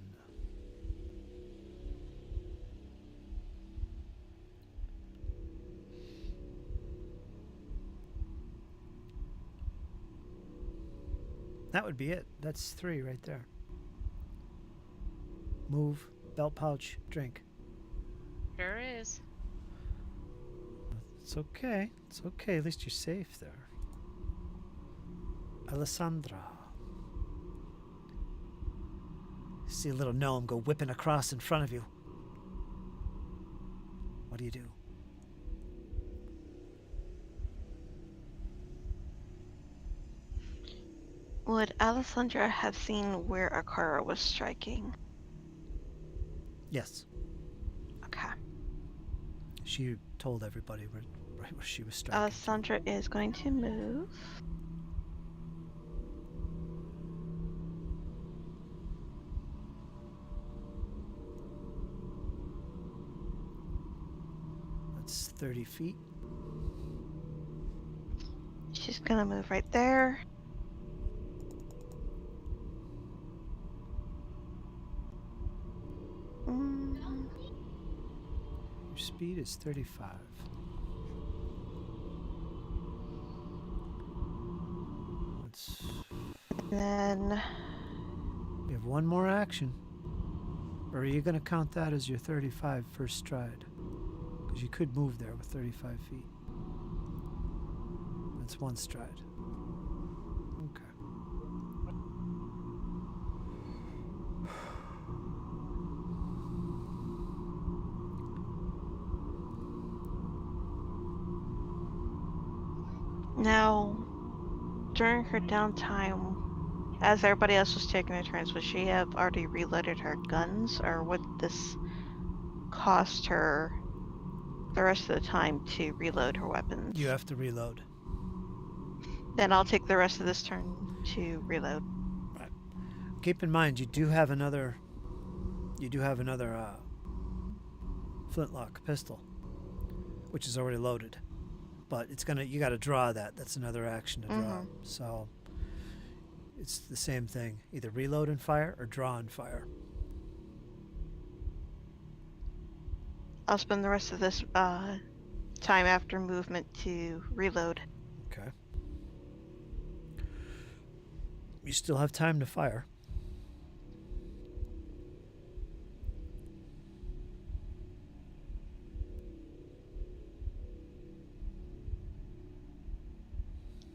That would be it. That's 3 right there. Move, belt pouch, drink. Sure is. It's okay. It's okay. At least you're safe there. Alessandra. See a little gnome go whipping across in front of you. What do you do? Would Alessandra have seen where Akara was striking? Yes. Okay. She told everybody right where she was striking. Alessandra is going to move. That's 30 feet. She's gonna move right there. Your speed is 35. Then You have one more action. Or are you going to count that as your 35 first stride? Because you could move there with 35 feet. That's one stride. Okay. now, during her downtime, as everybody else was taking their turns, would she have already reloaded her guns, or would this cost her the rest of the time to reload her weapons? You have to reload. Then I'll take the rest of this turn to reload. Right. Keep in mind, you do have another flintlock pistol, which is already loaded. But you got to draw that. That's another action to draw. So it's the same thing. Either reload and fire or draw and fire. I'll spend the rest of this time after movement to reload. Okay. You still have time to fire.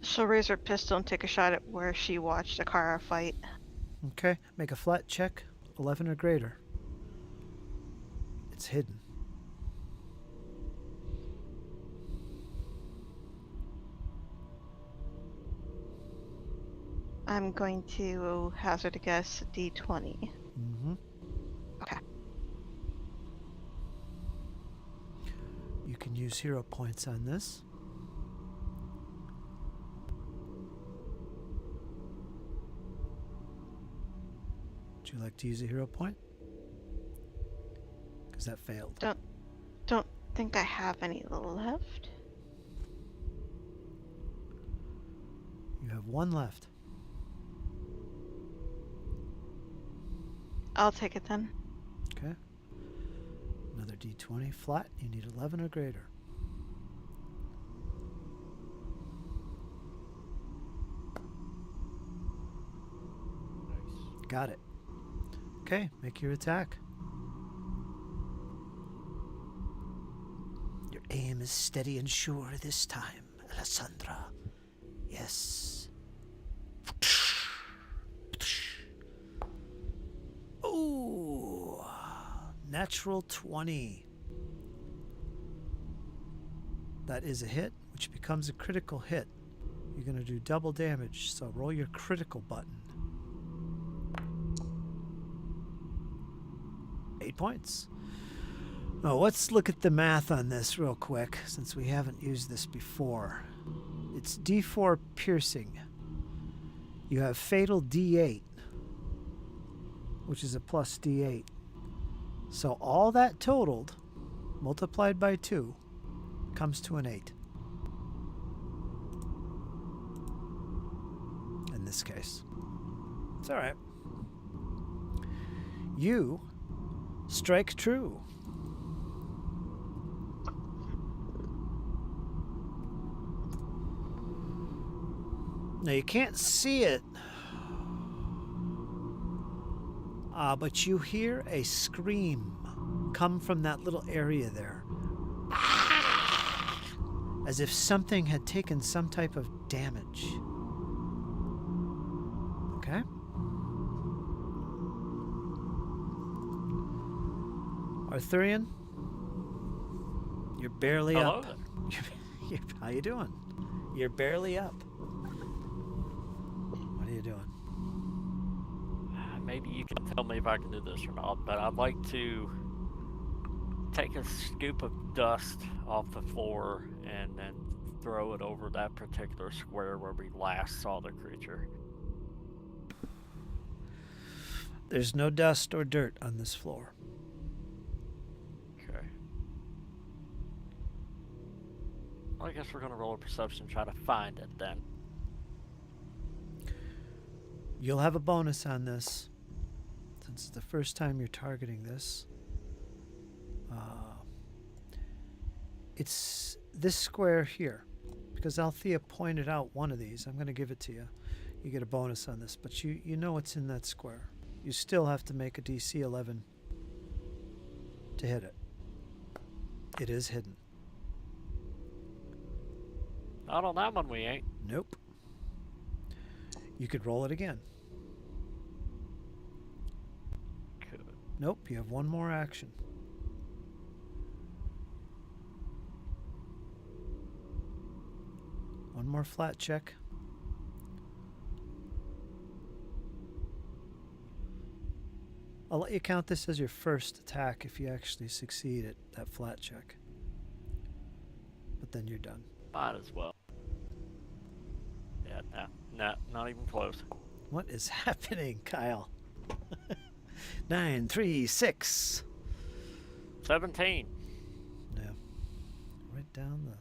She'll raise her pistol and take a shot at where she watched Akara fight. Okay. Make a flat check. 11 or greater. It's hidden. I'm going to hazard a guess D20. Mm-hmm. Okay. You can use hero points on this. Would you like to use a hero point? Because that failed. Don't think I have any left. You have one left. I'll take it then. Okay. Another D20 flat. You need 11 or greater. Nice. Got it. Okay, make your attack. Your aim is steady and sure this time, Alessandra. Yes. Ooh, natural 20. That is a hit, which becomes a critical hit. You're going to do double damage, so roll your critical button. 8 points. Now, let's look at the math on this real quick, since we haven't used this before. It's D4 piercing. You have fatal D8, which is a plus D8. So all that totaled, multiplied by 2, comes to an 8. In this case. It's all right. You strike true. Now you can't see it, but you hear a scream come from that little area there. As if something had taken some type of damage. Okay? Arthurian, you're barely Hello up. there. How you doing? You're barely up. What are you doing? Maybe you can tell me if I can do this or not, but I'd like to take a scoop of dust off the floor and then throw it over that particular square where we last saw the creature. There's no dust or dirt on this floor. Okay. Well, I guess we're gonna roll a perception and try to find it then. You'll have a bonus on this, since it's the first time you're targeting this. It's this square here, because Althea pointed out one of these. I'm going to give it to you. You get a bonus on this, but you know it's in that square. You still have to make a DC 11 to hit it. It is hidden. Not on that one, we ain't. Nope. You could roll it again. Could. Nope, you have one more action. One more flat check. I'll let you count this as your first attack if you actually succeed at that flat check. But then you're done. Might as well. Yeah, no, not even close. What is happening, Kyle? 9, 3, 6. 17. No. Right down the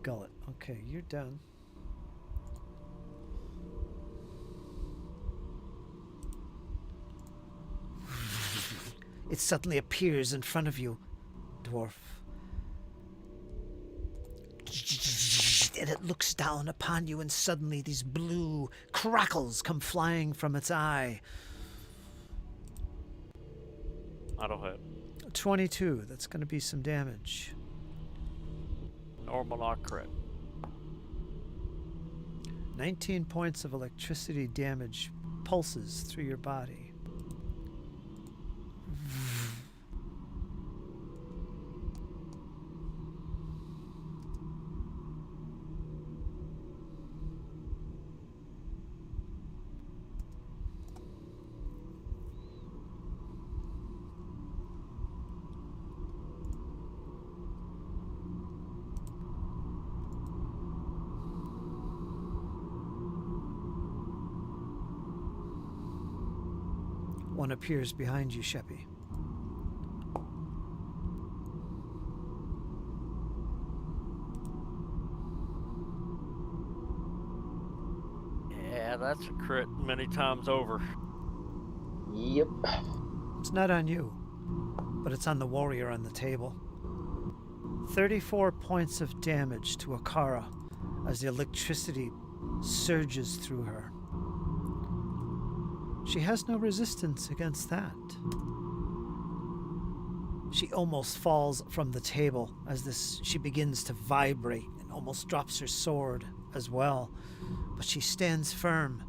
gullet. Okay, you're done. It suddenly appears in front of you, dwarf. And it looks down upon you, and suddenly these blue crackles come flying from its eye. That'll hit. 22, that's going to be some damage. Normal, not crit. 19 points of electricity damage pulses through your body. One appears behind you, Sheppy. Yeah, that's a crit many times over. Yep. It's not on you, but it's on the warrior on the table. 34 points of damage to Akara as the electricity surges through her. She has no resistance against that. She almost falls from the table as she begins to vibrate and almost drops her sword as well. But she stands firm.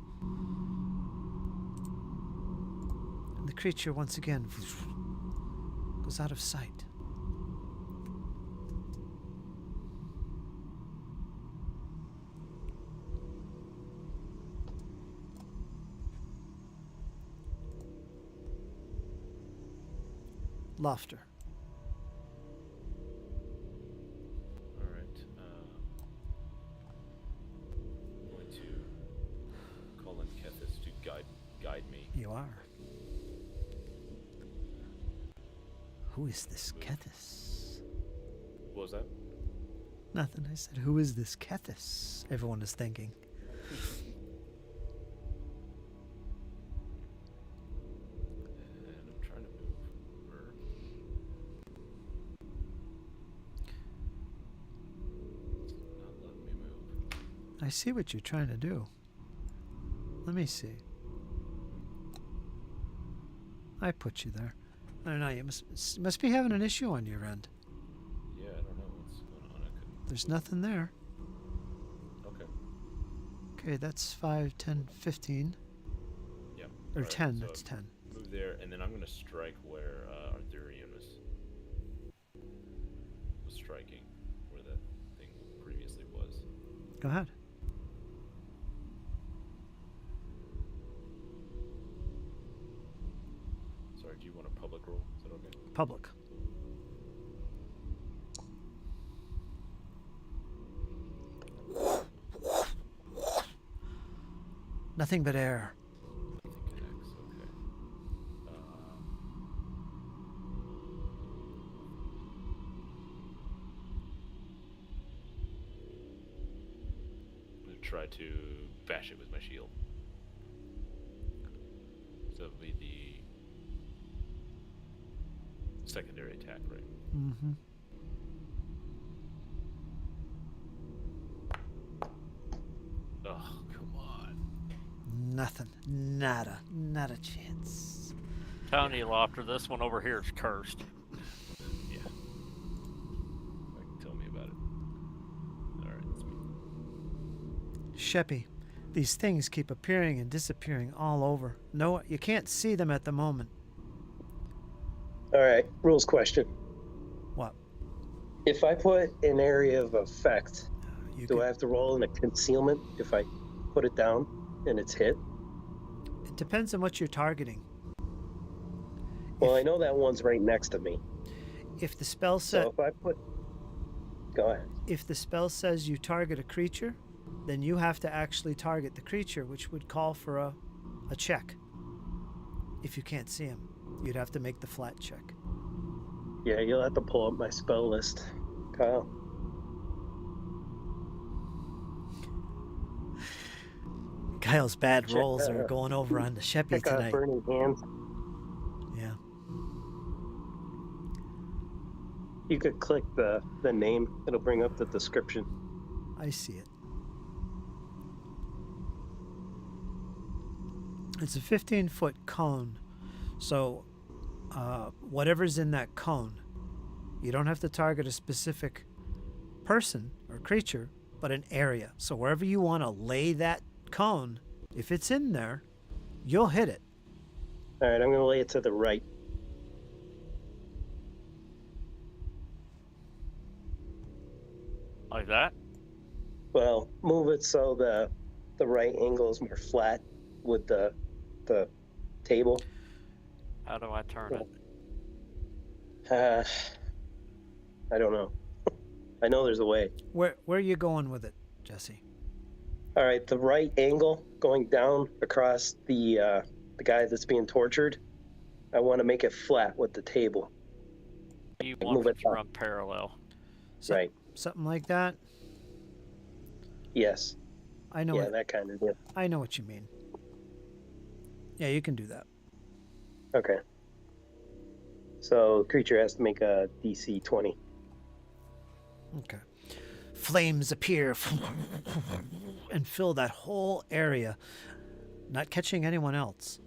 And the creature once again goes out of sight. Laughter. All right. I'm going to call in Kethis to guide me. You are. Who is this Kethis? What was that? Nothing. I said, who is this Kethis? Everyone is thinking. And I'm trying to move her. It's not letting me move. I see what you're trying to do. Let me see. I put you there. I don't know. You must be having an issue on your end. Yeah, I don't know what's going on. I couldn't. There's nothing there. Okay. Okay, that's 5, 10, 15. Yeah. Or Alright, 10, so that's 10. move there, and then I'm gonna strike where Arthurian was striking, where that thing previously was. Go ahead. Sorry, do you want a public roll? Is that okay? Public. Nothing but air. Nothing connects. Okay. I'm gonna try to bash it with my shield. So it'll be the secondary attack, right? Mm-hmm. Oh, come on. Nothing. Nada. Not a chance. Telling you, Lofter, this one over here is cursed. Yeah. Like, tell me about it. Alright, let's see. Sheppy, these things keep appearing and disappearing all over. No, you can't see them at the moment. All right, rules question. What? If I put an area of effect, You do could- I have to roll in a concealment if I put it down and it's hit? It depends on what you're targeting. Well, I know that one's right next to me. If the spell So if I put... Go ahead. if the spell says you target a creature, then you have to actually target the creature, which would call for a check. If you can't see him, you'd have to make the flat check. Yeah, you'll have to pull up my spell list, Kyle. Kyle's bad Check, rolls are going over on the Sheppy Check out tonight. Burning Hands. Yeah. You could click the name. It'll bring up the description. I see it. It's a 15-foot cone. So whatever's in that cone, you don't have to target a specific person or creature, but an area. So wherever you want to lay that cone, if it's in there, you'll hit it. All right, I'm going to lay it to the right. Like that? Well, move it so the right angle is more flat with the table. How do I turn it? I don't know. I know there's a way. Where are you going with it, Jesse? All right, the right angle going down across the guy that's being tortured. I want to make it flat with the table. You Move want it it to up. run parallel. Right. Something like that. Yes. I know. Yeah, that kind of deal. I know what you mean. Yeah, you can do that. Okay. So creature has to make a DC 20. Okay. Flames appear and fill that whole area, not catching anyone else,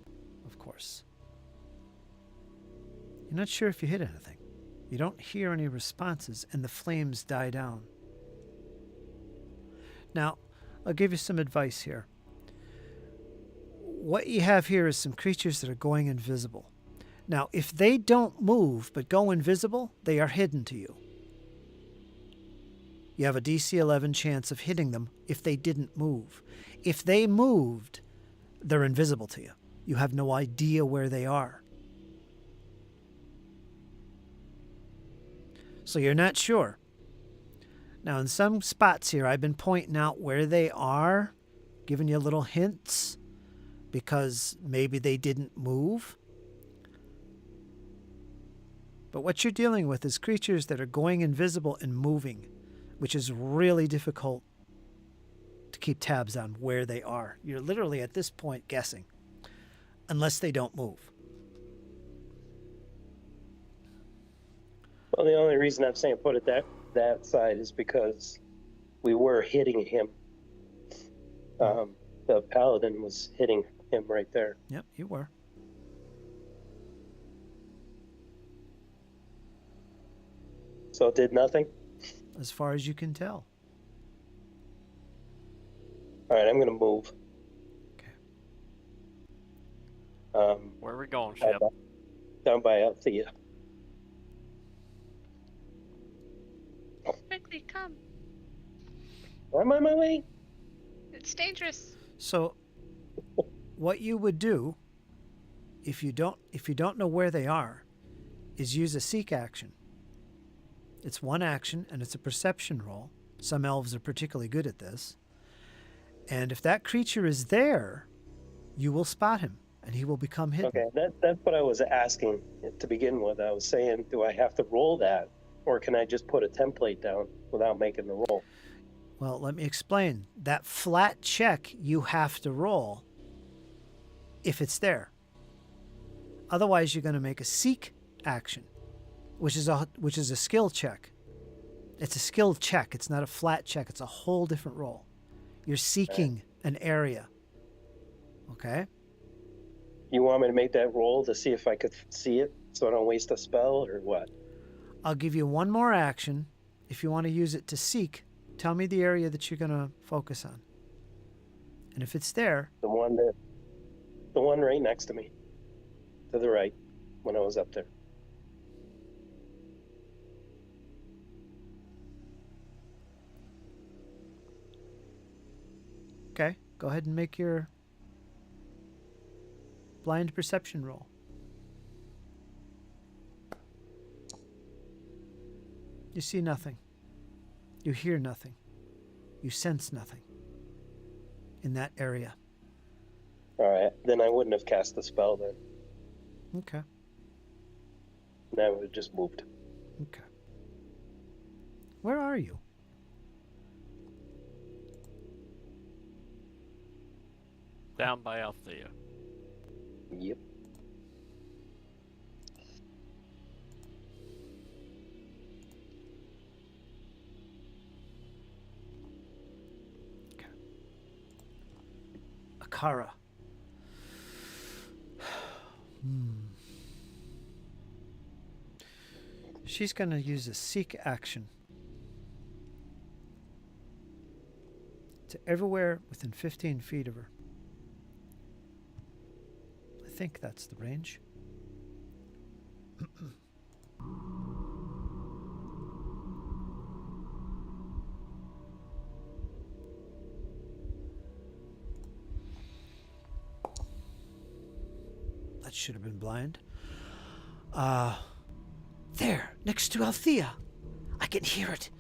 of course. You're not sure if you hit anything. You don't hear any responses, and the flames die down. Now, I'll give you some advice here. What you have here is some creatures that are going invisible. Now, if they don't move but go invisible, they are hidden to you. You have a DC 11 chance of hitting them if they didn't move. If they moved, they're invisible to you. You have no idea where they are. So you're not sure. Now, in some spots here, I've been pointing out where they are, giving you little hints, because maybe they didn't move. But what you're dealing with is creatures that are going invisible and moving, which is really difficult to keep tabs on where they are. You're literally at this point guessing, unless they don't move. Well, the only reason I'm saying put it that side is because we were hitting him. The paladin was hitting him right there. Yep, you were. So it did nothing? as far as you can tell. All right, I'm going to move. Okay. Where are we going, Shep? Down by Althea. Quickly, come. I'm on my way. It's dangerous. So, what you would do, if you don't know where they are, is use a seek action. It's one action, and it's a perception roll. Some elves are particularly good at this. And if that creature is there, you will spot him, and he will become hidden. Okay, that's what I was asking to begin with. I was saying, do I have to roll that, or can I just put a template down without making the roll? Well, let me explain. That flat check you have to roll if it's there. Otherwise, you're going to make a seek action, which is a skill check. It's a skill check. It's not a flat check. It's a whole different roll. You're seeking an area. Okay? You want me to make that roll to see if I could see it so I don't waste a spell, or what? I'll give you one more action. If you want to use it to seek, tell me the area that you're going to focus on. And if it's there... The one right next to me. To the right, when I was up there. Okay, go ahead and make your blind perception roll. You see nothing. You hear nothing. You sense nothing in that area. All right, then I wouldn't have cast the spell then. Okay. And I would have just moved. Okay. Where are you? Down by Althea. Yep. Akara. She's going to use a seek action to everywhere within 15 feet of her. I think that's the range. That should have been blind. There, next to Althea. I can hear it.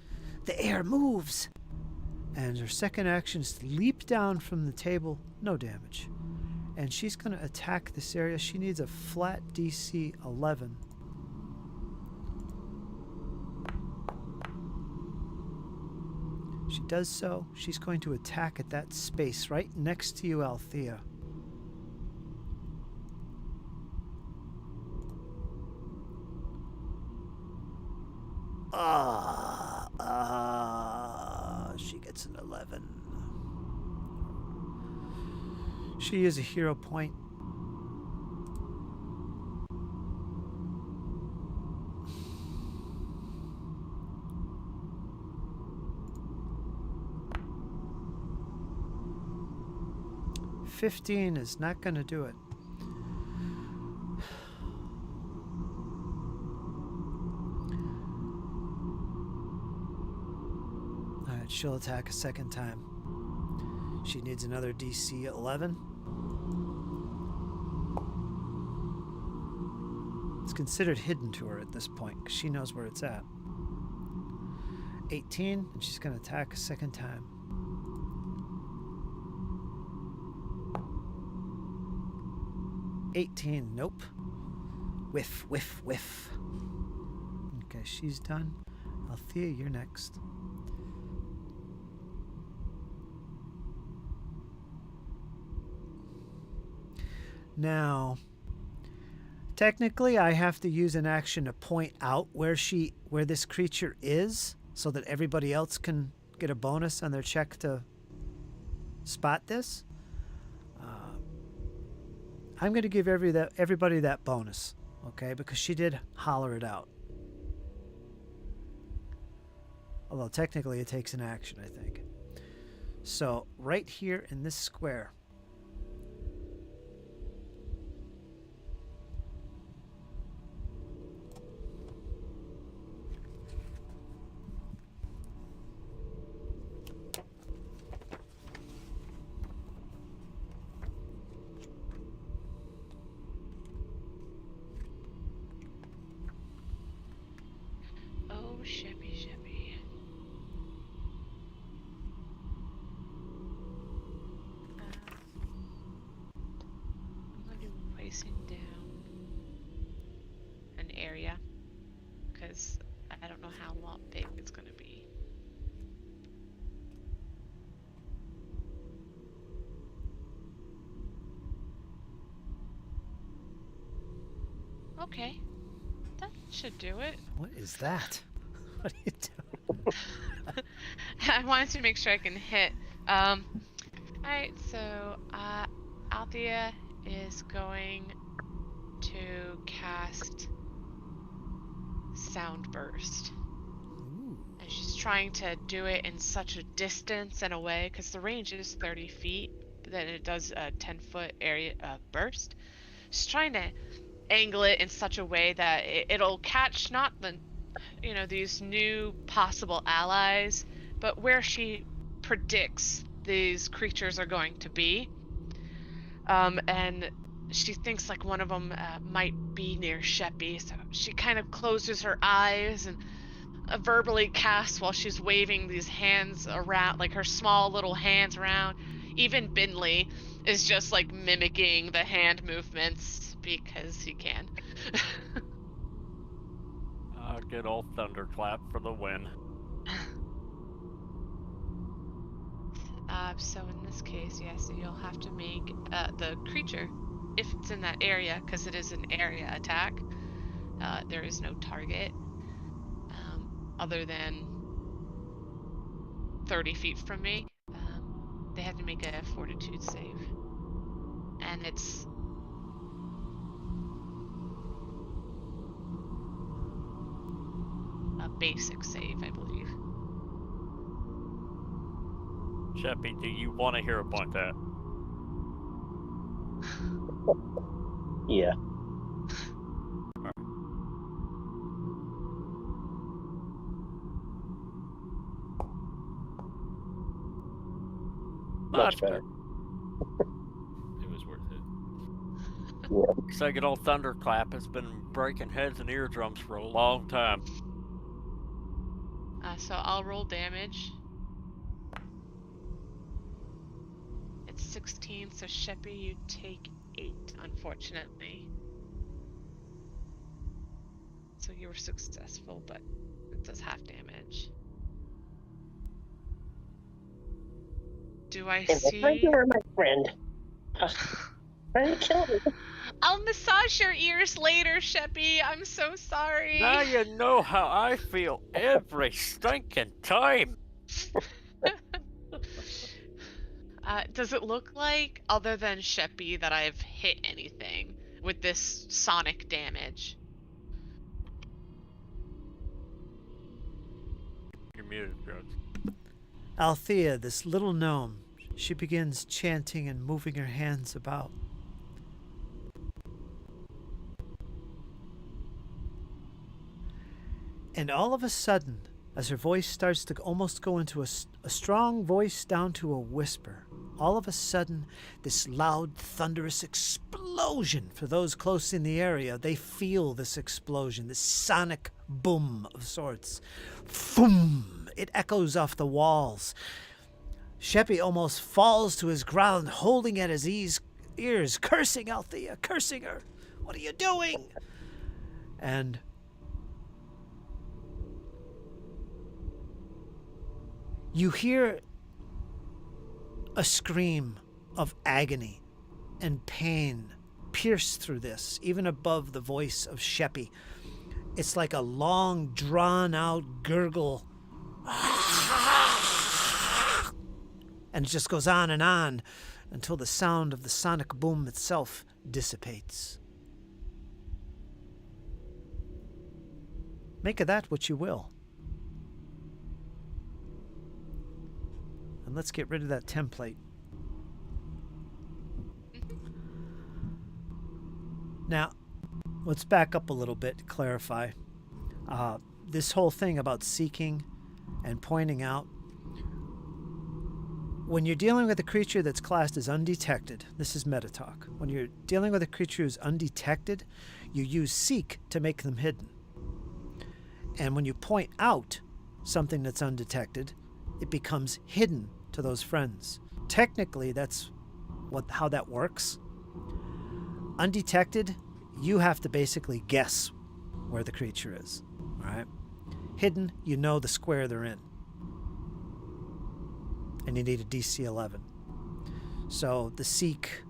The air moves. And her second action is to leap down from the table. No damage. And she's going to attack this area. She needs a flat DC 11. She does so. She's going to attack at that space right next to you, Althea. She gets an 11. She is a hero point. $15 is not going to do it. Alright, she'll attack a second time. She needs another DC 11. It's considered hidden to her at this point because she knows where it's at. 18, and she's going to attack a second time. $18, nope. Whiff, whiff, whiff. Okay, she's done. Althea, you're next. Now, technically, I have to use an action to point out where this creature is, so that everybody else can get a bonus on their check to spot this. I'm going to give everybody that bonus, okay? Because she did holler it out. Although technically it takes an action, I think. So right here in this square, Oh, Sheppy, Sheppy. I'm going to be placing down an area because I don't know how big it's going to be. Okay, that should do it. what is that? What are you doing? I wanted to make sure I can hit. Alright, so Althea is going to cast Sound Burst. Ooh. And she's trying to do it in such a distance and away, because the range is 30 feet, but then it does a 10-foot area burst. She's trying to angle it in such a way that it'll catch not these new possible allies, but where she predicts these creatures are going to be. And she thinks like one of them might be near Sheppy, so she kind of closes her eyes and verbally casts while she's waving these hands around, like her small little hands around. Even Binley is just like mimicking the hand movements because he can. Good old thunderclap for the win. So in this case, yes, you'll have to make the creature, if it's in that area, because it is an area attack. There is no target other than 30 feet from me. They have to make a fortitude save, and it's a basic save, I believe. Sheppy, do you want to hear about that? Yeah. Much better. It was worth it. Yeah. So good old thunderclap has been breaking heads and eardrums for a long time. So I'll roll damage. It's 16, so Sheppy, you take 8, unfortunately. So you were successful, but it does half damage. Do I And see? you are my friend. Trying to kill me. I'll massage your ears later, Sheppy. I'm so sorry. Now you know how I feel every stinking time. Does it look like, other than Sheppy, that I've hit anything with this sonic damage? You're muted, Drugs. Althea, this little gnome, she begins chanting and moving her hands about. And all of a sudden, as her voice starts to almost go into a strong voice down to a whisper, all of a sudden, this loud, thunderous explosion. For those close in the area, they feel this explosion, this sonic boom of sorts. Boom! It echoes off the walls. Sheppy almost falls to his ground, holding at his ears, cursing Althea, cursing her. What are you doing? And you hear a scream of agony and pain pierce through this, even above the voice of Sheppy. It's like a long, drawn-out gurgle. And it just goes on until the sound of the sonic boom itself dissipates. Make of that what you will. And let's get rid of that template. Now, let's back up a little bit to clarify. This whole thing about seeking and pointing out. When you're dealing with a creature that's classed as undetected, this is meta talk. When you're dealing with a creature who's undetected, you use seek to make them hidden. And when you point out something that's undetected, it becomes hidden to those friends. Technically, that's how that works. Undetected, you have to basically guess where the creature is. All right? Hidden, you know the square they're in. And you need a DC 11. So the seek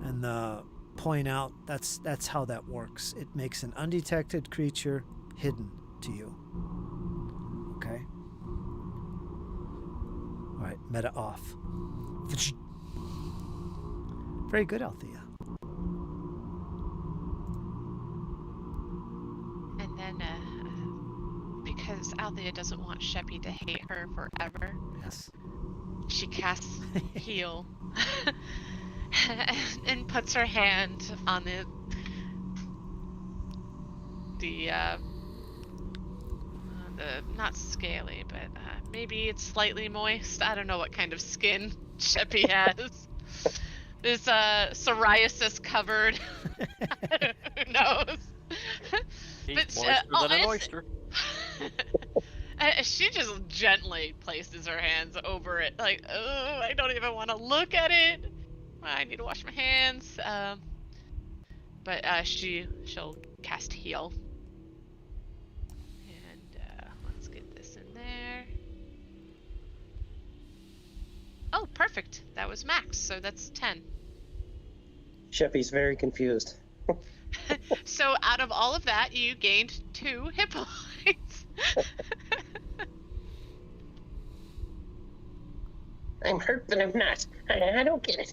and the point out, that's how that works. It makes an undetected creature hidden to you. Okay? All right, meta off. Very good, Althea. And then, because Althea doesn't want Sheppy to hate her forever, Yes. she casts heal and puts her hand on the not scaly, but maybe it's slightly moist. I don't know what kind of skin Sheppy has. This psoriasis covered. Who knows? He's But, moister than an oyster. She just gently places her hands over it, like, oh, I don't even want to look at it. I need to wash my hands. But she'll cast heal. And let's get this in there. Oh, perfect. That was max, so that's 10. Sheppy's very confused. So out of all of that, you gained 2 hit points. I'm hurt, but I'm not. I don't get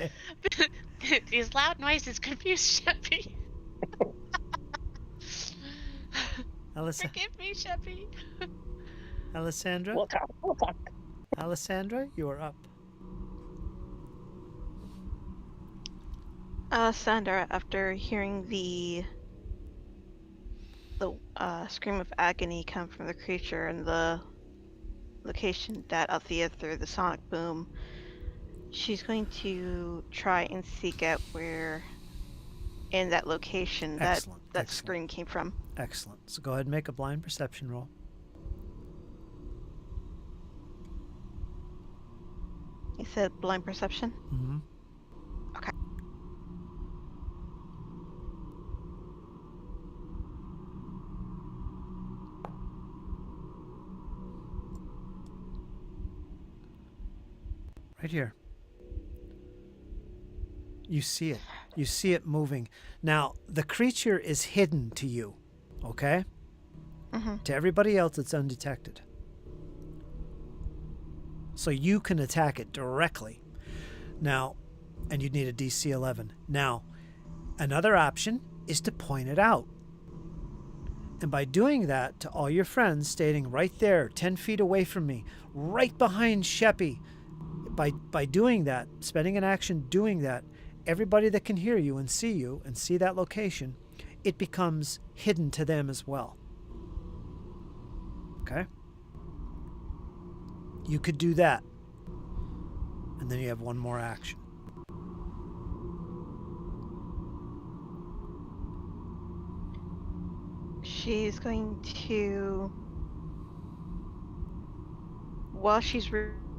it. These loud noises confuse Sheppy. Forgive me, Sheppy. Alessandra? We'll talk. Alessandra, you are up. Sandra, after hearing the scream of agony come from the creature and the location that Althea threw the sonic boom, she's going to try and seek out where in that location that scream came from. Excellent. So go ahead and make a blind perception roll. You said blind perception? Mm-hmm. Okay. Right here. You see it. You see it moving. Now, the creature is hidden to you, okay? Mm-hmm. To everybody else, it's undetected. So you can attack it directly. Now, and you'd need a DC 11. Now, another option is to point it out. And by doing that to all your friends, stating right there, 10 feet away from me, right behind Sheppy, by doing that, spending an action doing that, everybody that can hear you and see that location, it becomes hidden to them as well. Okay? You could do that. And then you have one more action. She's going to, while she's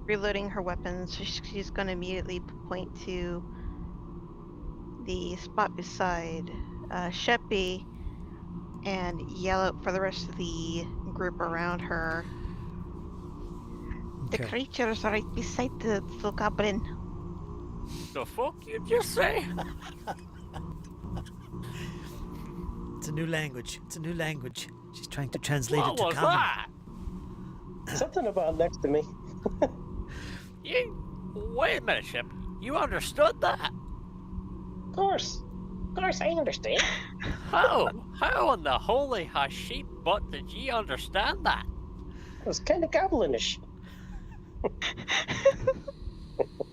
reloading her weapons, she's going to immediately point to the spot beside Sheppy and yell out for the rest of the group around her. Okay. The creature's right beside the goblin. The fuck you just say? It's a new language. She's trying to translate What it to was common. that? Something about next to me. Wait a minute, Shep. You understood that? Of course, I understand. How? How in the holy haship butt did ye understand that? It was kind of goblinish.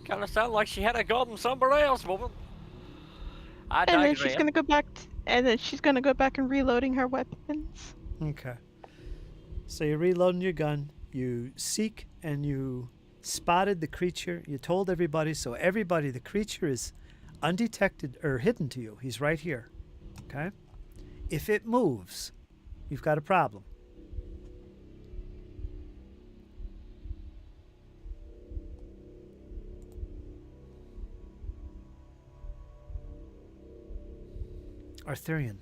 Kind of sounded like she had a gun somewhere else, woman. I And then digress. she's gonna go back, and then she's gonna go back and reloading her weapons. Okay. So you're reloading your gun. You seek and you spotted the creature. You told everybody. So everybody, the creature is undetected or hidden to you. He's right here. Okay. If it moves, you've got a problem. Arthurian.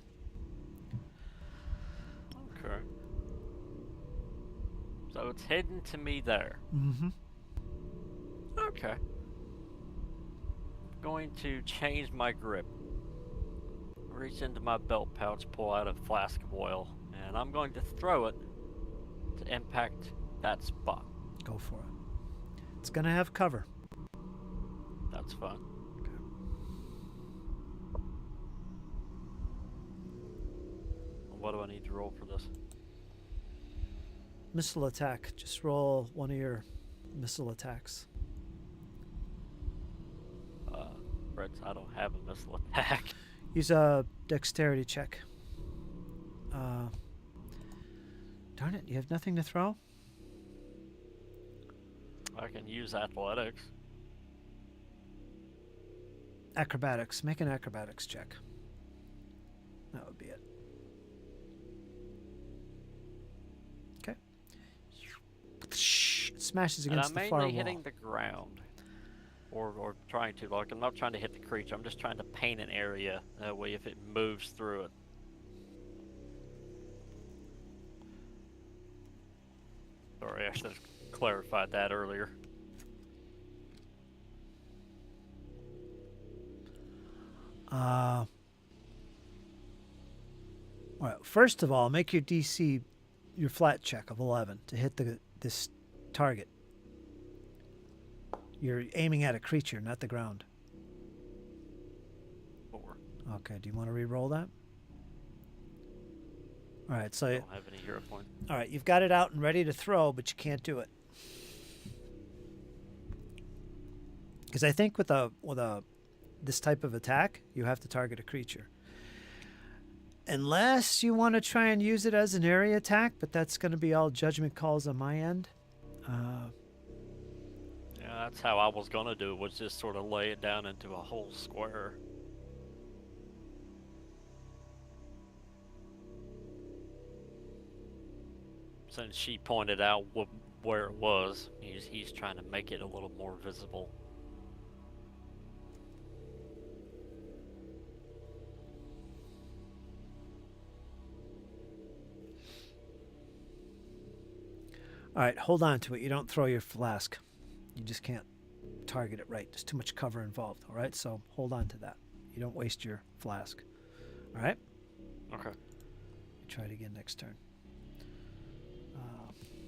Okay. So it's hidden to me there. Mm-hmm. Okay. Going to change my grip. Reach into my belt pouch, pull out a flask of oil, and I'm going to throw it to impact that spot. Go for it. It's going to have cover. That's fun. What do I need to roll for this? Missile attack. Just roll one of your missile attacks. Brett, I don't have a missile attack. Use a dexterity check. Darn it, you have nothing to throw? I can use athletics. Acrobatics. Make an acrobatics check. That would be it. Okay. It smashes And against I'm the far mainly wall. hitting the ground. Or trying to, like, I'm not trying to hit the creature, I'm just trying to paint an area. That way if it moves through it. Sorry, I should have clarified that earlier. Well, first of all, make your DC, your flat check of 11 to hit this target. You're aiming at a creature, not the ground. 4. Okay, do you want to re-roll that? All right, so I don't have any hero points. all right, you've got it out and ready to throw, but you can't do it. Because I think with this type of attack, you have to target a creature. Unless you want to try and use it as an area attack, but that's going to be all judgment calls on my end. Yeah, that's how I was gonna do it, was just sort of lay it down into a whole square. Since she pointed out where it was, he's trying to make it a little more visible. All right, hold on to it. You don't throw your flask. You just can't target it right. There's too much cover involved. All right, so hold on to that. You don't waste your flask. All right? Okay. Try it again next turn.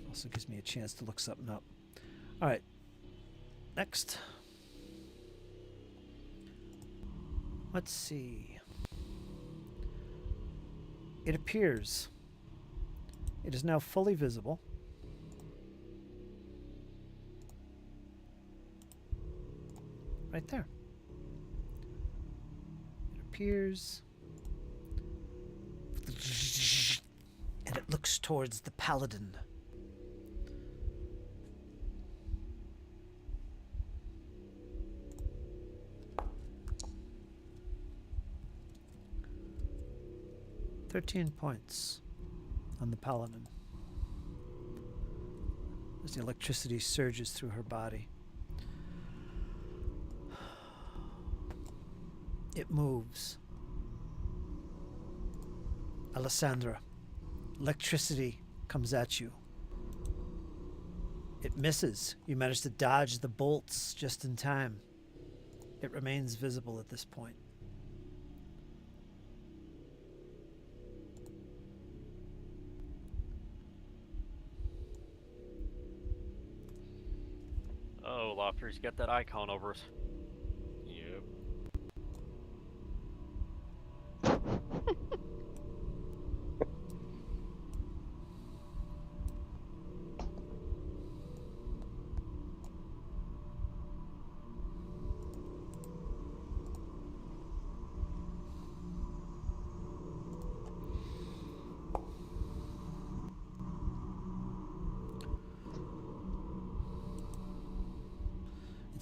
Also gives me a chance to look something up. All right. Next. Let's see. It appears it is now fully visible. Right there. It appears. And it looks towards the paladin. "13 points on the paladin as the electricity surges through her body. It moves. Alessandra, electricity comes at you. It misses. You manage to dodge the bolts just in time. It remains visible at this point. Oh, Lofter's got that icon over us. Yep.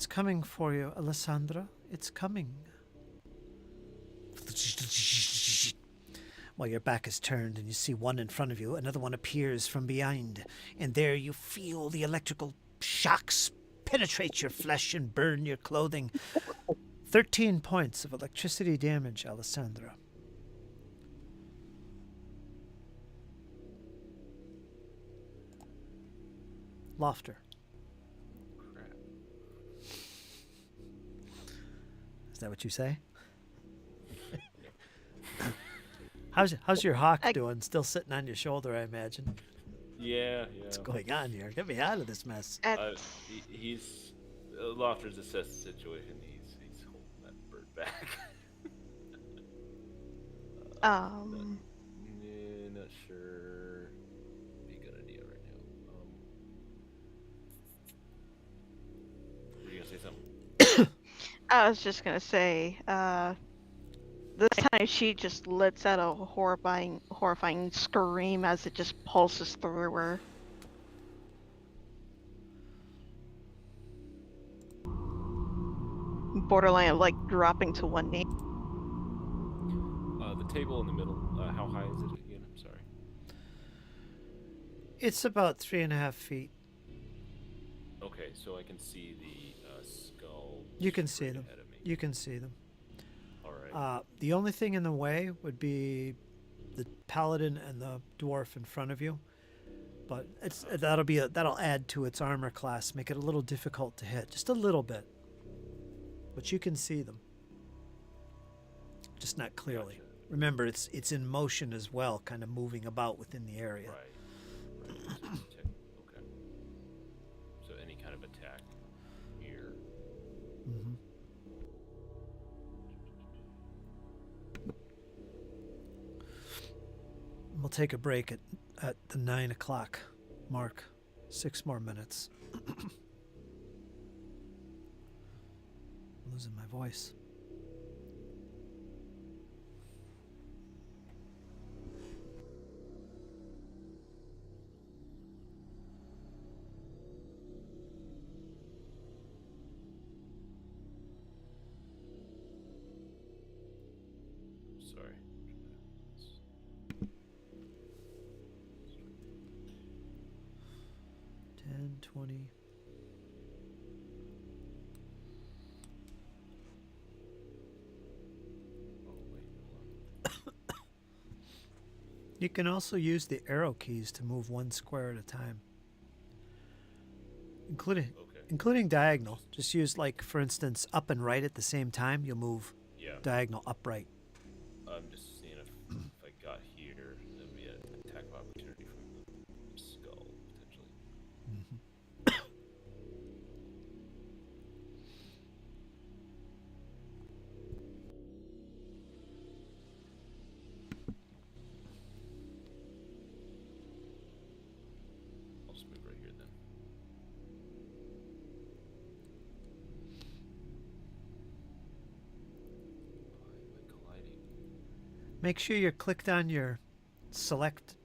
It's coming for you, Alessandra. It's coming. While your back is turned and you see one in front of you, another one appears from behind. And there you feel the electrical shocks penetrate your flesh and burn your clothing. 13 points of electricity damage, Alessandra. Lofter. Crap. Is that what you say? How's your hawk doing? Still sitting on your shoulder, I imagine. Yeah. What's going on here? Get me out of this mess. He's Lofter's assessed the situation. He's holding that bird back. Not sure. Be a good idea right now. Were you gonna say something? I was just gonna say, this time she just lets out a horrifying scream as it just pulses through her. Borderline of like dropping to one knee. The table in the middle. How high is it again? I'm sorry. It's about 3.5 feet. Okay, so I can see the skull. You can see straight them. ahead of me. You can see them. All right. The only thing in the way would be the paladin and the dwarf in front of you, but that'll add to its armor class, make it a little difficult to hit, just a little bit. But you can see them, just not clearly. Gotcha. Remember, it's in motion as well, kind of moving about within the area. Right. Okay. So any kind of attack here. Mm-hmm. We'll take a break at the 9 o'clock mark. 6 more minutes. Losing my voice. Sorry. 10, 20. Oh wait, hold on. You can also use the arrow keys to move one square at a time, including diagonal. Just use, like, for instance, up and right at the same time. You'll move diagonal upright. I'm just seeing if I got here, there'd be an attack of opportunity from the skull potentially. Mm-hmm. I'll just move right here then. Why am I colliding? Make sure you're clicked on your select.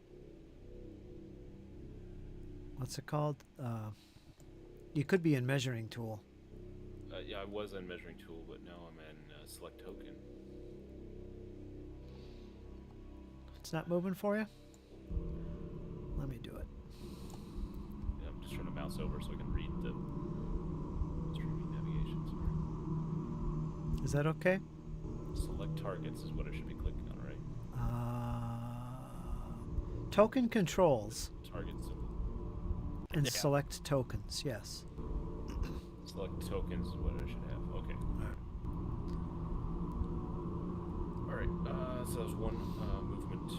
What's it called? You could be in measuring tool. Yeah, I was in measuring tool, but now I'm in select token. It's not moving for you? Let me do it. Yeah, I'm just trying to mouse over so I can read the streaming navigation. Sorry. Is that okay? Select targets is what I should be clicking on, right? Token controls Target symbol. and select tokens, yes. Select tokens is what I should have. Okay. Alright, so that was one movement.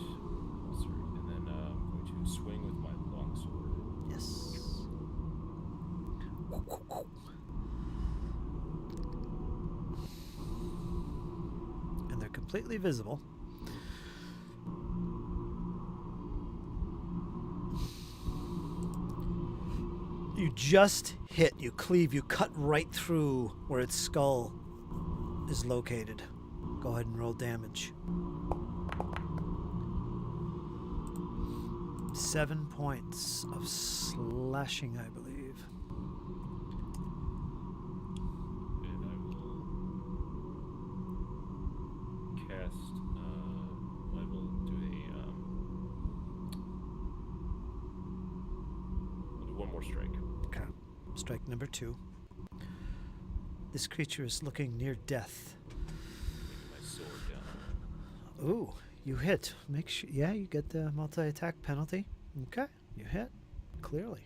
Sorry, and then I'm going to swing with my longsword. Yes. And they're completely visible. You just hit, you cleave, you cut right through where its skull is located. Go ahead and roll damage. 7 points of slashing, I believe. one more strike. Okay. Strike number 2. This creature is looking near death. Bringing my sword down. Ooh, you hit. Make sure. Yeah, you get the multi-attack penalty. Okay, you hit. Clearly.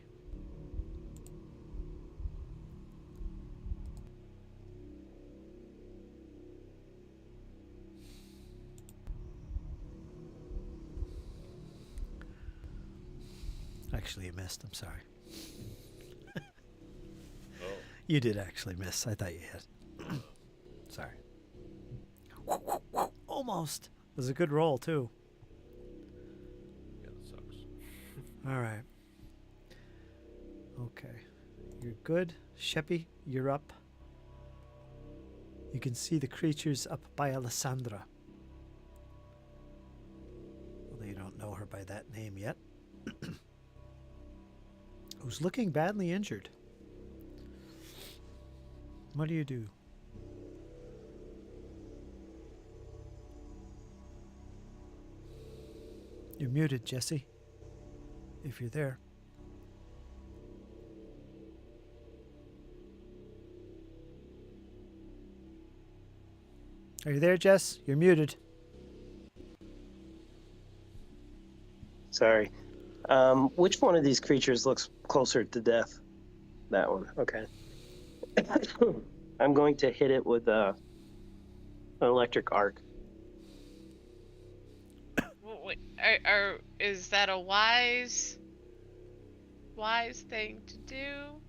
Actually, you missed. I'm sorry. Oh. You did actually miss. I thought you hit. Sorry. Almost. It was a good roll, too. Yeah, that sucks. All right. Okay. You're good. Sheppy, you're up. You can see the creatures up by Alessandra. Although you don't know her by that name yet. Who's looking badly injured. What do you do? You're muted, Jesse. If you're there. Are you there, Jess? You're muted. Sorry. Which one of these creatures looks closer to death? That one. Okay. I'm going to hit it with an electric arc. Wait, is that a wise thing to do?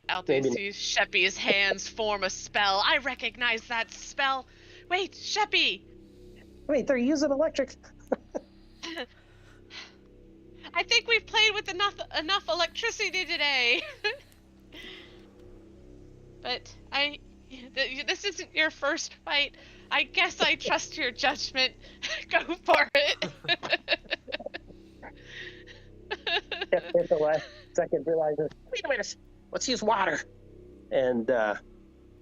Althea Maybe. sees Sheppy's hands form a spell. I recognize that spell. Wait, Sheppy! Wait, they're using electric. I think we've played with enough electricity today. But this isn't your first fight. I guess I trust your judgment. Go for it. At the last second, realizes, wait a minute, let's use water. And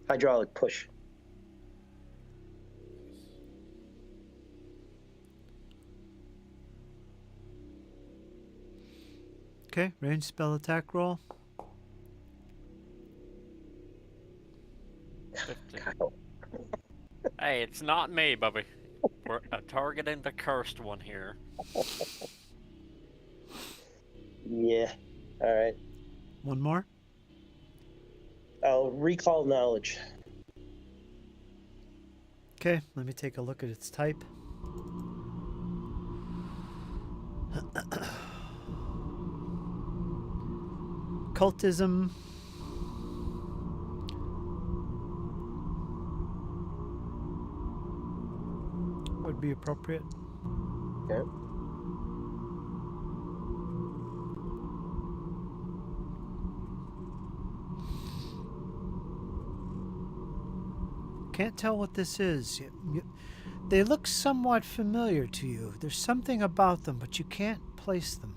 hydraulic push. Okay, range spell attack roll. 15. Hey, it's not me, Bubby. We're targeting the cursed one here. Yeah. All right. One more. I'll recall knowledge. Okay, let me take a look at its type. Cultism. Would be appropriate. Okay. Can't tell what this is. They look somewhat familiar to you. There's something about them, but you can't place them.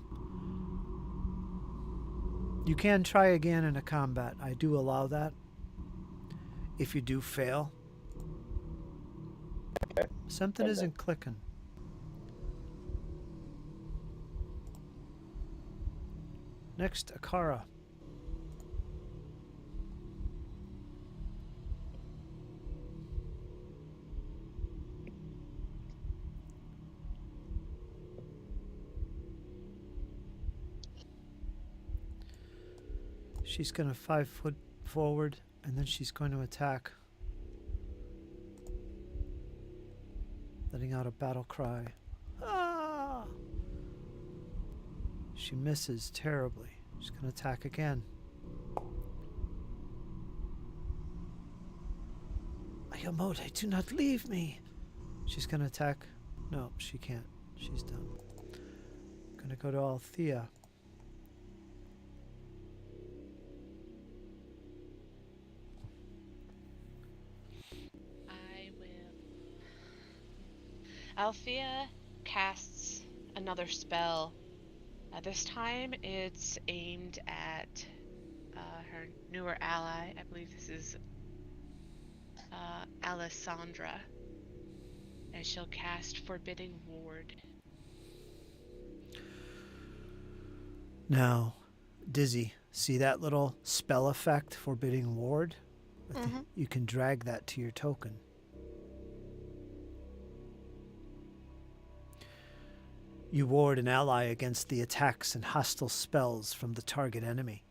You can try again in a combat. I do allow that. If you do fail. Okay. Something isn't clicking. Next, Akara. She's going to 5 foot forward, and then she's going to attack. Letting out a battle cry. Ah! She misses terribly. She's going to attack again. Ayamode, do not leave me. She's going to attack. No, she can't. She's done. Going to go to Althea. Althea casts another spell. This time it's aimed at her newer ally. I believe this is Alessandra. And she'll cast Forbidding Ward. Now, Dizzy, see that little spell effect, Forbidding Ward? You can drag that to your token. You ward an ally against the attacks and hostile spells from the target enemy.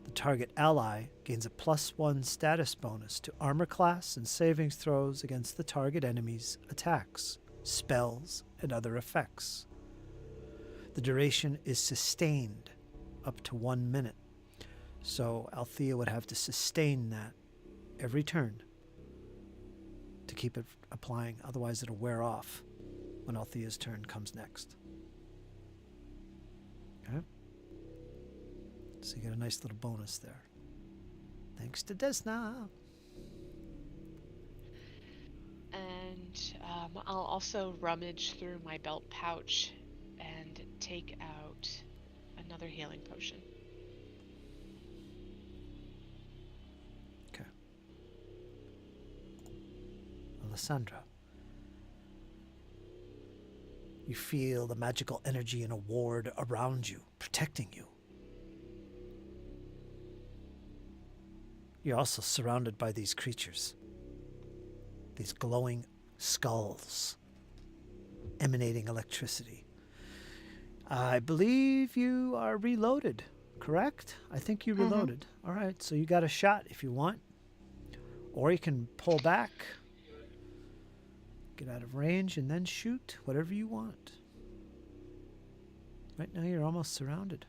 The target ally gains a +1 status bonus to armor class and savings throws against the target enemy's attacks, spells, and other effects. The duration is sustained up to 1 minute. So Althea would have to sustain that every turn to keep it applying. Otherwise, it'll wear off when Althea's turn comes next. Okay? So you get a nice little bonus there. Thanks to Desna. And I'll also rummage through my belt pouch and take out another healing potion. Okay. Alessandra. You feel the magical energy in a ward around you, protecting you. You're also surrounded by these creatures. These glowing skulls emanating electricity. I believe you are reloaded, correct? I think you reloaded. All right, so you got a shot if you want. Or you can pull back, get out of range, and then shoot, whatever you want. Right now you're almost surrounded.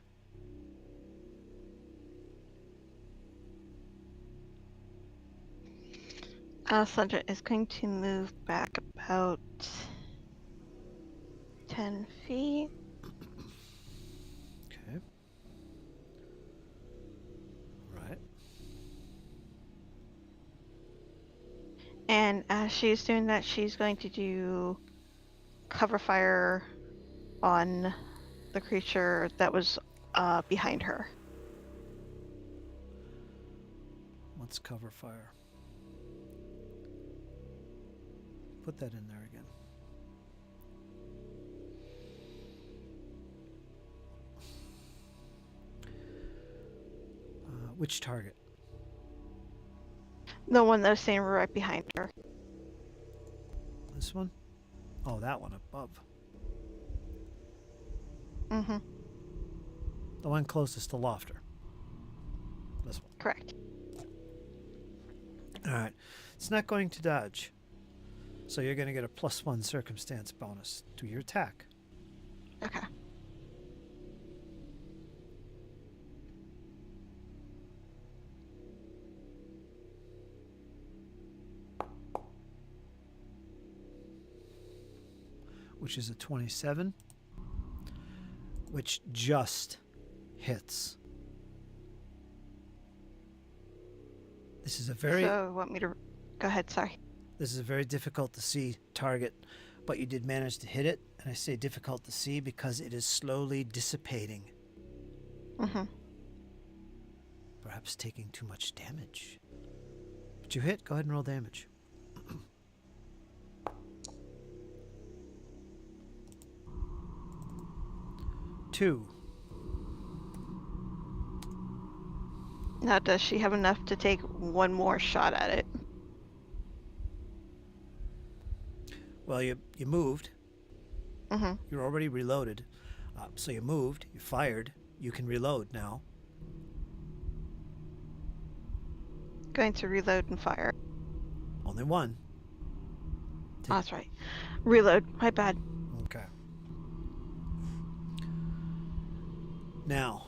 Alessandra is going to move back about 10 feet. Okay. Right. And as she's doing that, she's going to do cover fire on the creature that was behind her. Let's cover fire. Put that in there again. Which target? The one that was standing right behind her. This one? Oh, that one above. Mm-hmm. The one closest to Lofter. This one. Correct. All right. It's not going to dodge. So you're going to get a +1 circumstance bonus to your attack. Okay. Which is a 27, which just hits. This is a very... So, want me to... Go ahead, sorry. This is a very difficult to see target, but you did manage to hit it. And I say difficult to see because it is slowly dissipating. Mm-hmm. Perhaps taking too much damage. But you hit. Go ahead and roll damage. Two. Now, does she have enough to take one more shot at it? Well, you moved. Mm-hmm. You're already reloaded. So you moved. You fired. You can reload now. Going to reload and fire. Only one. Oh, that's right. Reload. My bad. Okay. Now.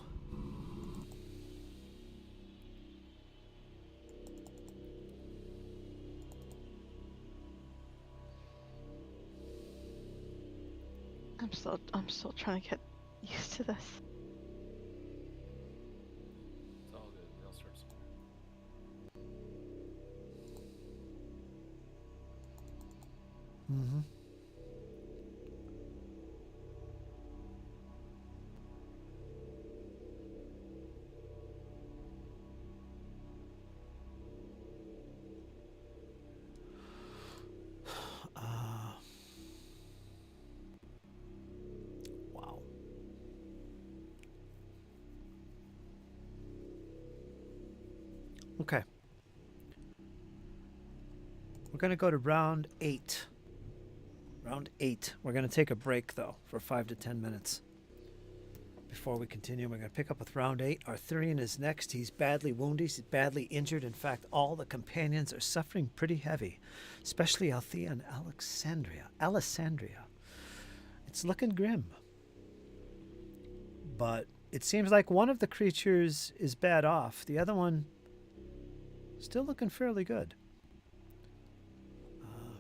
I'm still trying to get used to this. It's all good. They'll start small. Mm-hmm. Wow. Okay. We're going to go to round 8. Round 8. We're going to take a break, though, for 5 to 10 minutes. Before we continue, we're going to pick up with round 8. Arthurian is next. He's badly wounded. He's badly injured. In fact, all the companions are suffering pretty heavy, especially Althea and Alessandria. It's looking grim. But it seems like one of the creatures is bad off. The other one still looking fairly good.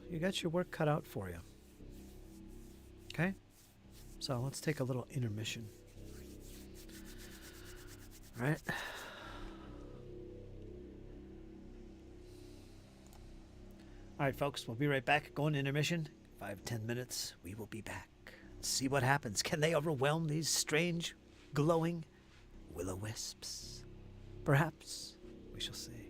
You got your work cut out for you. Okay? So let's take a little intermission. All right. All right, folks, we'll be right back. Going to intermission. 5-10 minutes. We will be back. See what happens. Can they overwhelm these strange, glowing will-o-wisps? Perhaps. We shall see.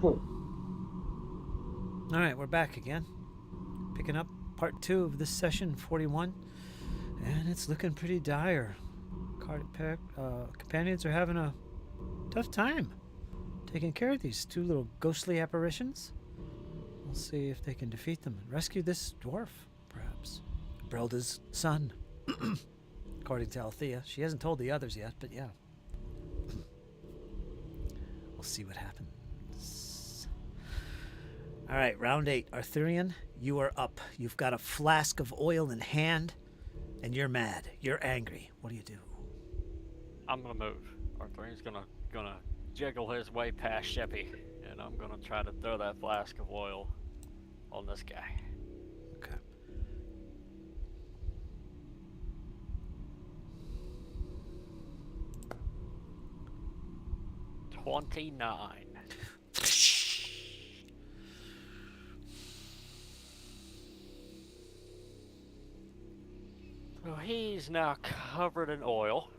All right, we're back again. Picking up part 2 of this session, 41. And it's looking pretty dire. Companions are having a tough time taking care of these 2 little ghostly apparitions. We'll see if they can defeat them and rescue this dwarf, perhaps. Brilda's son, according to Althea. She hasn't told the others yet, but yeah. We'll see what happens. All right, round 8. Arthurian, you are up. You've got a flask of oil in hand, and you're mad. You're angry. What do you do? I'm gonna move. Arthurian's gonna jiggle his way past Sheppy, and I'm gonna try to throw that flask of oil on this guy. Okay. $29. So he's now covered in oil.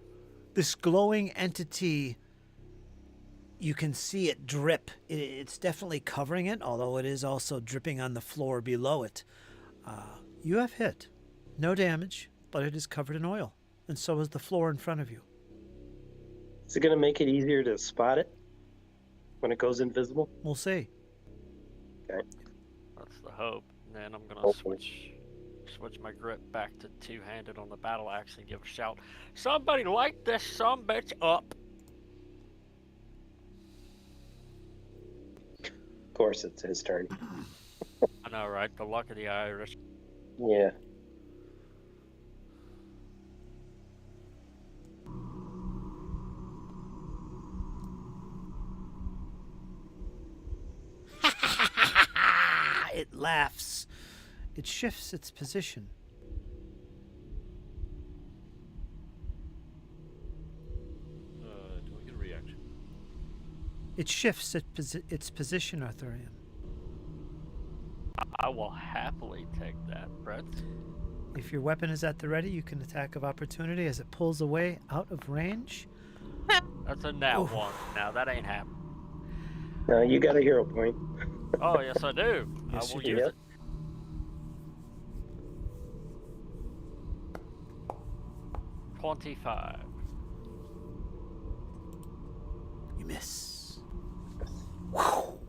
This glowing entity, you can see it drip. It's definitely covering it, although it is also dripping on the floor below it. You have hit. No damage, but it is covered in oil. And so is the floor in front of you. Is it going to make it easier to spot it when it goes invisible? We'll see. Okay. That's the hope. And then I'm gonna switch my grip back to two-handed on the battle axe and give a shout. Somebody light this sumbitch up! Of course, it's his turn. I know, right? The luck of the Irish. Yeah. It laughs. It shifts its position. Do I get a reaction? It shifts its position, Arthurian. I will happily take that, Brett. If your weapon is at the ready, you can attack of opportunity as it pulls away out of range. That's a nat Oof. 1. Now, that ain't happening. No, you got a hero point. Oh, yes, I do. Yes, I will you use do. it. $25. You miss. Wow.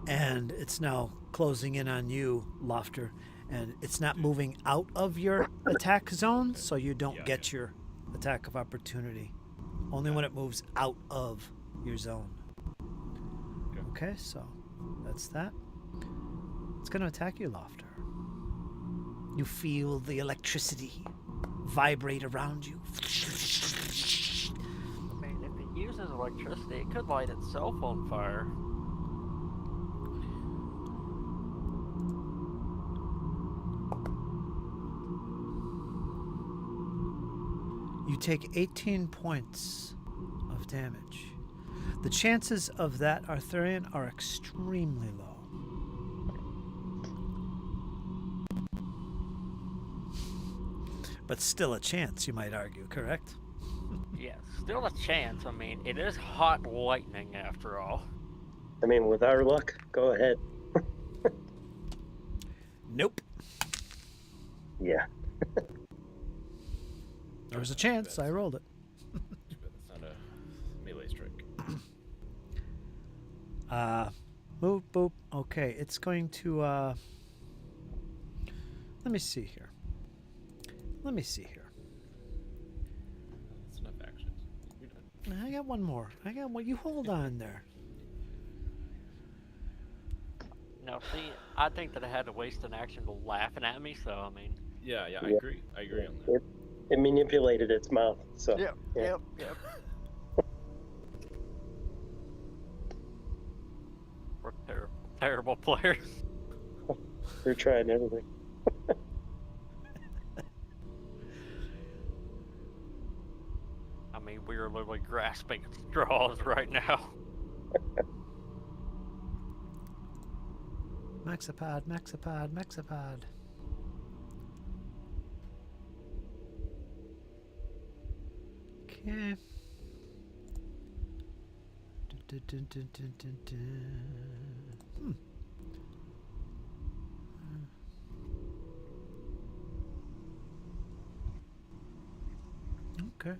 And it's now closing in on you, Lofter. And it's not moving out of your attack zone, so you don't get your attack of opportunity. Only when it moves out of your zone. Okay, so that's that. It's going to attack you, Lofter. You feel the electricity vibrate around you. I mean, if it uses electricity, it could light itself on fire. You take 18 points of damage. The chances of that, Arthurian, are extremely low. But still a chance, you might argue, correct? Yeah, still a chance. I mean, it is hot lightning after all. I mean, with our luck, go ahead. Nope. Yeah. There was a chance, I rolled it. Too bad that's not a melee strike. Move, boop. Okay, it's going to, let me see here. That's enough actions. You're done. I got one more. You hold on there. Now, see, I think that I had to waste an action laughing at me, so, I mean... Yeah, I Yeah. agree. I agree on that. It manipulated its mouth, so. Yep. We're terrible players. They're trying everything. I mean, we are literally grasping at straws right now. Maxipod. Okay. Dun, dun, dun, dun, dun, dun. Okay.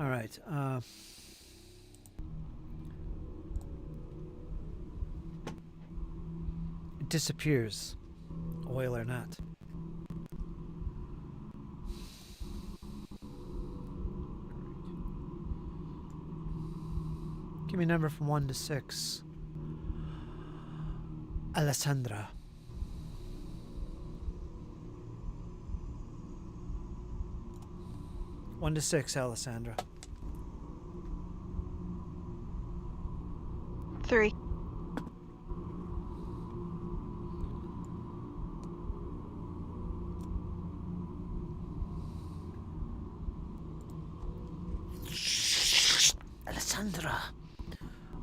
All right. It disappears, oil or not. Give me a number from 1 to 6. Alessandra. 1 to 6, Alessandra. 3. Alessandra.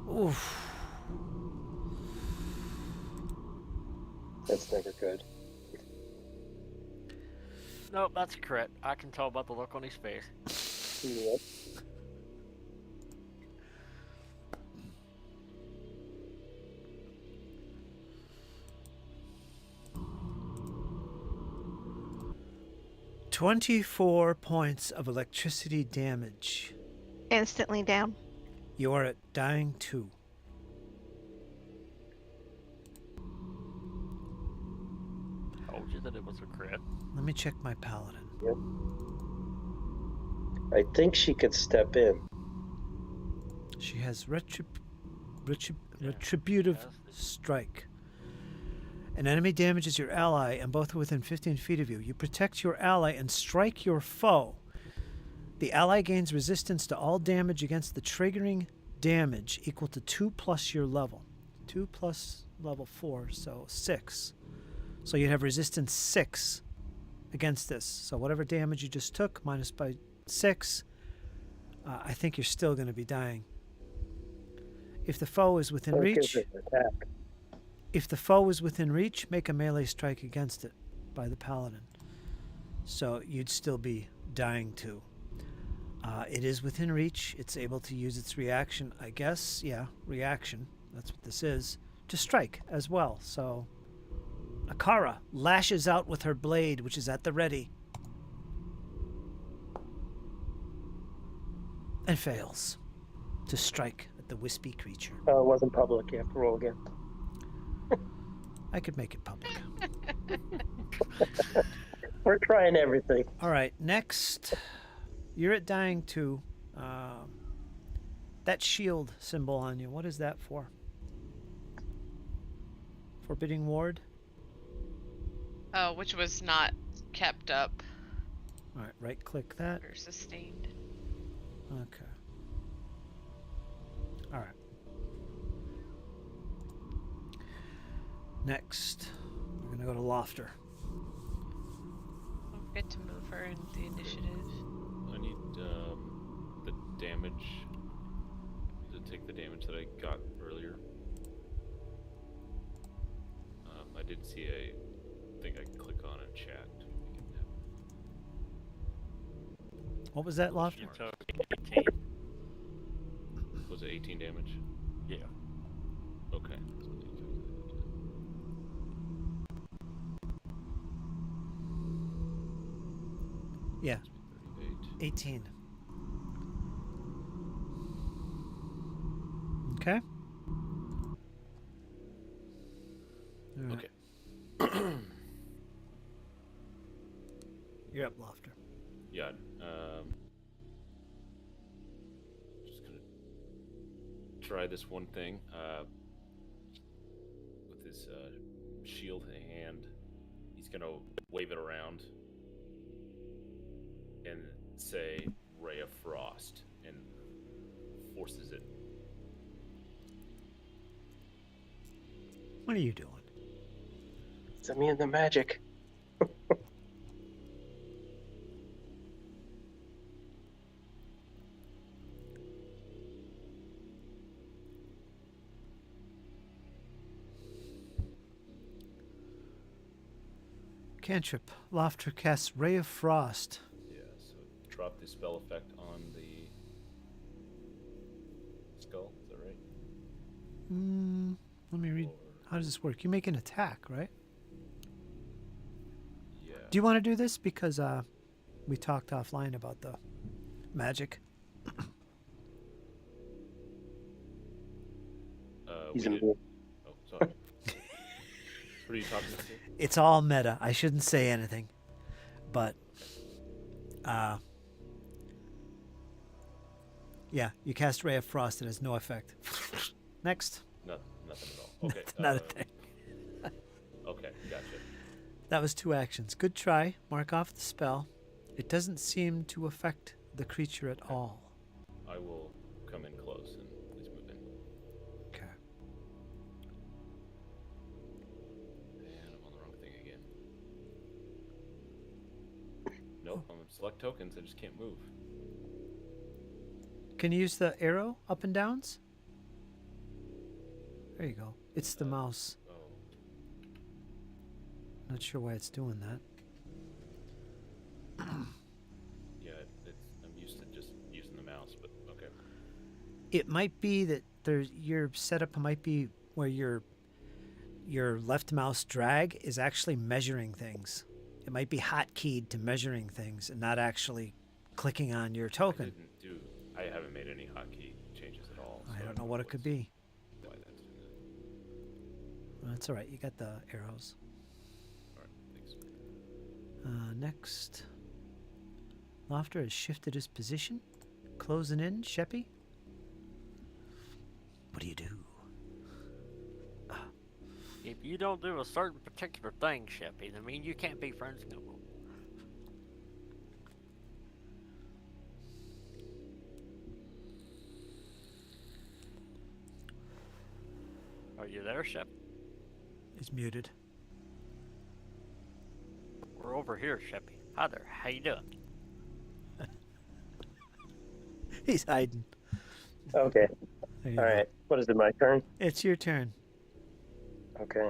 Oof. That's never good. Nope, that's a crit. I can tell by the look on his face. Yep. "24 points of electricity damage. Instantly down. You are at dying 2. Told you that it was a crit. Let me check my paladin. I think she could step in. She has retributive Yes, strike. An enemy damages your ally and both are within 15 feet of you. You protect your ally and strike your foe. The ally gains resistance to all damage against the triggering damage equal to 2 plus your level. 2 plus level 4, so 6. So you'd have resistance 6 against this. So whatever damage you just took, minus by 6, I think you're still going to be dying. If the foe is within Don't give reach, it an attack. if the foe is within reach, make a melee strike against it by the paladin. So you'd still be dying 2. It is within reach. It's able to use its reaction, I guess. Yeah, reaction. That's what this is. To strike as well. So Akara lashes out with her blade, which is at the ready. And fails to strike at the wispy creature. It wasn't public. You have to roll again. I could make it public. We're trying everything. All right, next. You're at dying 2. That shield symbol on you, what is that for? Forbidding ward? Oh, which was not kept up All right, right click that. or sustained. Okay. All right. Next, we're going to go to Lofter. Don't forget to move her in the initiative. I need the damage to take the damage that I got earlier. I did see a thing I can click on in chat. To make it happen. What was that, Lofter? You took 18. Was it 18 damage? Yeah. Okay. Yeah, 38. 18. Okay. All right. Okay. You're up, Lofter. Yeah. Just gonna try this one thing. With his shield in hand, he's gonna wave it around and say "Ray of Frost" and forces it. What are you doing? Send me in the magic. Cantrip. Lofter casts Ray of Frost. Yeah, so drop the spell effect on the skull. Is that right? Let me read. Or, How does this work? You make an attack, right? yeah. Do you want to do this? Because we talked offline about the magic. He's We in did- Oh, sorry. What are you talking about? It's all meta. I shouldn't say anything. But, yeah, you cast Ray of Frost. It has no effect. Next. Nothing at all. Okay. Not a thing. Okay, gotcha. That was 2 actions. Good try. Mark off the spell. It doesn't seem to affect the creature at all. I will come in close and please move in. Okay. And I'm on the wrong thing again. Nope, I'm on select tokens. I just can't move. Can you use the arrow up and downs? There you go. It's the mouse. Oh, Not sure why it's doing that. yeah, I'm used to just using the mouse, but okay. It might be that your setup might be where your left mouse drag is actually measuring things. It might be hotkeyed to measuring things and not actually clicking on your token. I haven't made any hotkey changes at all. I so don't know what it could be. Why that's doing that. Well, that's all right. You got the arrows. All right, thanks. Next, Lofter has shifted his position, closing in. Sheppy, what do you do? If you don't do a certain particular thing, Sheppy, that means you can't be friends no more. Are you there, Shep? He's muted. We're over here, Sheppy. Hi there. How you doing? He's hiding. Okay. There you All go. right. What is it? My turn. It's your turn. Okay.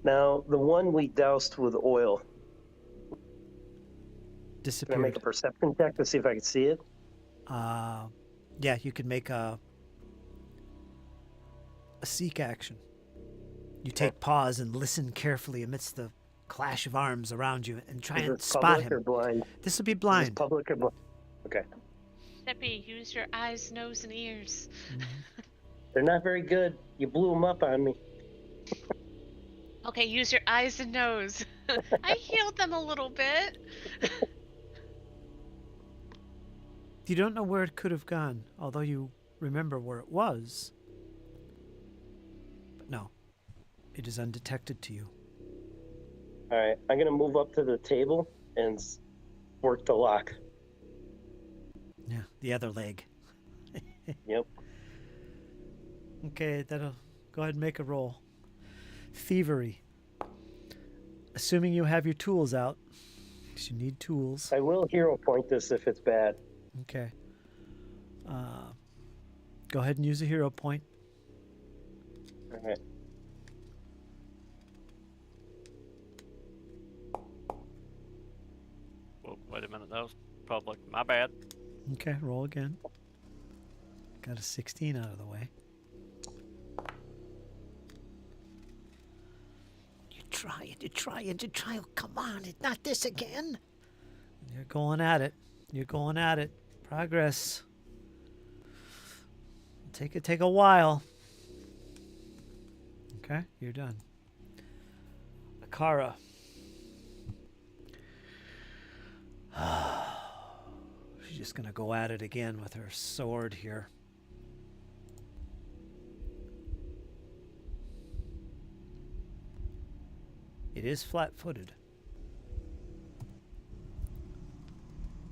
Now the one we doused with oil. Can I Disappeared. make a perception check to see if I can see it? Yeah, you could make a seek action. You take pause and listen carefully amidst the clash of arms around you and try Is and it spot public him. or blind? This will be Is this blind. public or blind? Okay. Sheppy, use your eyes, nose, and ears. They're not very good. You blew them up on me. Okay, use your eyes and nose. I healed them a little bit. You don't know where it could have gone, although you remember where it was. But no, it is undetected to you. All right. I'm gonna move up to the table and work the lock. Yeah, the other leg. Yep. Okay, that'll go ahead and make a roll. Thievery. Assuming you have your tools out, 'cause you need tools. I will hero point this if it's bad. Okay. Go ahead and use a hero point. All right. Whoa, wait a minute. That was public. My bad. Okay, roll again. Got a 16 out of the way. You try it, you try it, you try it. Come on, it's not this again. You're going at it. You're going at it. Progress. Take a while. Okay, you're done. Akara. She's just gonna go at it again with her sword here. It is flat-footed.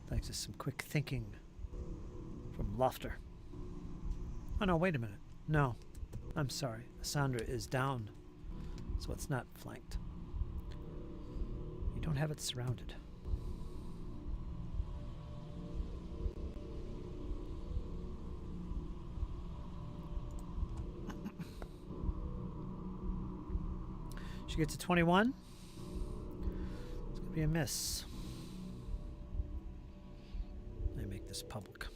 Thanks to some quick thinking from Lofter. Oh, no, wait a minute. No, I'm sorry. Sandra is down, so it's not flanked. You don't have it surrounded. She gets a 21. It's going to be a miss. Let me make this public.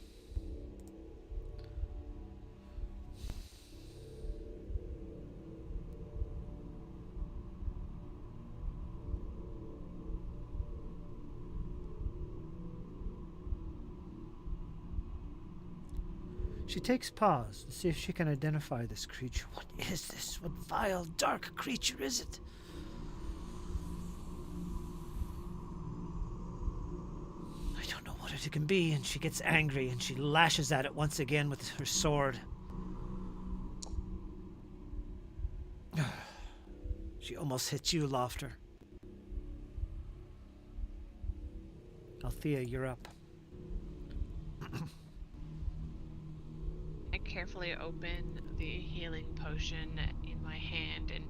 She takes pause to see if she can identify this creature. What is this? What vile, dark creature is it? I don't know what it can be, and she gets angry and she lashes at it once again with her sword. She almost hits you, Lofter. Althea, you're up. I carefully open the healing potion in my hand and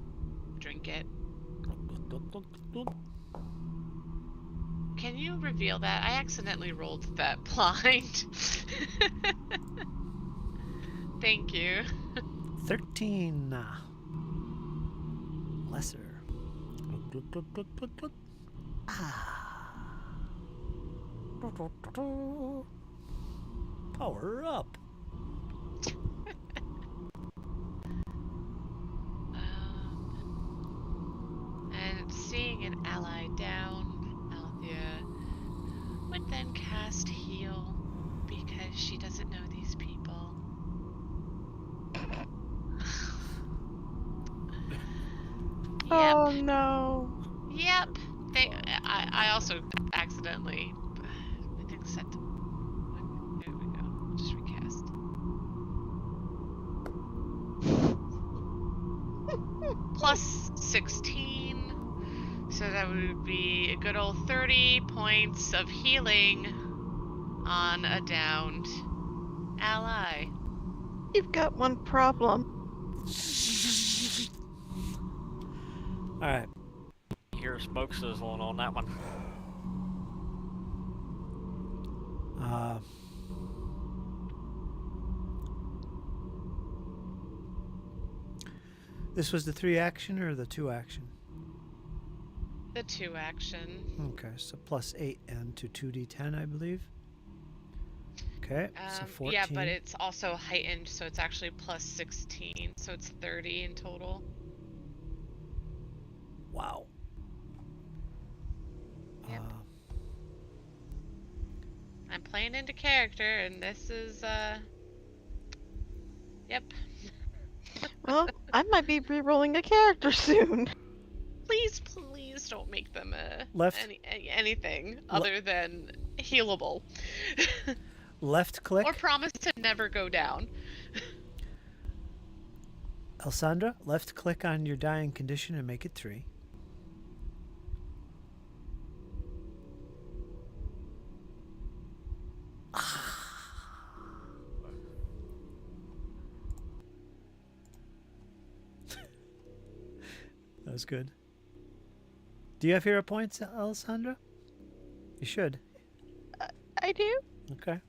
drink it. Can you reveal that? I accidentally rolled that blind. Thank you. 13. Lesser. Power up. And seeing an ally down, Althea would then cast heal because she doesn't know these people. Oh no. Yep. I also accidentally I think set the there we go. Just recast. Plus 16. So that would be a good old 30 points of healing on a downed ally. You've got one problem. All right. Hear smoke sizzling on that one. This was the 3 action or the 2 action? The 2 action. Okay, so plus 8 and to 2d10, I believe. Okay, so 14. Yeah, but it's also heightened, so it's actually plus 16, so it's 30 in total. Wow. Yep. I'm playing into character, and this is, yep. Well, I might be re-rolling a character soon. Please don't make them anything other than healable. Left click. Or promise to never go down. Alessandra, left click on your dying condition and make it 3. That was good. Do you have hero points, Alessandra? You should. I do. Okay.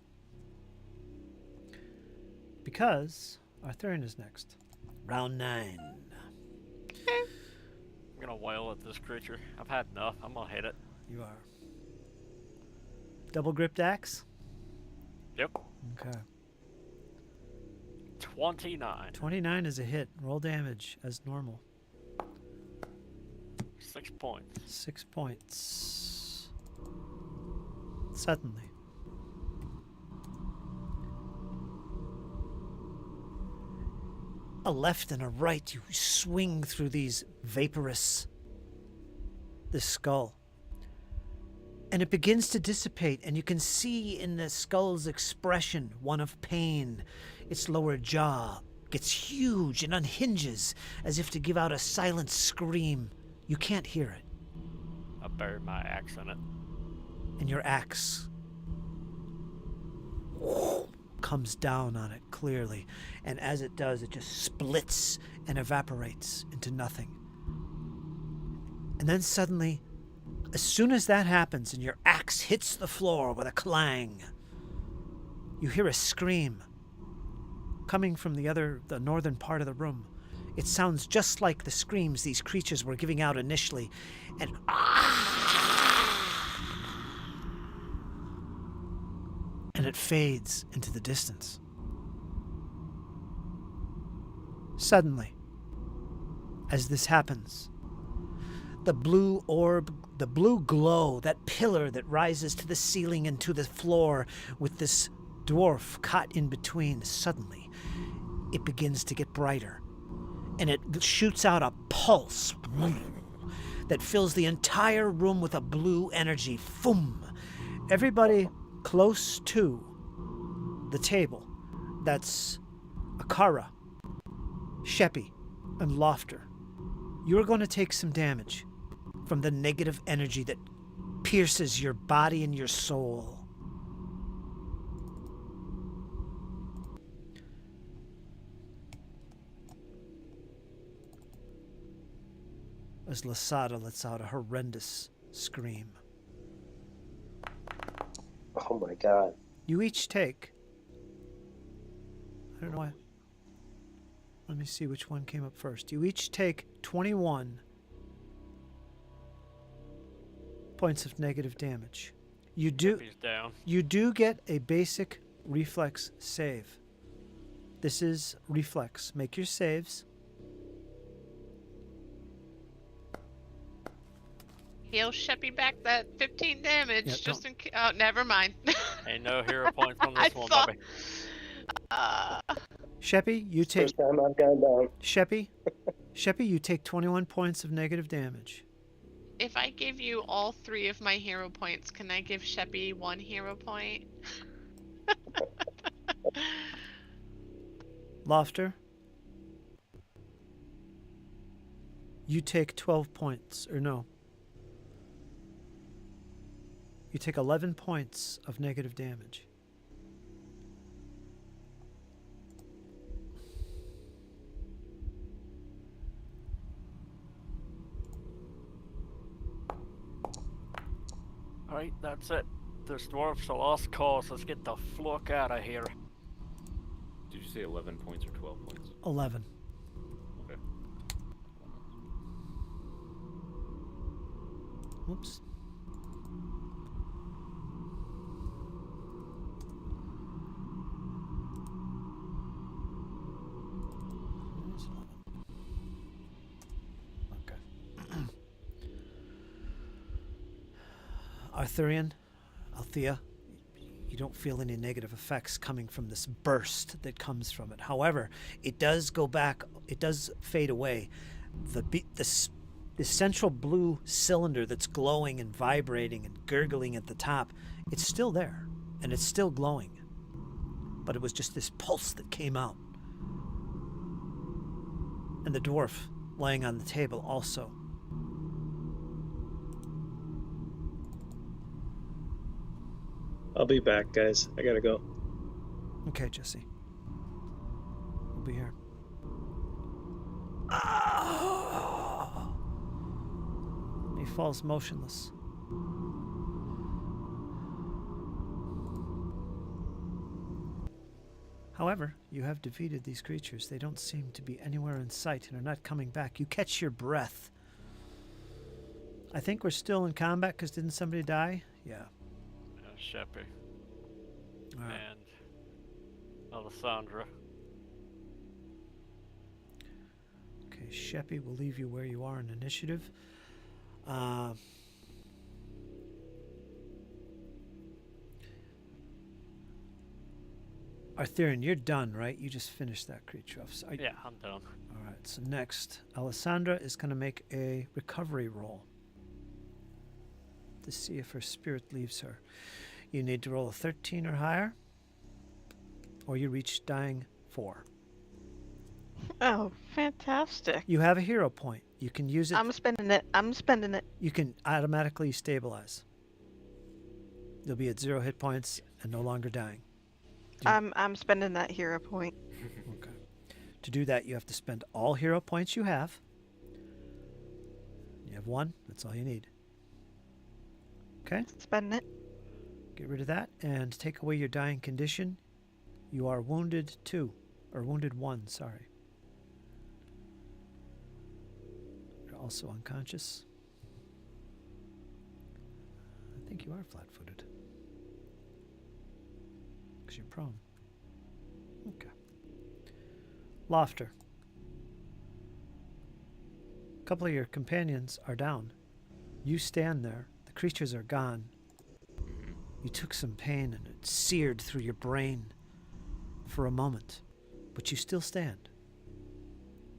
Because Arthurian is next. Round 9. Okay. I'm gonna wail at this creature. I've had enough. I'm gonna hit it. You are. Double gripped axe? Yep. Okay. 29. 29 is a hit. Roll damage as normal. 6 points. 6 points. Suddenly. A left and a right, you swing through these this skull. And it begins to dissipate, and you can see in the skull's expression one of pain. Its lower jaw gets huge and unhinges as if to give out a silent scream. You can't hear it. I buried my axe in it. And your axe comes down on it clearly. And as it does, it just splits and evaporates into nothing. And then suddenly, as soon as that happens and your axe hits the floor with a clang, you hear a scream coming from the northern part of the room. It sounds just like the screams these creatures were giving out initially. And it fades into the distance. Suddenly, as this happens, the blue orb, the blue glow, that pillar that rises to the ceiling and to the floor with this dwarf caught in between, suddenly it begins to get brighter. And it shoots out a pulse that fills the entire room with a blue energy. Boom! Everybody close to the table, that's Akara, Sheppy, and Lofter, you're going to take some damage from the negative energy that pierces your body and your soul. As Lasada lets out a horrendous scream. Oh my god. You each take... I don't know why. Let me see which one came up first. You each take 21 points of negative damage. You do get a basic reflex save. This is reflex. Make your saves. He'll Sheppy back that 15 damage Yeah, just in case. Oh, never mind. Ain't no hero points on I this one, thought- baby. Sheppy, you take... First time I've gone down. Sheppy, you take 21 points of negative damage. If I give you all 3 of my hero points, can I give Sheppy 1 hero point? Lofter, you take 12 points, or no. You take 11 points of negative damage. Alright, that's it. This dwarf's a lost cause. Let's get the fuck out of here. Did you say 11 points or 12 points? 11. Okay. Whoops. Where's 11? Okay. Arthurian, Althea, you don't feel any negative effects coming from this burst that comes from it. However, it does go back, it does fade away. This central blue cylinder that's glowing and vibrating and gurgling at the top, it's still there, and it's still glowing. But it was just this pulse that came out. And the dwarf laying on the table also. I'll be back, guys. I gotta go. Okay, Jesse. We'll be here. He falls motionless. However, you have defeated these creatures. They don't seem to be anywhere in sight and are not coming back. You catch your breath. I think we're still in combat because didn't somebody die? Yeah. Sheppy. All right. And Alessandra. Okay, Sheppy will leave you where you are in initiative. Arthurian, you're done, right? You just finished that creature off. Yeah, I'm done. All right, so next, Alessandra is going to make a recovery roll to see if her spirit leaves her. You need to roll a 13 or higher, or you reach dying 4. Oh, fantastic. You have a hero point. You can use it. I'm spending it. You can automatically stabilize. You'll be at 0 hit points and no longer dying. I'm spending that hero point. Okay. To do that, you have to spend all hero points you have. You have 1. That's all you need. Okay? Spending it. Get rid of that and take away your dying condition. You are wounded 2. Or wounded 1, sorry. You're also unconscious. I think you are flat-footed. Because you're prone. Okay. Lofter. A couple of your companions are down. You stand there. The creatures are gone. You took some pain and it seared through your brain for a moment. But you still stand.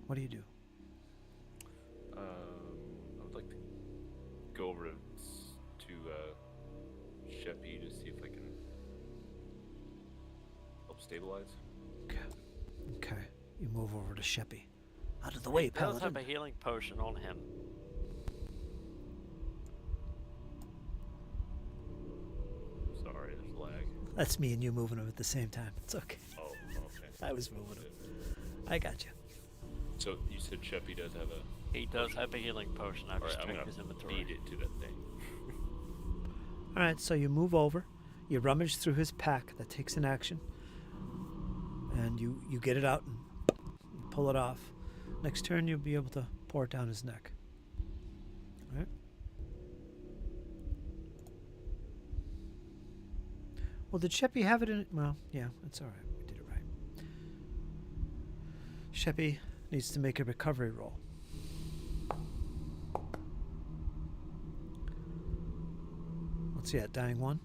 What do you do? I would like to go over to Sheppy to see if I can help stabilize. Okay. You move over to Sheppy. Out of the way, He does Paladin. have a healing potion on him. Sorry, there's lag. That's me and you moving them at the same time. It's okay. Oh, okay. I was moving them. I got you. So you said Sheppy does have a... He does have a healing potion. I Alright, just I'm checked gonna his inventory. feed it to that thing. All right, so you move over. You rummage through his pack. That takes an action. And you get it out and you pull it off. Next turn, you'll be able to pour it down his neck. All right? Well, did Sheppy have it in... Well, yeah, that's all right. We did it right. Sheppy needs to make a recovery roll. What's he at? Dying 1?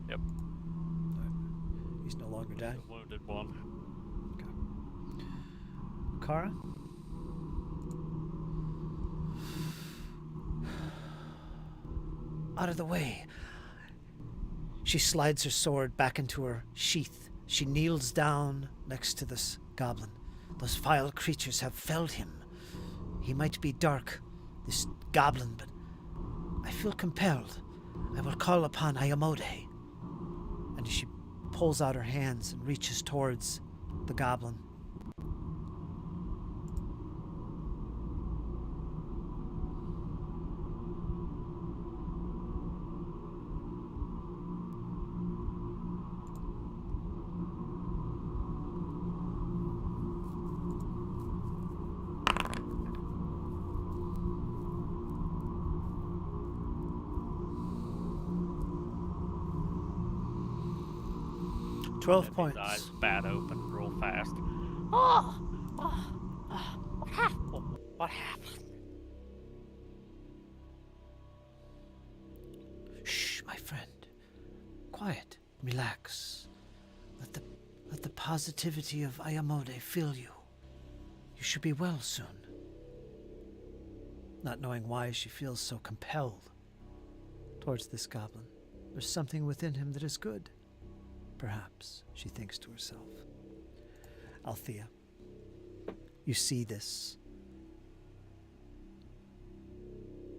Yep. All right. He's no longer dying. The wounded 1. Kara? Out of the way. She slides her sword back into her sheath. She kneels down next to this goblin. Those vile creatures have felled him. He might be dark, this goblin, but I feel compelled. I will call upon Ayamode. And she pulls out her hands and reaches towards the goblin. His 12 points. eyes bat open real fast. What happened? Shh, my friend. Quiet. Relax. Let the positivity of Ayamode fill you. You should be well soon. Not knowing why she feels so compelled towards this goblin. There's something within him that is good. Perhaps, she thinks to herself. Althea, you see this.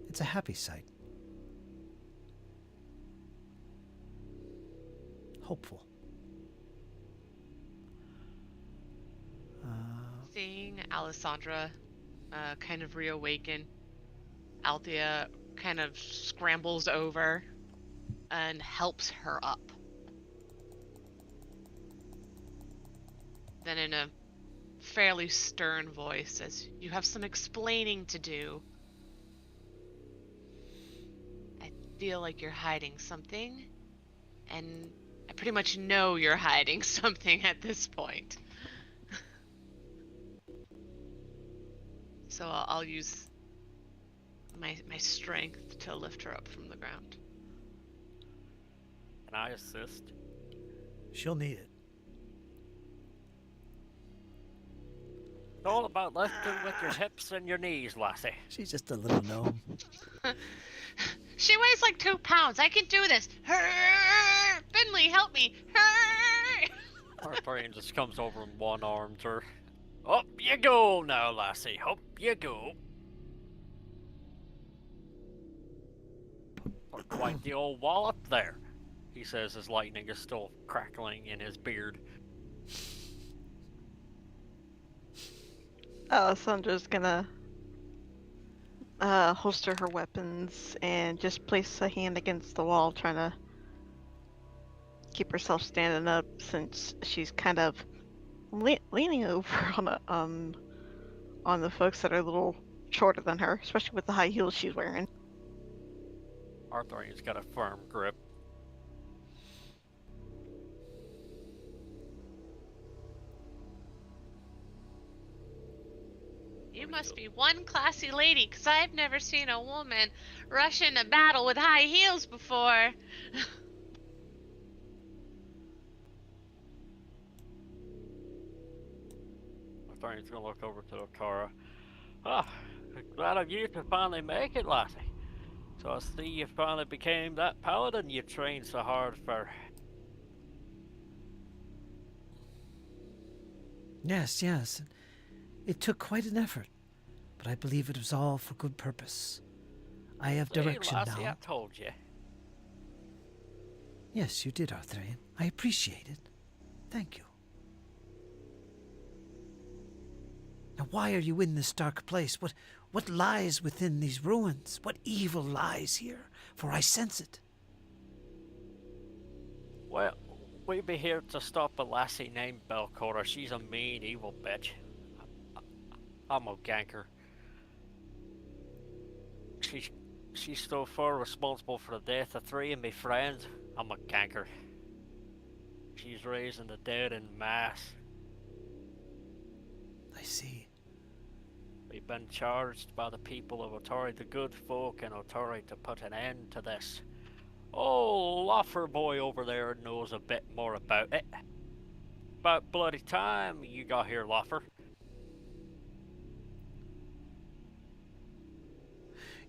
It's a happy sight. Hopeful. Seeing Alessandra kind of reawaken, Althea kind of scrambles over and helps her up. Then in a fairly stern voice says, "You have some explaining to do. I feel like you're hiding something, and I pretty much know you're hiding something at this point. So I'll use my strength to lift her up from the ground." Can I assist? She'll need it. It's all about lifting with your hips and your knees, lassie. She's just a little gnome. She weighs like 2 pounds. I can do this. Finley, help me. Our brain just comes over and one arms her. Up you go now, lassie. Up you go. Quite the old wallop there, he says as lightning is still crackling in his beard. Sandra's gonna holster her weapons and just place a hand against the wall, trying to keep herself standing up since she's kind of leaning over on the folks that are a little shorter than her, especially with the high heels she's wearing. Arthurian's got a firm grip. You must be one classy lady, 'cause I've never seen a woman rush into battle with high heels before. Arthurian's gonna look over to Okara. Ah, glad of you to finally make it, lassie. So I see you finally became that paladin you trained so hard for. Yes, yes. It took quite an effort, but I believe it was all for good purpose. I have direction lassie, now. I told you. Yes, you did, Arthurian. I appreciate it. Thank you. Now, why are you in this dark place? What lies within these ruins? What evil lies here? For I sense it. Well, we be here to stop a lassie named Belcora. She's a mean, evil bitch. I'm a ganker. She's so far responsible for the death of 3 of my friends. I'm a ganker. She's raising the dead in mass. I see. We've been charged by the people of Otari, the good folk in Otari, to put an end to this. Oh, Loffer boy over there knows a bit more about it. About bloody time you got here, Loffer.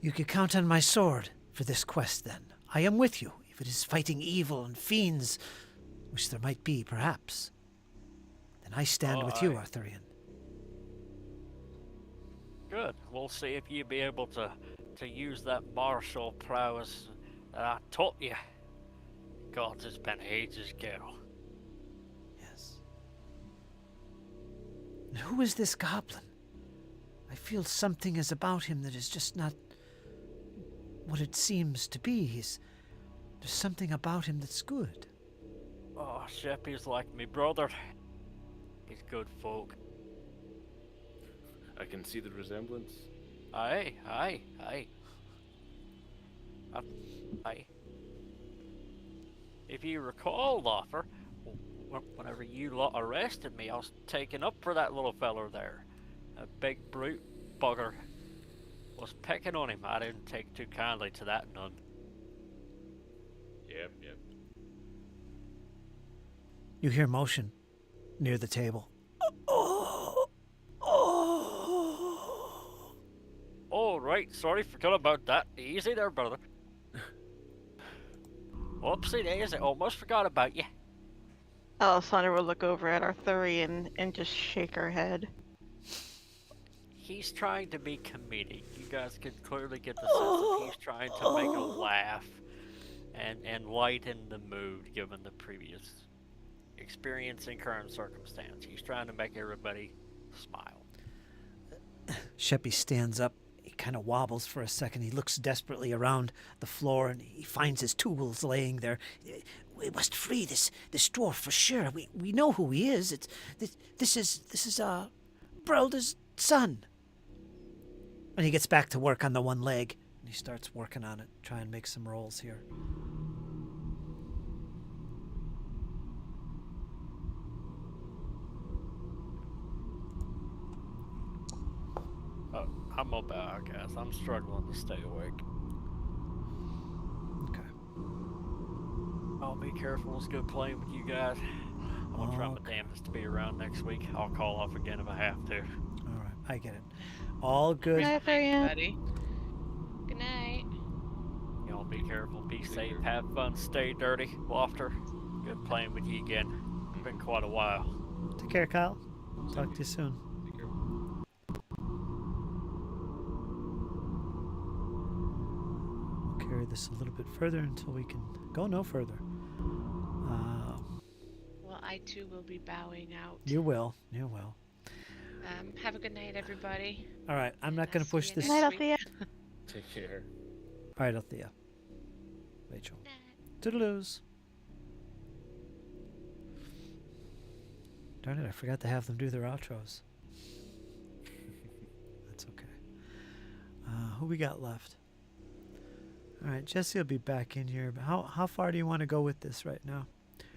You can count on my sword for this quest, then. I am with you, if it is fighting evil and fiends, which there might be, perhaps. Then I stand with you, Arthurian. Good. We'll see if you be able to use that martial prowess that I taught you. God, it's been ages ago. Yes. And who is this goblin? I feel something is about him that is just not what it seems to be. There's something about him that's good. Oh, Sheppy's like me brother. He's good folk. I can see the resemblance. Aye. If you recall, Loffer, whenever you lot arrested me, I was taken up for that little feller there. A big brute bugger was pecking on him. I didn't take too kindly to that none. Yep. You hear motion near the table. Oh, right. Sorry, forgot about that. Easy there, brother. Whoopsie daisy, almost forgot about you. Alessandra will look over at Arthurian and just shake her head. He's trying to be comedic. You guys can clearly get the sense that he's trying to make a laugh and lighten the mood given the previous experience and current circumstance. He's trying to make everybody smile. Sheppy stands up. He kind of wobbles for a second. He looks desperately around the floor and he finds his tools laying there. We must free this dwarf for sure. We know who he is. This is Brelda's son. And he gets back to work on the one leg and he starts working on it, try and make some rolls here. I'm up, I guess. I'm struggling to stay awake. Okay. I'll be careful. It's good playing with you guys. I'll try my damnedest to be around next week. I'll call off again if I have to. All right, I get it. All good. Good night, Arthurian. Buddy. Good night. Y'all be careful, be safe, have fun, stay dirty. Lofter, good playing with you again. It's been quite a while. Take care, Kyle. Talk to you soon. Take care. We'll carry this a little bit further until we can go no further. Well, I too will be bowing out. You will. Have a good night, everybody. All right, I'm not I'll going to see push you this. next Night, week. Althea. Take care. All right, Althea. Rachel. Night. Toodaloos. Darn it, I forgot to have them do their outros. That's okay. Who we got left? All right, Jesse will be back in here. But how far do you want to go with this right now?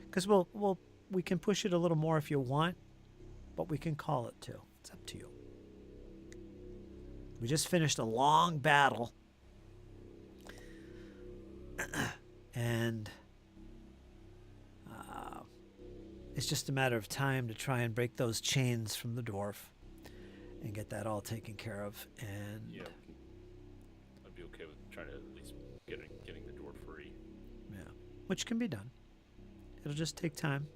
Because we can push it a little more if you want, but we can call it too. It's up to you. We just finished a long battle, and it's just a matter of time to try and break those chains from the dwarf and get that all taken care of. And Yeah, I'd be okay with trying to at least getting the dwarf free. yeah, which can be done. It'll just take time.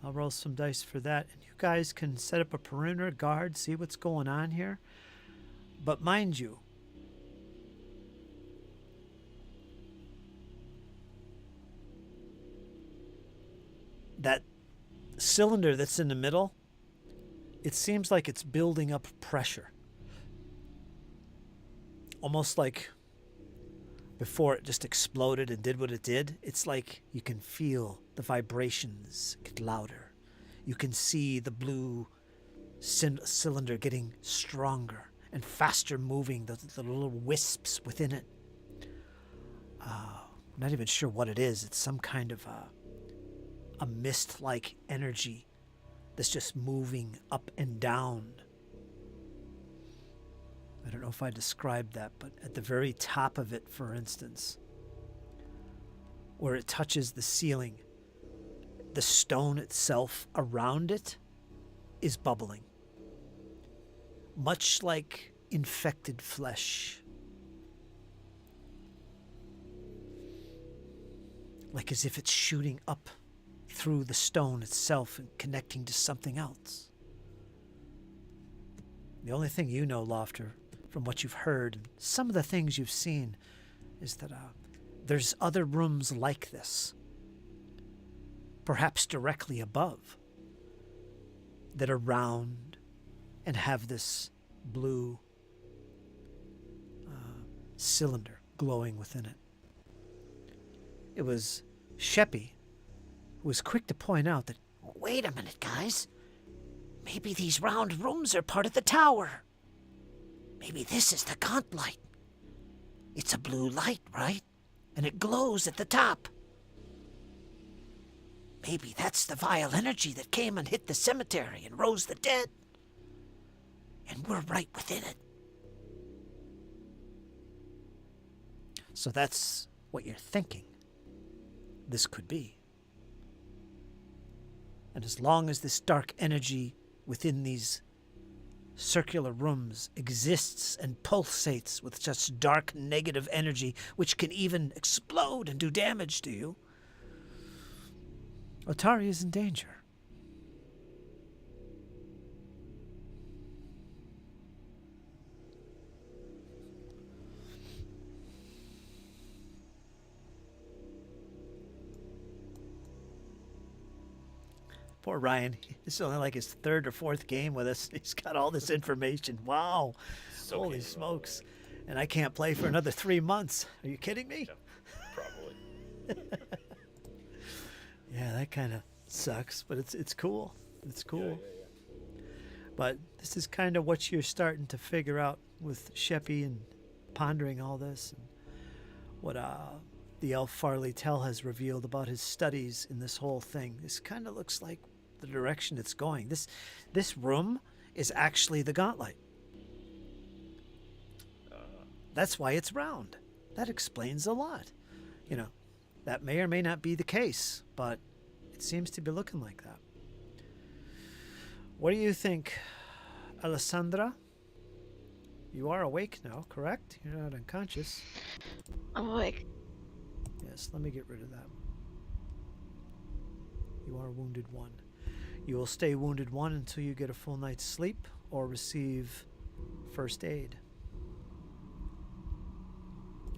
I'll roll some dice for that, and you guys can set up a perimeter guard, see what's going on here. But mind you, that cylinder that's in the middle, it seems like it's building up pressure. Almost like before it just exploded and did what it did. It's like you can feel the vibrations get louder. You can see the blue cylinder getting stronger and faster moving, the little wisps within it. I'm not even sure what it is. It's some kind of a mist-like energy that's just moving up and down. I don't know if I described that, but at the very top of it, for instance, where it touches the ceiling, the stone itself around it is bubbling, much like infected flesh. Like as if it's shooting up through the stone itself and connecting to something else. The only thing you know, Lofter, from what you've heard, and some of the things you've seen, is that there's other rooms like this, perhaps directly above, that are round and have this blue cylinder glowing within it. It was Sheppy who was quick to point out that, wait a minute, guys. Maybe these round rooms are part of the tower. Maybe this is the gauntlight. It's a blue light, right? And it glows at the top. Maybe that's the vile energy that came and hit the cemetery and rose the dead. And we're right within it. So that's what you're thinking this could be. And as long as this dark energy within these circular rooms exists and pulsates with such dark negative energy, which can even explode and do damage to you, Otari is in danger. Poor Ryan. This is only like his third or fourth game with us. He's got all this information. Wow. So Holy hands-on. smokes. And I can't play for another 3 months. Are you kidding me? Yeah, probably. Yeah, that kind of sucks, but it's cool. It's cool. Yeah. But this is kind of what you're starting to figure out with Sheppy and pondering all this, and what the elf Farley Tell has revealed about his studies in this whole thing. This kind of looks like the direction it's going. This room is actually the gauntlight. That's why it's round. That explains a lot. You know, that may or may not be the case, but it seems to be looking like that. What do you think, Alessandra? You are awake now, correct? You're not unconscious. I'm awake. Yes, let me get rid of that. You are wounded 1. You will stay wounded 1 until you get a full night's sleep or receive first aid,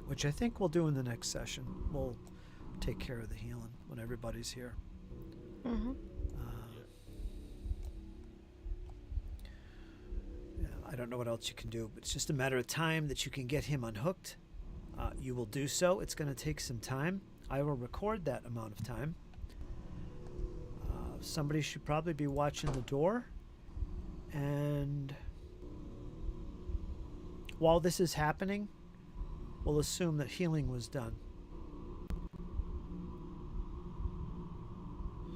which I think we'll do in the next session. We'll take care of the healing when everybody's here. Mm-hmm. I don't know what else you can do, but it's just a matter of time that you can get him unhooked. You will do so. It's going to take some time. I will record that amount of time. Somebody should probably be watching the door. And while this is happening, we'll assume that healing was done.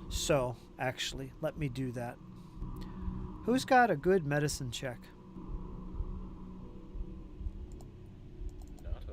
So, actually, let me do that. Who's got a good medicine check? Not I.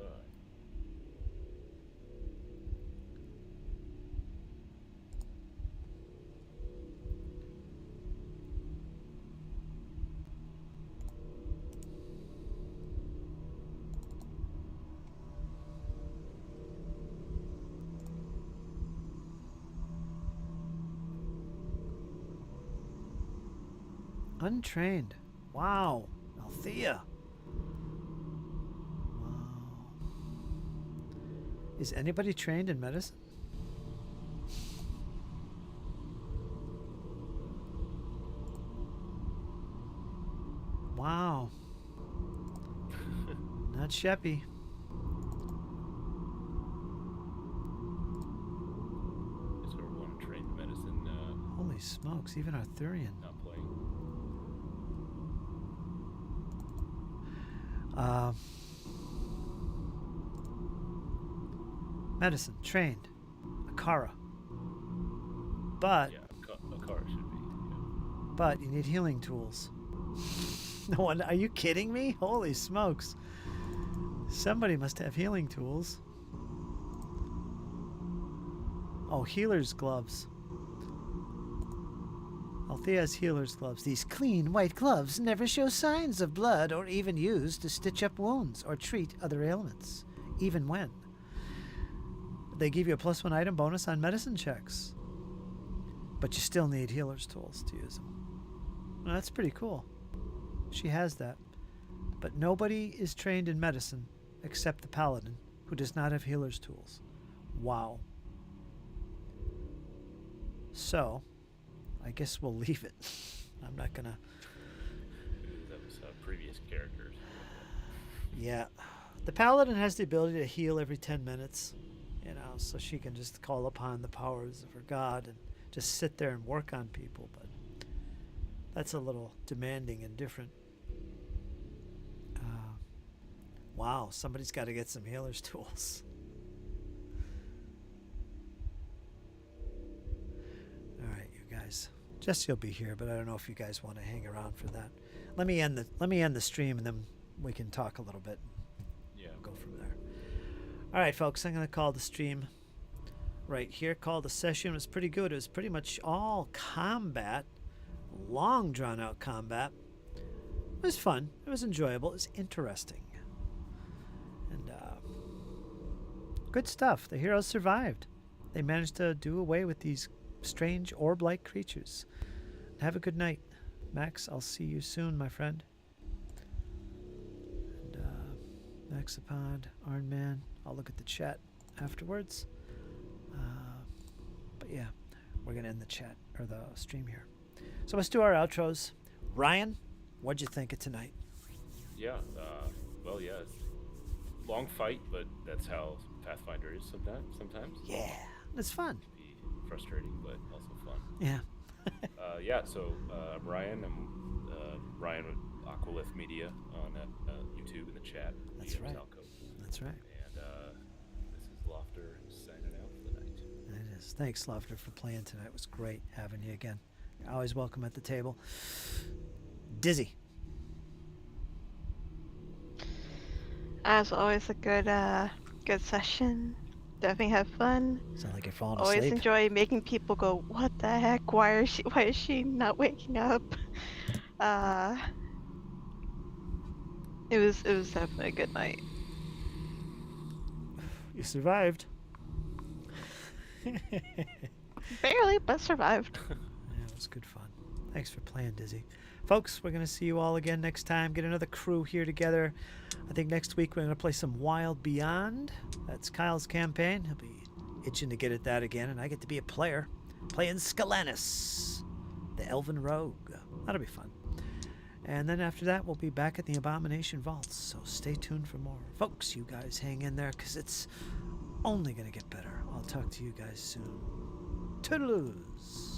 Untrained. Wow. Althea. Wow. Is anybody trained in medicine? Wow. Not Sheppy. Is there one trained medicine Holy smokes, even Arthurian. not playing? Medicine, trained. Akara. But Yeah, a car should be. Yeah. but you need healing tools. No one, are you kidding me? Holy smokes. Somebody must have healing tools. Oh, healer's gloves. Althea has healer's gloves. These clean white gloves never show signs of blood or even used to stitch up wounds or treat other ailments, even when. They give you a +1 item bonus on medicine checks. But you still need healer's tools to use them. Well, that's pretty cool. She has that. But nobody is trained in medicine except the paladin, who does not have healer's tools. Wow. So, I guess we'll leave it. I'm not gonna... That was previous characters. Yeah. The paladin has the ability to heal every 10 minutes, you know, so she can just call upon the powers of her god and just sit there and work on people, but that's a little demanding and different. Wow, somebody's got to get some healer's tools. All right, you guys. Jesse will be here, but I don't know if you guys want to hang around for that. Let me end the stream, and then we can talk a little bit. Yeah. Go from there. All right, folks. I'm going to call the stream right here. Call the session. It was pretty good. It was pretty much all combat, long drawn out combat. It was fun. It was enjoyable. It was interesting. And good stuff. The heroes survived. They managed to do away with these strange orb-like creatures. Have a good night. Max, I'll see you soon, my friend. And Maxipod, Arnman, I'll look at the chat afterwards. But yeah, we're going to end the chat, or the stream here. So let's do our outros. Ryan, what'd you think of tonight? Yeah. Well, yeah. It's a long fight, but that's how Pathfinder is sometimes. Yeah, it's fun. It can be frustrating, but also fun. Yeah. Yeah, so I'm Ryan. I'm Ryan with Aqualith Media on YouTube in the chat. That's Media right. Telco. That's right. And this is Lofter signing out for the night. It is. Thanks, Lofter, for playing tonight. It was great having you again. You're always welcome at the table. Dizzy. As always, a good session. Definitely have fun. Sound like you're falling Always asleep. enjoy making people go, "What the heck? Why is she not waking up?" It was definitely a good night. You survived. Barely, but survived. Yeah, it was good fun. Thanks for playing, Dizzy. Folks, we're going to see you all again next time. Get another crew here together. I think next week we're going to play some Wild Beyond. That's Kyle's campaign. He'll be itching to get at that again, and I get to be a player. Playing Scalanis, the Elven Rogue. That'll be fun. And then after that, we'll be back at the Abomination Vaults. So stay tuned for more. Folks, you guys hang in there because it's only going to get better. I'll talk to you guys soon. Toodaloos.